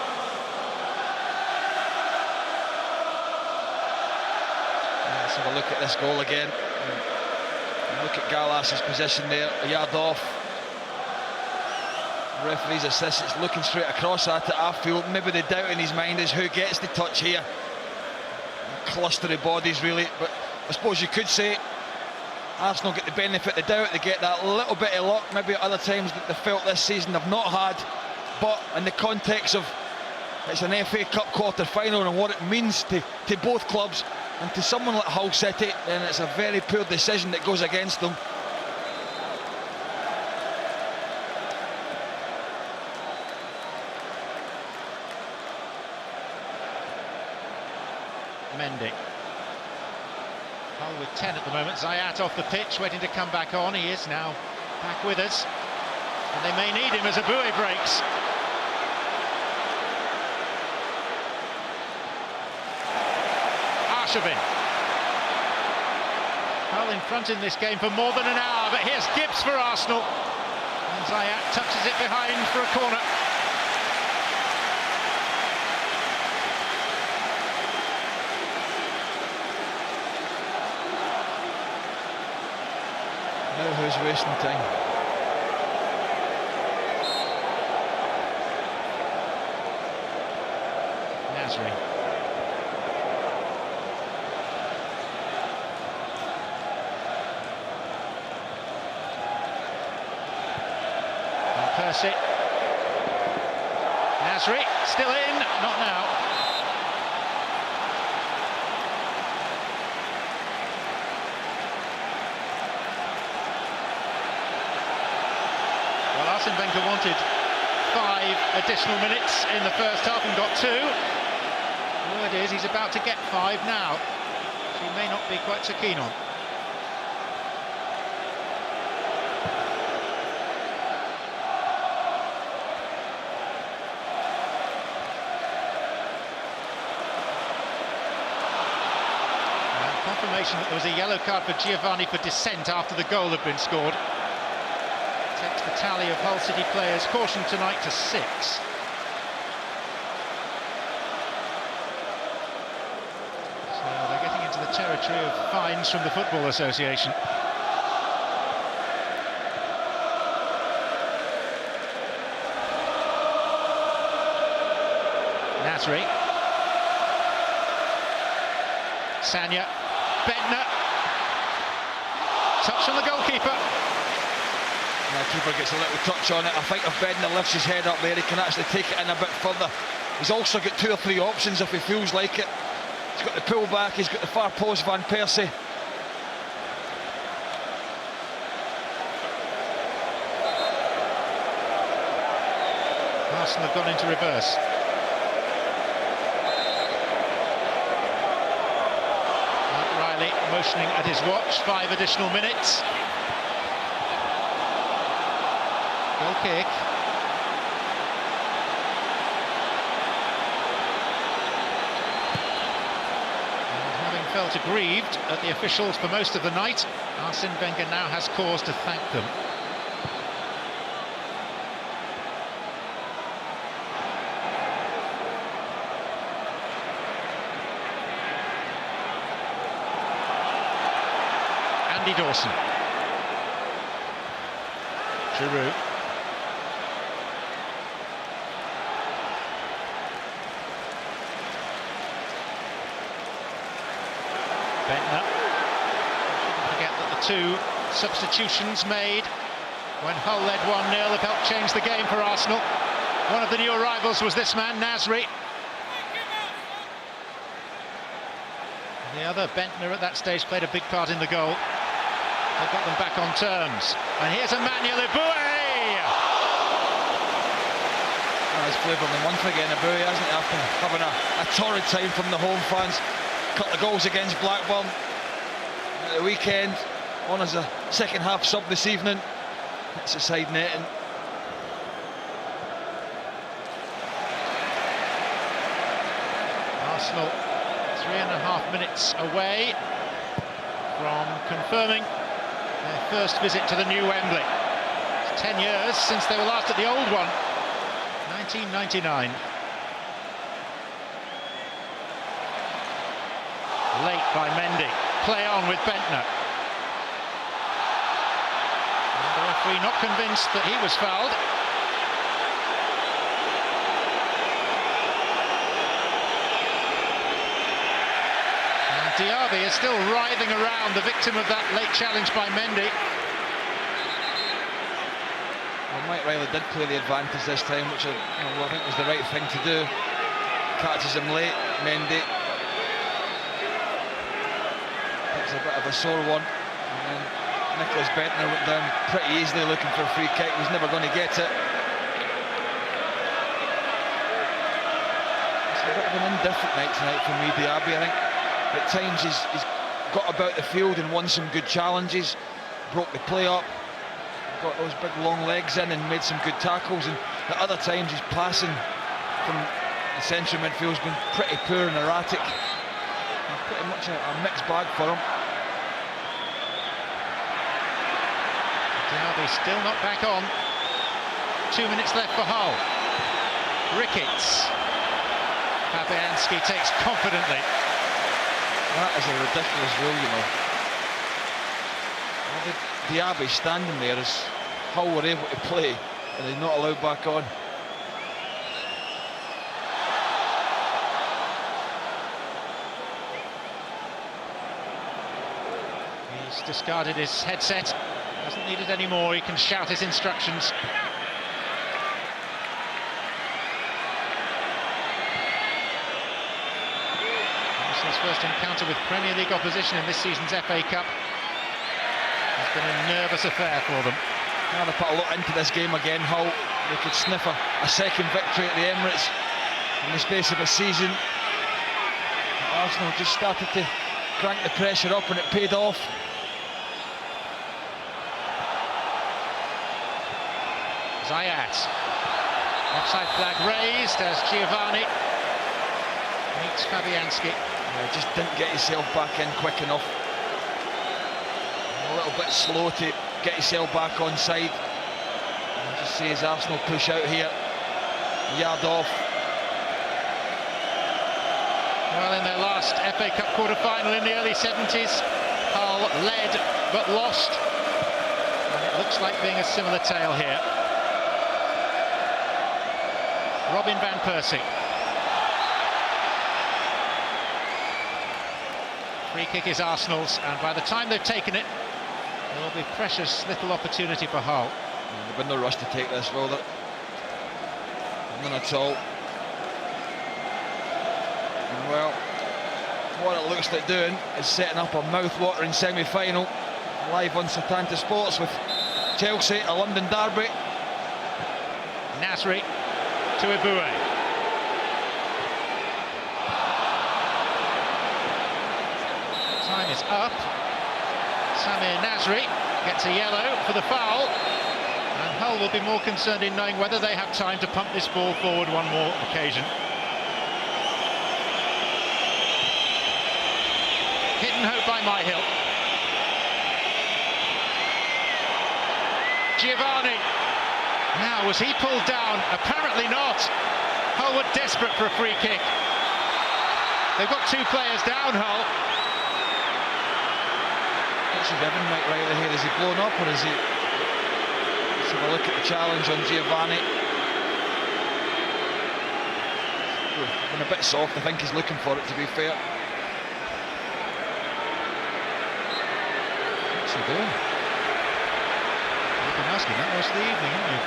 Let's have a look at this goal again. Look at Gallas's position there, a yard off. The referee's assistant's looking straight across at it. I feel maybe the doubt in his mind is who gets the touch here. A cluster of bodies really, but I suppose you could say Arsenal get the benefit of the doubt. They get that little bit of luck, maybe at other times that they felt this season they've not had. But in the context of it's an FA Cup quarter-final and what it means to both clubs and to someone like Hull City, then it's a very poor decision that goes against them. Mendy. Hull with 10 at the moment. Zayat off the pitch, waiting to come back on. He is now back with us. And they may need him as Aboué breaks. Arshavin. Hull in front in this game for more than an hour, but here's Gibbs for Arsenal. And Zayat touches it behind for a corner. Now who's wasting time? Nasri. Van Persie. Nasri still in, not now. Well, Arsene Wenger wanted 5 additional minutes in the first half and got 2. The word is he's about to get 5 now, which he may not be quite so keen on. Confirmation that there was a yellow card for Giovanni for dissent after the goal had been scored. Takes the tally of Hull City players cautioned tonight to 6. So they're getting into the territory of fines from the Football Association. Nasri. Sanya. Bentner. Touch from the goalkeeper. The keeper gets a little touch on it. I think if Bentner lifts his head up there, he can actually take it in a bit further. He's also got 2 or 3 options if he feels like it. He's got the pull back, he's got the far post Van Persie. Arsenal have gone into reverse. Mark Riley motioning at his watch, 5 additional minutes. Goal kick. And having felt aggrieved at the officials for most of the night, Arsene Wenger now has cause to thank them. Andy Dawson. Giroud. Bentner. Shouldn't forget that the 2 substitutions made when Hull led 1-0 have helped change the game for Arsenal. One of the new arrivals was this man, Nasri. The other, Bentner, at that stage played a big part in the goal. They got them back on terms. And here's Emmanuel Eboué! Oh, he's flavouring the month again, Eboué, hasn't he? After having a torrid time from the home fans. Couple of goals against Blackburn at the weekend, on as a second half sub this evening. It's a side netting. Arsenal 3.5 minutes away from confirming their first visit to the new Wembley. It's 10 years since they were last at the old one, 1999. Late by Mendy, play on with Bentner. And the referee not convinced that he was fouled. And Diaby is still writhing around, the victim of that late challenge by Mendy. Well, Mike Riley did play the advantage this time, which I think was the right thing to do. Catches him late, Mendy. It's a bit of a sore one, and then Nicholas Bentner went down pretty easily looking for a free kick. He was never going to get it. It's a bit of an indifferent night tonight for me, Diaby. I think at times he's got about the field and won some good challenges, broke the play up, got those big long legs in and made some good tackles, and at other times his passing from the central midfield has been pretty poor and erratic. Pretty much a mixed bag for him. Diaby still not back on. 2 minutes left for Hull. Ricketts. Fabianski takes confidently. That is a ridiculous rule, you know. How did Diaby standing there as Hull were able to play and he's not allowed back on? He's discarded his headset, doesn't need it anymore, he can shout his instructions. Arsenal's first encounter with Premier League opposition in this season's FA Cup has been a nervous affair for them. Now they put a lot into this game again, Hull. They could sniff a second victory at the Emirates in the space of a season. Arsenal just started to crank the pressure up and it paid off. Zayat. Offside flag raised as Giovanni meets Fabianski. Yeah, just didn't get yourself back in quick enough. A little bit slow to get yourself back on side. And just see as Arsenal push out here. A yard off. Well, in their last FA Cup quarter-final in the early 70s, Hull led but lost. And it looks like being a similar tale here. Robin Van Persie. Free kick is Arsenal's, and by the time they've taken it, there will be precious little opportunity for Hull. There'll be no rush to take this, will there? None at all. And well, what it looks like doing is setting up a mouth-watering semi-final live on Setanta Sports with Chelsea, a London derby. Nasri to Ibue. Time is up. Samir Nasri gets a yellow for the foul, and Hull will be more concerned in knowing whether they have time to pump this ball forward one more occasion. Hidden hope by Myhill. Giovanni. Now, was he pulled down? Apparently not. Hull were desperate for a free kick. They've got two players down, Hull. What's he given Mike Riley here? Is he blown up, or is he... Let's have a look at the challenge on Giovanni. Been a bit soft, I think he's looking for it, to be fair. What's he doing? You've been asking that most of the evening, haven't you?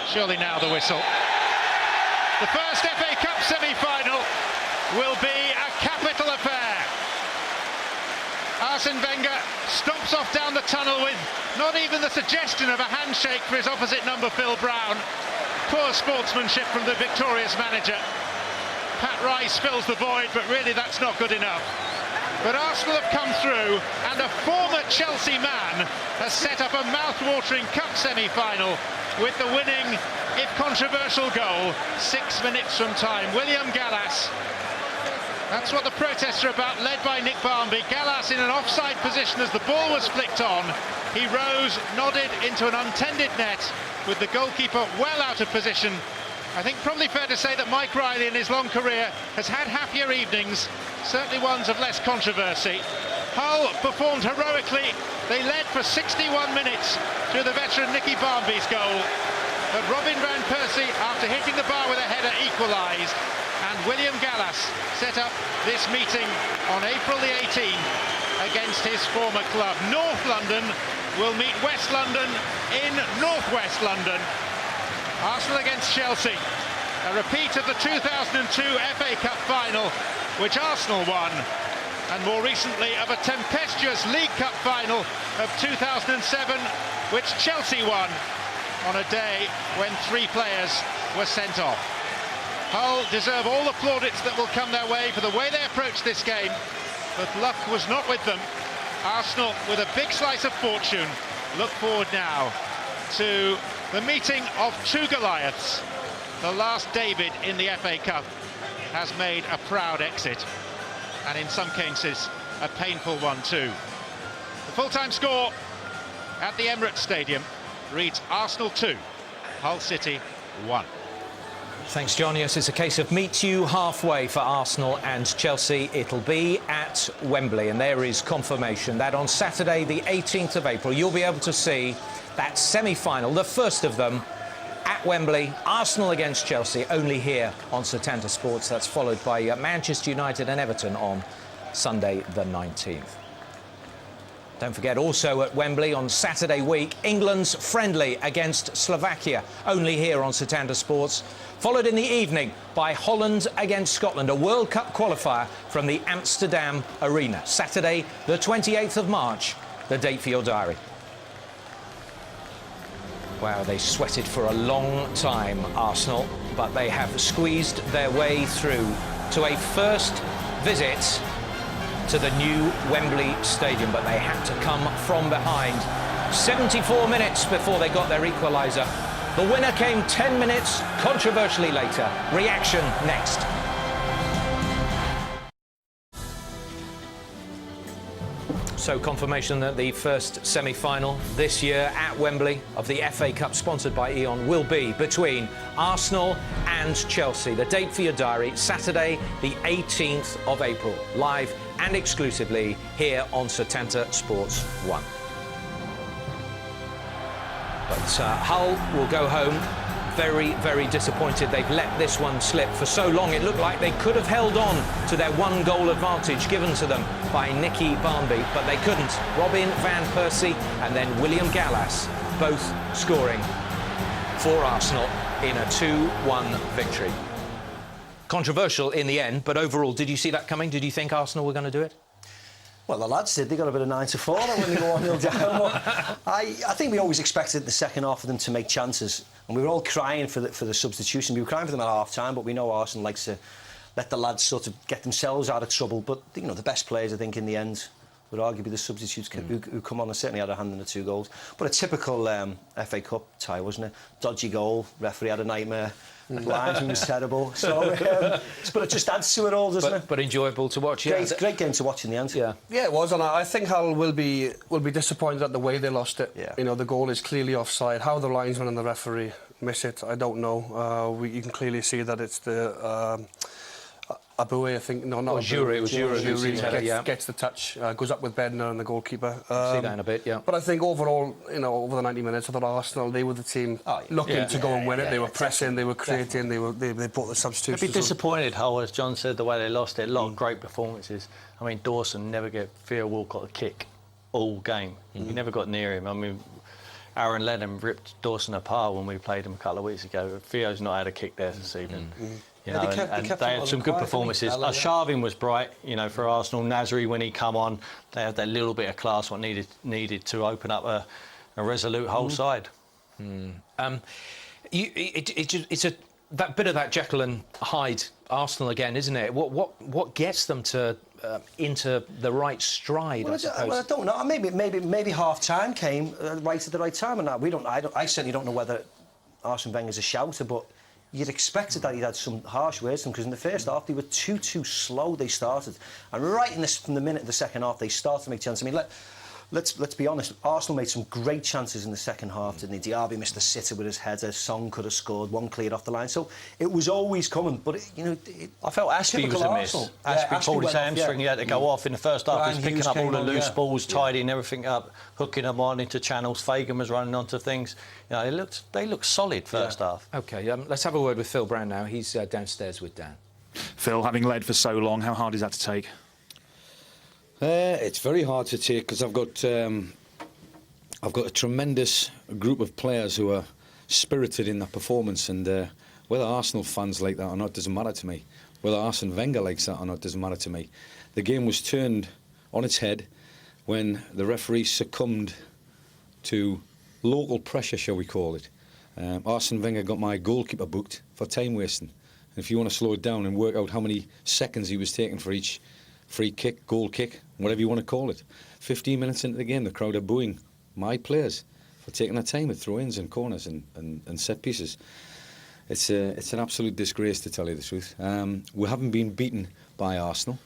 Surely now the whistle. The first FA Cup semi-final will be a capital affair. Arsene Wenger stomps off down the tunnel with not even the suggestion of a handshake for his opposite number, Phil Brown. Poor sportsmanship from the victorious manager. Pat Rice fills the void, but really that's not good enough. But Arsenal have come through, and a former Chelsea man has set up a mouth-watering cup semi-final with the winning, if controversial, goal 6 minutes from time. William Gallas. That's what the protests are about, led by Nick Barmby. Gallas in an offside position as the ball was flicked on. He rose, nodded into an untended net with the goalkeeper well out of position. I think probably fair to say that Mike Riley in his long career has had happier evenings, certainly ones of less controversy. Hull performed heroically. They led for 61 minutes through the veteran Nicky Barmby's goal. But Robin Van Persie, after hitting the bar with a header, equalised. And William Gallas set up this meeting on April the 18th against his former club. North London will meet West London in North-West London. Arsenal against Chelsea. A repeat of the 2002 FA Cup final, which Arsenal won. And more recently of a tempestuous League Cup final of 2007, which Chelsea won on a day when 3 players were sent off. Hull deserve all the plaudits that will come their way for the way they approached this game, but luck was not with them. Arsenal, with a big slice of fortune, look forward now to the meeting of 2 Goliaths. The last David in the FA Cup has made a proud exit, and in some cases a painful one too. The full-time score at the Emirates Stadium reads Arsenal 2, Hull City 1. Thanks, John. Yes, it's a case of meet you halfway for Arsenal and Chelsea. It'll be at Wembley, and there is confirmation that on Saturday, the 18th of April, you'll be able to see that semi-final, the first of them, at Wembley. Arsenal against Chelsea, only here on Setanta Sports. That's followed by Manchester United and Everton on Sunday the 19th. Don't forget, also at Wembley on Saturday week, England's friendly against Slovakia, only here on Setanta Sports. Followed in the evening by Holland against Scotland, a World Cup qualifier from the Amsterdam Arena. Saturday, the 28th of March, the date for your diary. Wow, they sweated for a long time, Arsenal, but they have squeezed their way through to a first visit to the new Wembley Stadium, but they had to come from behind. 74 minutes before they got their equaliser. The winner came 10 minutes, controversially later. Reaction next. So confirmation that the first semi-final this year at Wembley of the FA Cup, sponsored by E.ON, will be between Arsenal and Chelsea. The date for your diary, Saturday the 18th of April, live and exclusively here on Setanta Sports 1. But Hull will go home very, very disappointed they've let this one slip for so long. It looked like they could have held on to their 1-goal advantage given to them by Nicky Barmby, but they couldn't. Robin van Persie and then William Gallas both scoring for Arsenal in a 2-1 victory. Controversial in the end, but overall, did you see that coming? Did you think Arsenal were going to do it? Well, the lads did. They got a bit of 9-4 when they go 1-0 down. I think we always expected the second half of them to make chances, and we were all crying for the substitution. We were crying for them at half-time, but we know Arsenal likes to let the lads sort of get themselves out of trouble. But, you know, the best players, I think, in the end, would arguably be the substitutes who come on and certainly had a hand in the 2 goals. But a typical FA Cup tie, wasn't it? Dodgy goal, referee had a nightmare. Linesman was terrible. So, but it just adds to it all, doesn't it? But enjoyable to watch. Yeah, great game to watch in the end. Yeah, it was, and I think Hull will be disappointed at the way they lost it. Yeah. You know, the goal is clearly offside. How the linesman and the referee miss it, I don't know. You can clearly see that it's the Aboué, I think. No, not Jure. It was Jure who gets the touch, goes up with Bednar and the goalkeeper. See that in a bit, yeah. But I think overall, you know, over the 90 minutes, I thought Arsenal, they were the team looking to go and win it. They were pressing, they were creating, they brought the substitutions. I'd be disappointed, Hull, as John said, the way they lost it. A lot of great performances. I mean, Dawson never get Theo Walcott a kick all game. He never got near him. I mean, Aaron Lennon ripped Dawson apart when we played him a couple of weeks ago. Theo's not had a kick there this evening. You know, they had some good performances. Sharvin was bright, you know, for Arsenal. Nasri, when he come on, they had that little bit of class what needed to open up a resolute whole side. It's that bit of that Jekyll and Hyde Arsenal again, isn't it? What gets them to into the right stride? Well, I don't know. Maybe half time came right at the right time, and that I certainly don't know whether Arsene Wenger's a shouter, but you'd expected that he'd had some harsh words to them, because in the first half they were too slow. They started, and right from the minute of the second half they started to make chances. I mean, let's be honest. Arsenal made some great chances in the second half, didn't they? Diaby missed the sitter with his header. Song could have scored. One cleared off the line. So it was always coming. But I felt Ashby was a miss. Ashby pulled his hamstring. He had to go off in the first half. He was picking up all the loose balls, tidying everything up, hooking them on into channels. Fagan was running onto things. You know, they looked solid first half. OK, let's have a word with Phil Brown now. He's downstairs with Dan. Phil, having led for so long, how hard is that to take? It's very hard to take, because I've got a tremendous group of players who are spirited in that performance, and whether Arsenal fans like that or not doesn't matter to me. Whether Arsene Wenger likes that or not doesn't matter to me. The game was turned on its head when the referee succumbed to local pressure, shall we call it. Arsene Wenger got my goalkeeper booked for time wasting. And if you want to slow it down and work out how many seconds he was taking for each free kick, goal kick, whatever you want to call it. 15 minutes into the game, the crowd are booing my players for taking their time with throw-ins and corners and set pieces. It's an absolute disgrace, to tell you the truth. We haven't been beaten by Arsenal,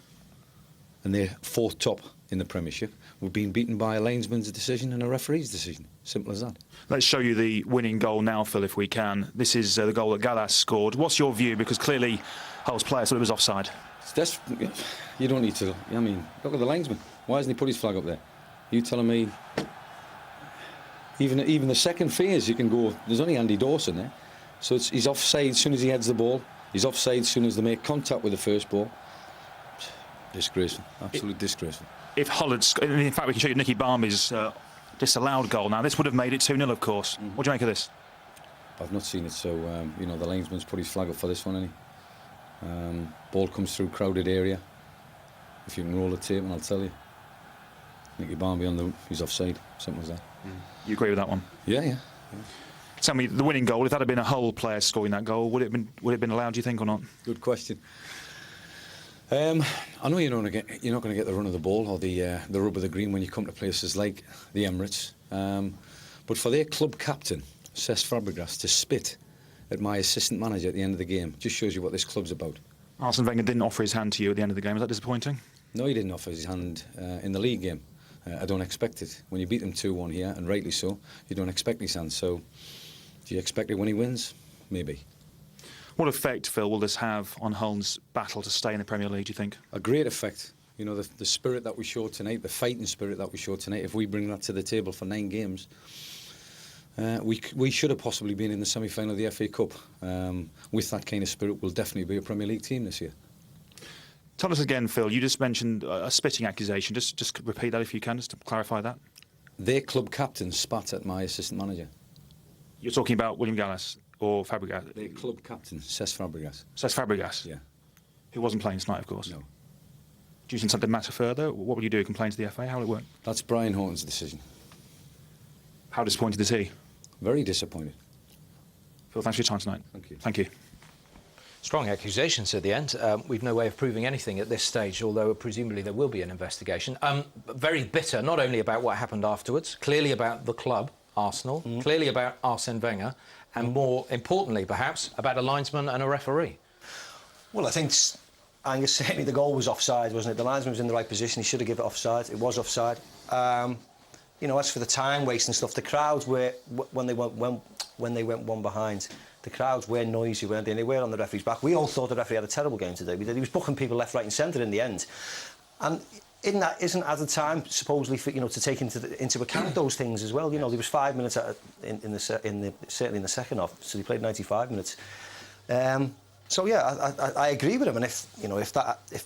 and they're 4th top in the Premiership. We've been beaten by a linesman's decision and a referee's decision. Simple as that. Let's show you the winning goal now, Phil, if we can. This is the goal that Gallas scored. What's your view? Because clearly Hull's player thought it was offside. You don't need to. I mean, look at the linesman. Why hasn't he put his flag up there? You telling me? Even the second phase, you can go. There's only Andy Dawson there, so he's offside as soon as he heads the ball. He's offside as soon as they make contact with the first ball. Disgraceful, absolute disgraceful. If Hull had, in fact, we can show you Nicky Barmby's disallowed goal now. This would have made it 2-0, of course. What do you make of this? I've not seen it, so you know, the linesman's put his flag up for this one, hasn't he? Ball comes through crowded area. If you can roll the tape, and I'll tell you. Nicky Barmby he's offside. Simple as that. You agree with that one? Yeah. Tell me, the winning goal, if that had been a Hull player scoring that goal, would it have been allowed, do you think, or not? Good question. I know you're not going to get the run of the ball or the rub of the green when you come to places like the Emirates. But for their club captain, Cesc Fabregas, to spit at my assistant manager at the end of the game just shows you what this club's about. Arsene Wenger didn't offer his hand to you at the end of the game. Is that disappointing? No, he didn't offer his hand in the league game. I don't expect it. When you beat them 2-1 here, and rightly so, you don't expect his hand. So, do you expect it when he wins? Maybe. What effect, Phil, will this have on Hull's battle to stay in the Premier League, do you think? A great effect. You know, the spirit that we showed tonight, the fighting spirit that we showed tonight, if we bring that to the table for 9 games, We should have possibly been in the semi-final of the FA Cup. With that kind of spirit, we'll definitely be a Premier League team this year. Tell us again, Phil, you just mentioned a spitting accusation. Just repeat that if you can, just to clarify that. Their club captain spat at my assistant manager. You're talking about William Gallas or Fabregas? Their club captain, Cesc Fabregas. Cesc Fabregas? Yeah. Who wasn't playing tonight, of course? No. Do you think something matter further? What would you do? Complain to the FA? How will it work? That's Brian Horton's decision. How disappointed is he? Very disappointed. Phil, thanks for your time tonight. Thank you. Thank you. Strong accusations at the end. We've no way of proving anything at this stage, although presumably there will be an investigation. Very bitter, not only about what happened afterwards, clearly about the club, Arsenal, clearly about Arsene Wenger, and more importantly, perhaps, about a linesman and a referee. Well, I think, Angus, certainly the goal was offside, wasn't it? The linesman was in the right position. He should have given it offside. It was offside. You know, as for the time waste and stuff, the crowds were, when they went one behind, the crowds were noisy, weren't they? And they were on the referee's back. We all thought the referee had a terrible game today. He was booking people left, right and centre in the end. And isn't at the time supposedly for, to take into account those things as well. You know, there was 5 minutes certainly in the second half, so he played 95 minutes. So yeah, I agree with him, and if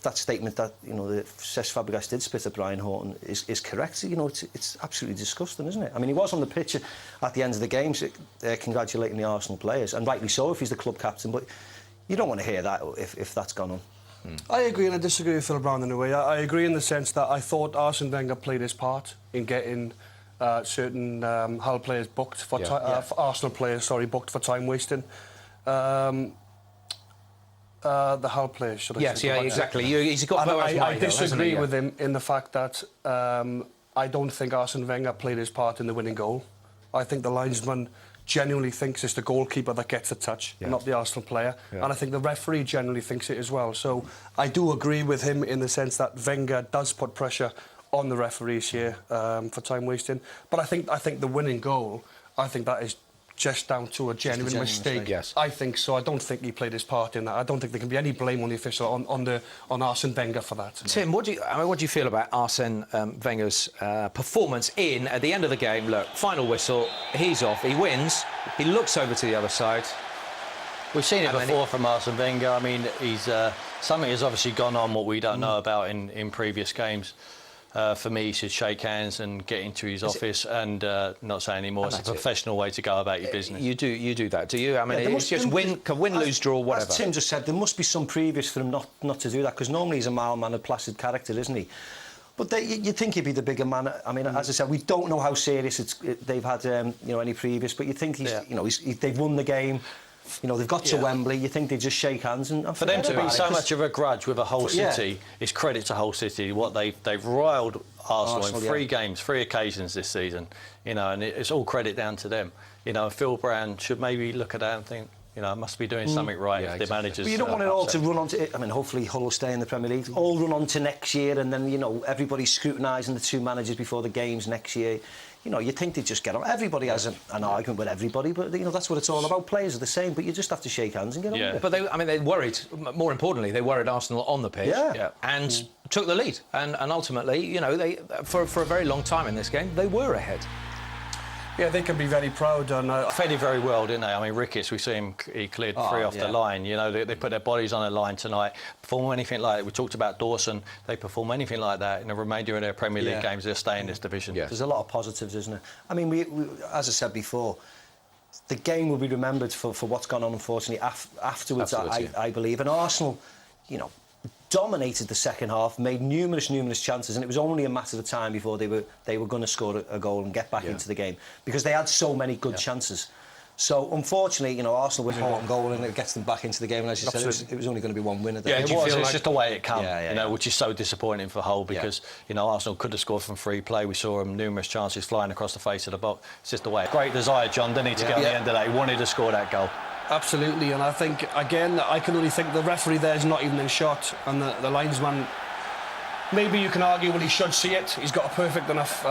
that statement that the Cesc Fabregas did spit at Brian Horton is correct, it's absolutely disgusting, isn't it? I mean, he was on the pitch at the end of the game congratulating the Arsenal players, and rightly so if he's the club captain, but you don't want to hear that if that's gone on. I agree and I disagree with Phil Brown in a way. I agree in the sense that I thought Arsene Wenger played his part in getting certain Hull players booked for Arsenal players, booked for time wasting. The Hull players, should I say? Yes, exactly. He's got Boaz I disagree with him in the fact that I don't think Arsene Wenger played his part in the winning goal. I think the linesman genuinely thinks it's the goalkeeper that gets the touch, not the Arsenal player. And I think the referee generally thinks it as well. So I do agree with him in the sense that Wenger does put pressure on the referees here for time wasting. But I think the winning goal, I think that is just down to a genuine mistake. Yes. I think so. I don't think he played his part in that. I don't think there can be any blame on the official on Arsene Wenger for that. Tim, what do you feel about Arsene Wenger's performance at the end of the game? Look, final whistle, he's off, he wins, he looks over to the other side. We've seen it before from Arsene Wenger. I mean, he's something has obviously gone on what we don't know about in previous games. For me, he should shake hands and get into his office and not say anymore. It's a professional way to go about your business. You do that, do you? I mean, it's just win, lose, draw, whatever. As Tim just said, there must be some previous for him not to do that, because normally he's a mild-mannered, placid character, isn't he? But you'd think he'd be the bigger man. I mean, as I said, we don't know how serious they've had any previous, but you think they've won the game. They've got to Wembley. You think they just shake hands and for them to be so much of a grudge with a Hull City is credit to Hull City. What they've riled Arsenal in 3 games, 3 occasions this season. And it's all credit down to them. Phil Brown should maybe look at that and think, must be doing something right if the managers. But you don't want it all to run on to. I mean, hopefully Hull will stay in the Premier League. All run on to next year, and then everybody's scrutinising the 2 managers before the games next year. You think they just get on. Everybody has an argument with everybody, but that's what it's all about. Players are the same, but you just have to shake hands and get on with it. But they worried. More importantly, they worried Arsenal on the pitch and took the lead. And ultimately, they for a very long time in this game, they were ahead. Yeah, they can be very proud. And fed it very well, didn't they? I mean, Ricketts, we see him, he cleared 3 off the line. They put their bodies on the line tonight. Perform anything like that. We talked about Dawson. They perform anything like that in the remainder of their Premier League games, they'll stay in this division. There's a lot of positives, isn't there? I mean, we as I said before, the game will be remembered for what's gone on, unfortunately, afterwards, I believe. And Arsenal, dominated the second half, made numerous chances, and it was only a matter of time before they were going to score a goal and get back into the game, because they had so many good chances. So unfortunately, Arsenal with one goal and it gets them back into the game. And as you said, it was only going to be 1 winner. Yeah, it's just the way it came, which is so disappointing for Hull, because Arsenal could have scored from free play. We saw them numerous chances flying across the face of the box. It's just the way. Great desire, John, didn't he, to get on the end of that? He wanted to score that goal. Absolutely, and I think, again, I can only think the referee there is not even in shot, and the linesman, maybe you can argue, well, he should see it. He's got a perfect enough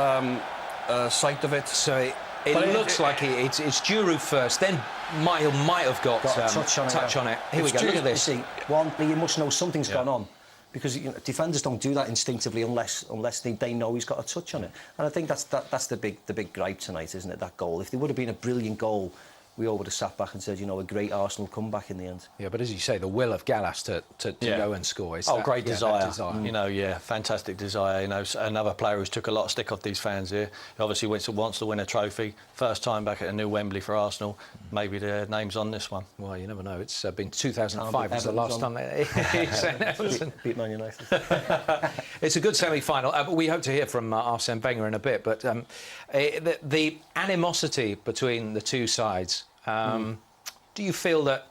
sight of it. So it looks like it's Giroud first, then might have got a touch on it. Here we go, look at this. You must know something's gone on. because defenders don't do that instinctively unless they know he's got a touch on it. And I think that's the big gripe tonight, isn't it? That goal. If there would have been a brilliant goal, we all would have sat back and said, a great Arsenal comeback in the end. Yeah, but as you say, the will of Gallas to go and score. Is great desire. Fantastic desire. Another player who's took a lot of stick off these fans here. He obviously wants to win a trophy. First time back at a new Wembley for Arsenal. Maybe their name's on this one. Well, you never know. It's been 2005 was the last time they beat Man United. It's a good semi-final. But we hope to hear from Arsene Wenger in a bit. But the animosity between the two sides. Do you feel that?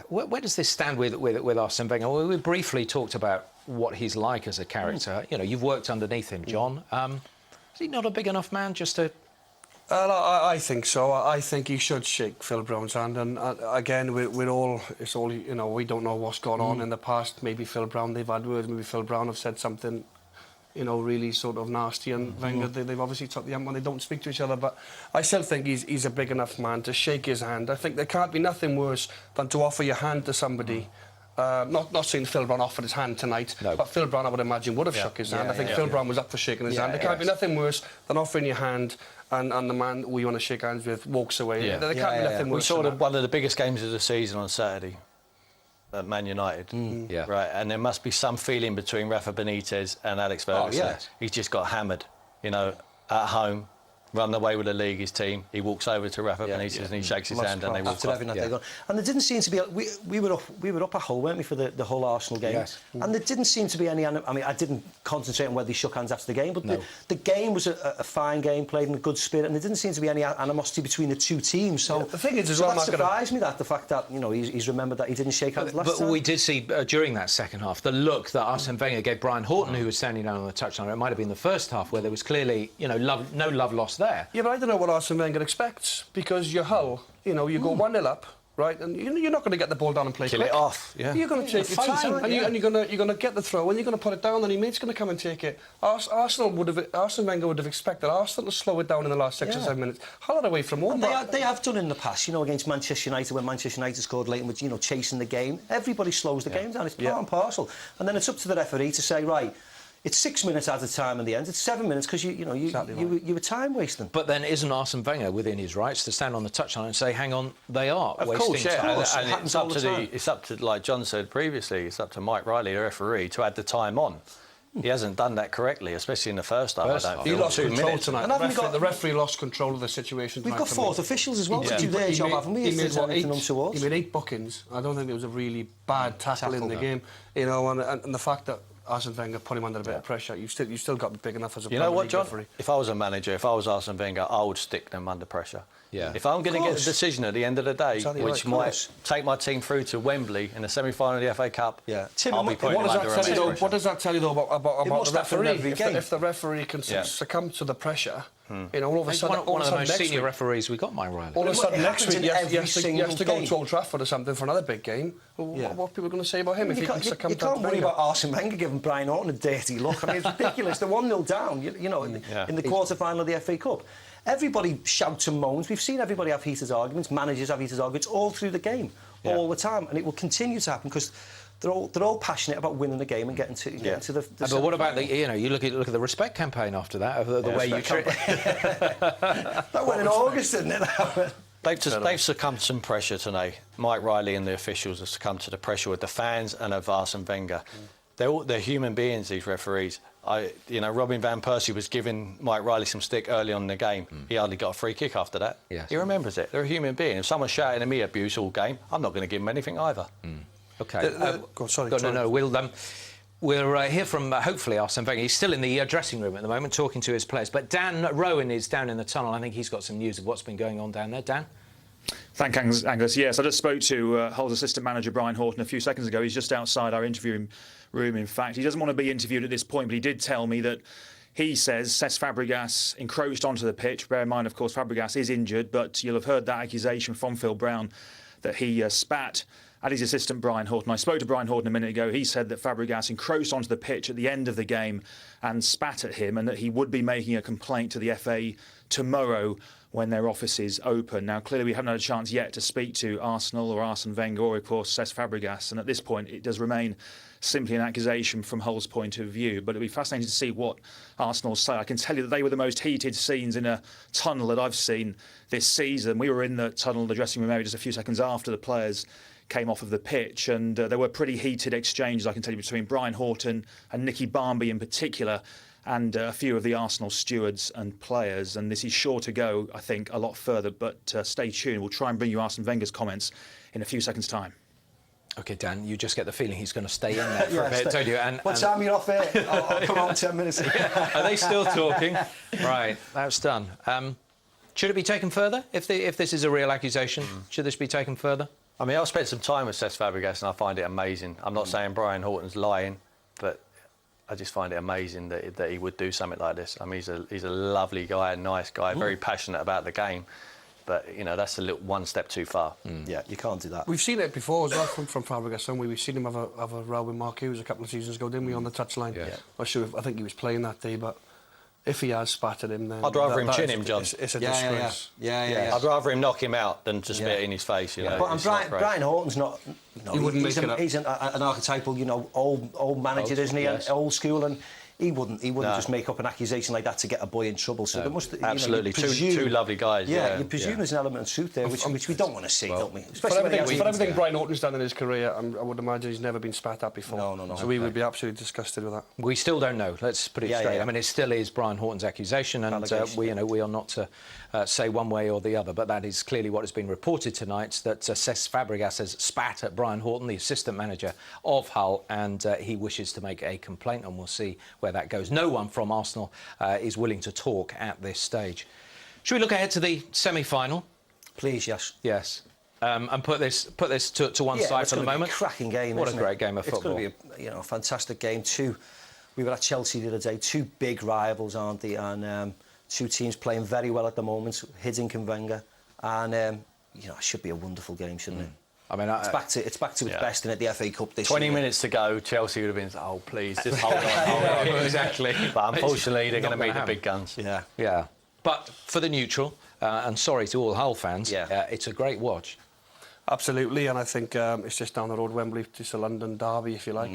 Where does this stand with Arsene Wenger? Well, we briefly talked about what he's like as a character. You've worked underneath him, John. Is he not a big enough man just to? I think so. I think he should shake Phil Brown's hand. And again, we don't know what's gone on in the past. Maybe Phil Brown, they've had words. Maybe Phil Brown have said something, really sort of nasty, and Wenger, they've obviously took the when they don't speak to each other, but I still think he's a big enough man to shake his hand. I think there can't be nothing worse than to offer your hand to somebody. Not saying Phil Brown offered his hand tonight, but Phil Brown, I would imagine, would have shook his hand. I think Phil Brown was up for shaking his hand. There can't be nothing worse than offering your hand and the man who you want to shake hands with walks away. There can't be nothing worse. We saw one of the biggest games of the season on Saturday. At Man United, right, and there must be some feeling between Rafa Benitez and Alex Ferguson. He's just got hammered, at home, run away with the league, his team. He walks over to Rafa Benitez and he shakes his hand and they walk off. And there didn't seem to be. We were up a hole, weren't we, for the whole Arsenal game? Yes. And there didn't seem to be any. I mean, I didn't concentrate on whether they shook hands after the game, but the game was a fine game, played in a good spirit, and there didn't seem to be any animosity between the two teams. So the thing is, that surprised me, the fact that he's remembered that he didn't shake hands last time. But we did see during that second half the look that Arsene Wenger gave Brian Horton, who was standing down on the touchline. It might have been the first half where there was clearly, no love lost there. Yeah, but I don't know what Arsene Wenger expects, because your Hull, you go 1-0 up, right, and you're not going to get the ball down and play kill it off. You're going to take your time, and you're going to get the throw, and you're going to put it down, and your mate's going to come and take it. Arsene Wenger would have expected Arsenal to slow it down in the last 6 or 7 minutes. Hull are away from home. They have done in the past, against Manchester United, when Manchester United scored late and was, chasing the game. Everybody slows the game down. It's part and parcel, and then it's up to the referee to say, right, it's 6 minutes at a time in the end. It's 7 minutes because you were time wasting. But then isn't Arsene Wenger within his rights to stand on the touchline and say, "Hang on, they are wasting time"? Of course, and it's up to, like John said previously, it's up to Mike Riley, the referee, to add the time on. He hasn't done that correctly, especially in the first half. I don't feel. He lost control tonight. The referee lost control of the situation. We've got fourth officials as well to do their job, haven't we? He made 8 bookings. I don't think it was a really bad tackle in the game. And the fact that Arsene Wenger put him under a bit of pressure, you still got to be big enough as a Premier League referee. John? If I was a manager, if I was Arsene Wenger, I would stick them under pressure. Yeah. If I'm going to get a decision at the end of the day, which might take my team through to Wembley in the semi-final of the FA Cup, I'll be putting them under pressure. What does that tell you, though, about the referee? If the referee can succumb to the pressure, all of a sudden... One of the most senior referees we got, Mike Riley. All of a sudden, next week, you have to go to Old Trafford or something for another big game. What are people going to say about him if he can succumb to that? You can't worry about Arsene Wenger giving Brian Horton a dirty look. I mean, it's ridiculous. They're 1-0 down, in the quarter-final of the FA Cup. Everybody shouts and moans. We've seen everybody have heated arguments, managers have heated arguments all through the game, all the time, and it will continue to happen because they're all passionate about winning the game and getting to the but what about you look at the respect campaign after that, of the way you treat that went in August, didn't it? They've succumbed to some pressure tonight. Mike Riley and the officials have succumbed to the pressure with the fans and of Arsene Wenger. They're human beings, these referees. Robin Van Persie was giving Mike Riley some stick early on in the game. He hardly got a free kick after that. Yes. He remembers it. They're a human being. If someone's shouting at me abuse all game, I'm not going to give them anything either. OK. We'll hear from, hopefully, Arsene Wenger. He's still in the dressing room at the moment, talking to his players. But Dan Rowan is down in the tunnel. I think he's got some news of what's been going on down there. Dan? Thanks, Angus. Yes, I just spoke to Hull's assistant manager, Brian Horton, a few seconds ago. He's just outside our interview room, in fact. He doesn't want to be interviewed at this point, but he did tell me that he says Cesc Fabregas encroached onto the pitch. Bear in mind, of course, Fabregas is injured, but you'll have heard that accusation from Phil Brown that he spat at his assistant, Brian Horton. I spoke to Brian Horton a minute ago. He said that Fabregas encroached onto the pitch at the end of the game and spat at him, and that he would be making a complaint to the FA tomorrow when their offices open. Now, clearly, we haven't had a chance yet to speak to Arsenal or Arsene Wenger or, of course, Cesc Fabregas, and at this point, it does remain simply an accusation from Hull's point of view. But it'll be fascinating to see what Arsenal say. I can tell you that they were the most heated scenes in a tunnel that I've seen this season. We were in the tunnel, the dressing room area, just a few seconds after the players came off of the pitch, and there were pretty heated exchanges, I can tell you, between Brian Horton and Nicky Barmby in particular, and a few of the Arsenal stewards and players. And this is sure to go, I think, a lot further, but stay tuned. We'll try and bring you Arsene Wenger's comments in a few seconds' time. OK, Dan, you just get the feeling he's going to stay in there for a bit, don't you? What time are you off here? I'll come on 10 minutes. Are they still talking? Right, that's done. Should it be taken further? If this is a real accusation, should this be taken further? I mean, I've spent some time with Cesc Fabregas and I find it amazing. I'm not saying Brian Horton's lying, but I just find it amazing that he would do something like this. I mean, he's a lovely guy, a nice guy, very passionate about the game. But, you know, that's a little one step too far. Yeah, you can't do that. We've seen it before as well from Fabregas, haven't we? We've seen him have a row with Mark Hughes a couple of seasons ago, didn't we, on the touchline? Yeah. Not sure I think he was playing that day, but if he has spat at him, then... I'd rather him chin him, John. It's a disgrace. Yeah. I'd rather him knock him out than to spit in his face, you know. But Brian Horton's not... He wouldn't make it up. He's an archetypal, you know, old manager, isn't he? Yes. Old school, and he wouldn't just make up an accusation like that to get a boy in trouble. So there must absolutely two lovely guys. You presume there's an element of truth there, which we don't want to see, don't we? Especially for everything Brian Horton's done in his career, I would imagine he's never been spat at before. No. So we would be absolutely disgusted with that. We still don't know. Let's put it straight. Yeah. I mean, it still is Brian Horton's accusation, and we are not to say one way or the other. But that is clearly what has been reported tonight. That Cesc Fabregas has spat at Brian Horton, the assistant manager of Hull, and he wishes to make a complaint, and we'll see where that goes. No one from Arsenal is willing to talk at this stage. Should we look ahead to the semi-final? Please, yes. Yes. And put this to one side for the moment. It's a cracking game. What a great game of football! It's going to be a fantastic game. We were at Chelsea the other day. Two big rivals, aren't they? And two teams playing very well at the moment. Hiddink and Wenger, and it should be a wonderful game, shouldn't it? I mean, it's back to its best in at the FA Cup this 20 year. minutes to go, Chelsea would have been, oh, please, just hold on. Exactly. But unfortunately, they're going to meet the happen. big guns. Yeah. But for the neutral, and sorry to all Hull fans, it's a great watch. Absolutely, and I think it's just down the road, Wembley, just a London derby, if you like.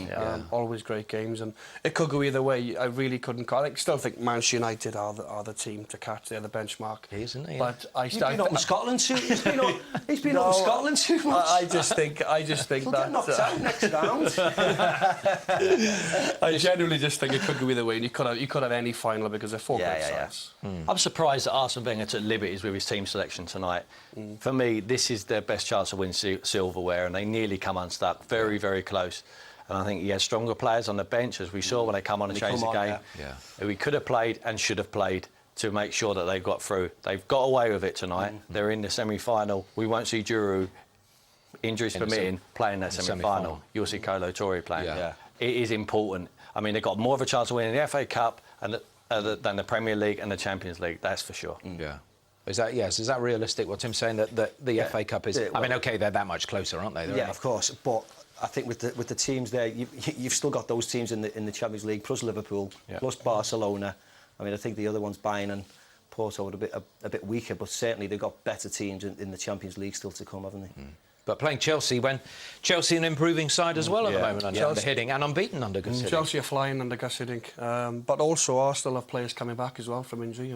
Always great games, and it could go either way. I really couldn't call. I still think Manchester United are the team to catch. They're the benchmark. He is, isn't he? But He's been up in Scotland too. He's been up in Scotland too much. I just think We'll that. get knocked out next round. I genuinely just think it could go either way. And you could have any final because they're four great sides. I'm surprised that Arsene Wenger took liberties with his team selection tonight. For me, this is their best chance to win silverware, and they nearly come unstuck. Very, very close. And I think he has stronger players on the bench, as we saw when they come on and change the game. Who he could have played and should have played to make sure that they got through. They've got away with it tonight. They're in the semi-final. We won't see Giroud, injuries permitting, playing that semi-final. You'll see Kolo Touré playing. It is important. I mean, they've got more of a chance of winning the FA Cup than the Premier League and the Champions League. That's for sure. Yeah. Is that realistic? What Tim's saying, that the FA Cup is? I mean, OK, they're that much closer, aren't they? Of course. But I think with the teams there, you've still got those teams in the Champions League, plus Liverpool, plus Barcelona. I mean, I think the other ones, Bayern and Porto, are a bit weaker, but certainly they've got better teams in the Champions League still to come, haven't they? But playing Chelsea, when Chelsea an improving side as well at the moment under Hiddink, and unbeaten under Gus Hiddink. Chelsea are flying under Gus Hiddink, but also Arsenal have players coming back as well from injury.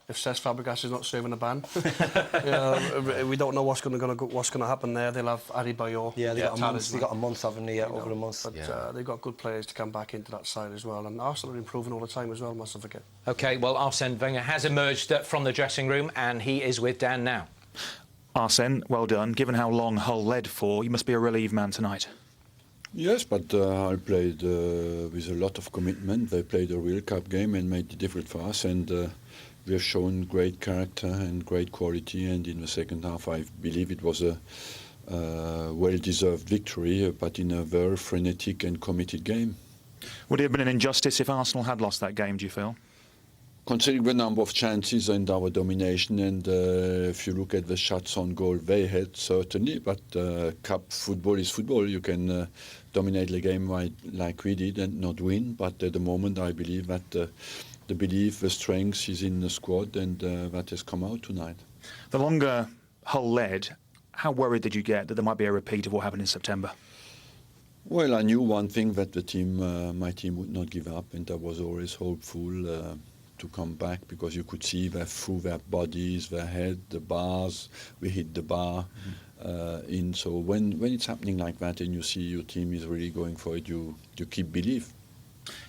If Cesc Fabregas is not serving a ban, we don't know what's going to happen there. They'll have Adebayor. They've got a month, haven't they? Over a month. But they've got good players to come back into that side as well. And Arsenal are improving all the time as well, mustn't forget. OK, well, Arsene Wenger has emerged from the dressing room, and he is with Dan now. Arsene, well done. Given how long Hull led for, you must be a relieved man tonight. Yes, but I played with a lot of commitment. They played a real cup game and made it difficult for us. And we have shown great character and great quality. And in the second half, I believe it was a well-deserved victory, but in a very frenetic and committed game. Would it have been an injustice if Arsenal had lost that game, do you feel? Considering the number of chances and our domination, and if you look at the shots on goal they had, certainly, but cup football is football. You can dominate the game like we did and not win, but at the moment I believe that the belief, the strength is in the squad, and that has come out tonight. The longer Hull led, how worried did you get that there might be a repeat of what happened in September? Well, I knew one thing, that the team, my team would not give up, and I was always hopeful to come back, because you could see that through their bodies, their head, the bars, we hit the bar in. So when it's happening like that and you see your team is really going for it, you keep belief.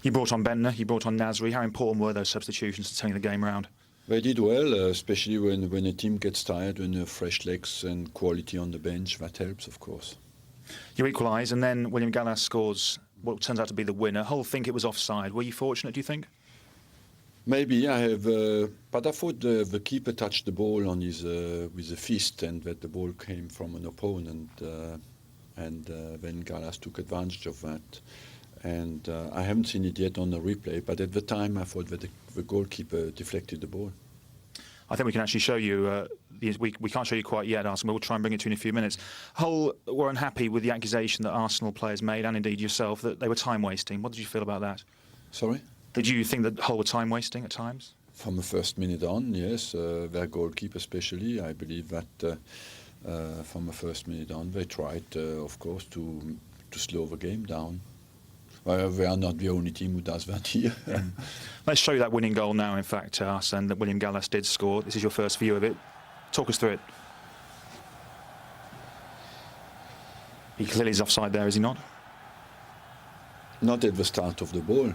You brought on Bentner, you brought on Nasri. How important were those substitutions to turning the game around? They did well, especially when a team gets tired, when fresh legs and quality on the bench, that helps, of course. You equalise, and then William Gallas scores what turns out to be the winner. Hull think it was offside. Were you fortunate, do you think? Maybe I have, but I thought the keeper touched the ball on his with a fist, and that the ball came from an opponent, and then Gallas took advantage of that. And I haven't seen it yet on the replay, but at the time I thought that the goalkeeper deflected the ball. I think we can actually show you, we can't show you quite yet, Arsene, but we'll try and bring it to you in a few minutes. Hull were unhappy with the accusation that Arsenal players made, and indeed yourself, that they were time-wasting. What did you feel about that? Sorry? Did you think that Hull were time-wasting at times? From the first minute on, yes. Their goalkeeper especially, I believe that from the first minute on they tried, of course, to slow the game down. Well, we are not the only team who does that here. Let's show you that winning goal now, in fact, Arsene, that William Gallas did score. This is your first view of it. Talk us through it. He clearly is offside there, is he not? Not at the start of the ball.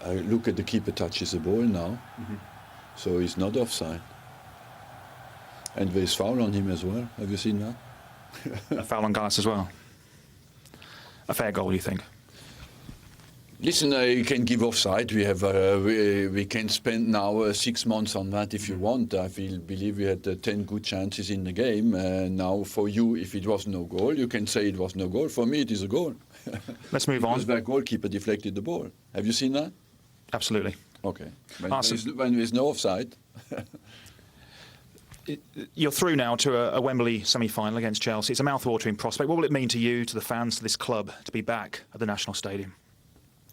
Look at the keeper touches the ball now, so he's not offside. And there's foul on him as well. Have you seen that? A foul on Gallas as well. A fair goal, you think? Listen, you can give offside. We have we can spend now 6 months on that if you want. I believe we had 10 good chances in the game. Now, for you, if it was no goal, you can say it was no goal. For me, it is a goal. Let's move on. Because the goalkeeper deflected the ball. Have you seen that? Absolutely. Okay. When there's no offside. You're through now to a Wembley semi-final against Chelsea. It's a mouth-watering prospect. What will it mean to you, to the fans, to this club, to be back at the National Stadium?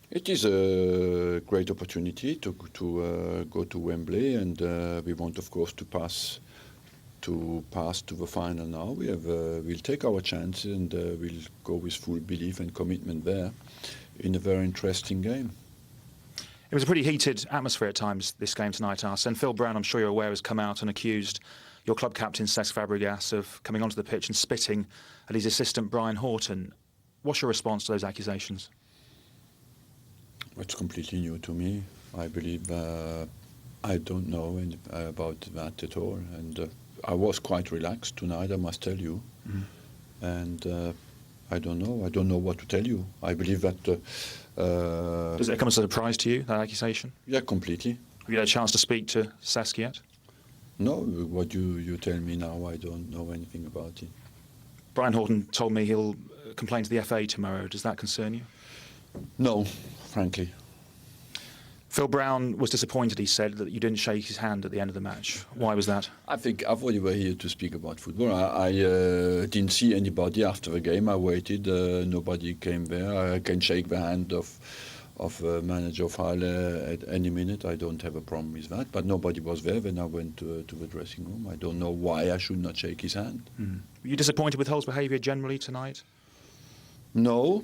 It is a great opportunity to go to Wembley, and we want, of course, to pass to the final now. We'll take our chance, and we'll go with full belief and commitment there in a very interesting game. It was a pretty heated atmosphere at times, this game tonight, Arsene. Phil Brown, I'm sure you're aware, has come out and accused your club captain, Cesc Fabregas, of coming onto the pitch and spitting at his assistant, Brian Horton. What's your response to those accusations? It's completely new to me. I believe I don't know about that at all. And I was quite relaxed tonight, I must tell you. And I don't know. I don't know what to tell you. I believe that... Does it come as a surprise to you, that accusation? Yeah, completely. Have you had a chance to speak to Cesc yet? No, what you tell me now, I don't know anything about it. Brian Horton told me he'll complain to the FA tomorrow. Does that concern you? No, frankly. Phil Brown was disappointed, he said, that you didn't shake his hand at the end of the match. Why was that? I thought you were here to speak about football. I didn't see anybody after the game. I waited. Nobody came there. I can shake the hand of manager of Halle at any minute. I don't have a problem with that. But nobody was there when I went to the dressing room. I don't know why I should not shake his hand. Were you disappointed with Hull's behaviour generally tonight? No,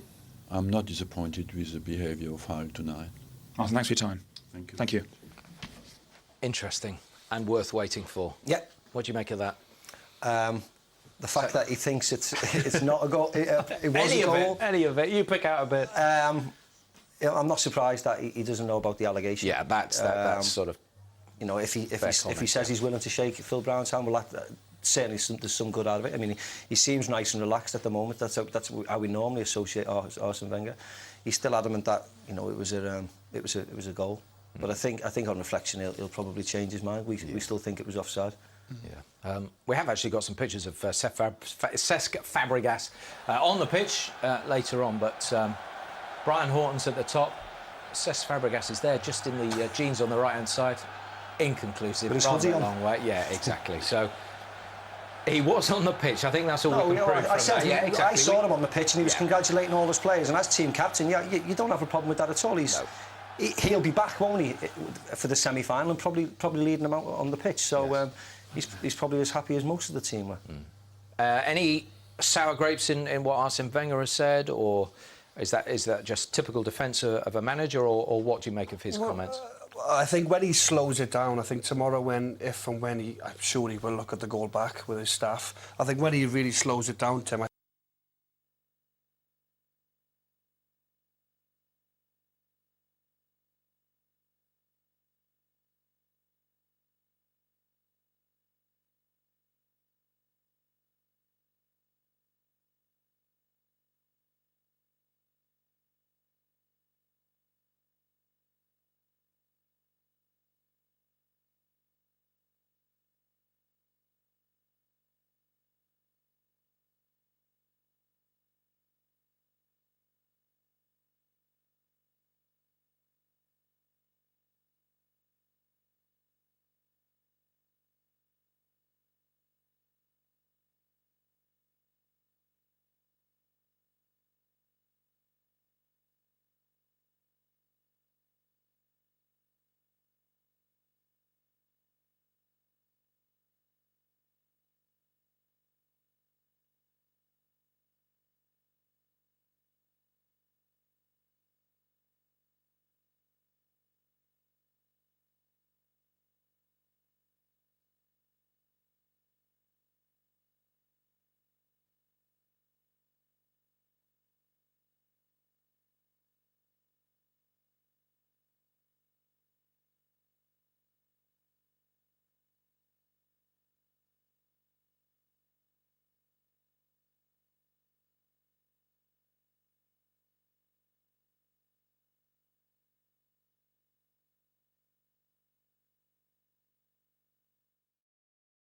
I'm not disappointed with the behaviour of Hull tonight. Arsene, thanks for your time. Thank you. Thank you. Interesting and worth waiting for. Yeah. What do you make of that? The fact that he thinks it's not a goal. It was a goal. Any of it. You pick out a bit. I'm not surprised that he doesn't know about the allegation. Yeah, that's sort of. You know, if he says he's willing to shake Phil Brown's hand, well, certainly there's some good out of it. I mean, he seems nice and relaxed at the moment. That's how we normally associate Arsene Wenger. He's still adamant that it was a goal. But I think on reflection he'll probably change his mind. We still think it was offside. Yeah. We have actually got some pictures of Cesc Fabregas on the pitch later on, but Brian Horton's at the top. Cesc Fabregas is there, just in the jeans on the right-hand side. Inconclusive. But he's holding a on. long way. Yeah, exactly. So he was on the pitch. I think that's all we can prove I from that. Yeah, exactly. I saw him on the pitch and he was congratulating all his players. And as team captain, you don't have a problem with that at all. He'll be back, won't he, for the semi-final and probably leading them out on the pitch. So he's probably as happy as most of the team were. Any sour grapes in what Arsene Wenger has said, or is that just typical defence of a manager, or what do you make of his comments? I think when he slows it down, I think tomorrow if and when I'm sure he will look at the goal back with his staff. I think when he really slows it down, Tim,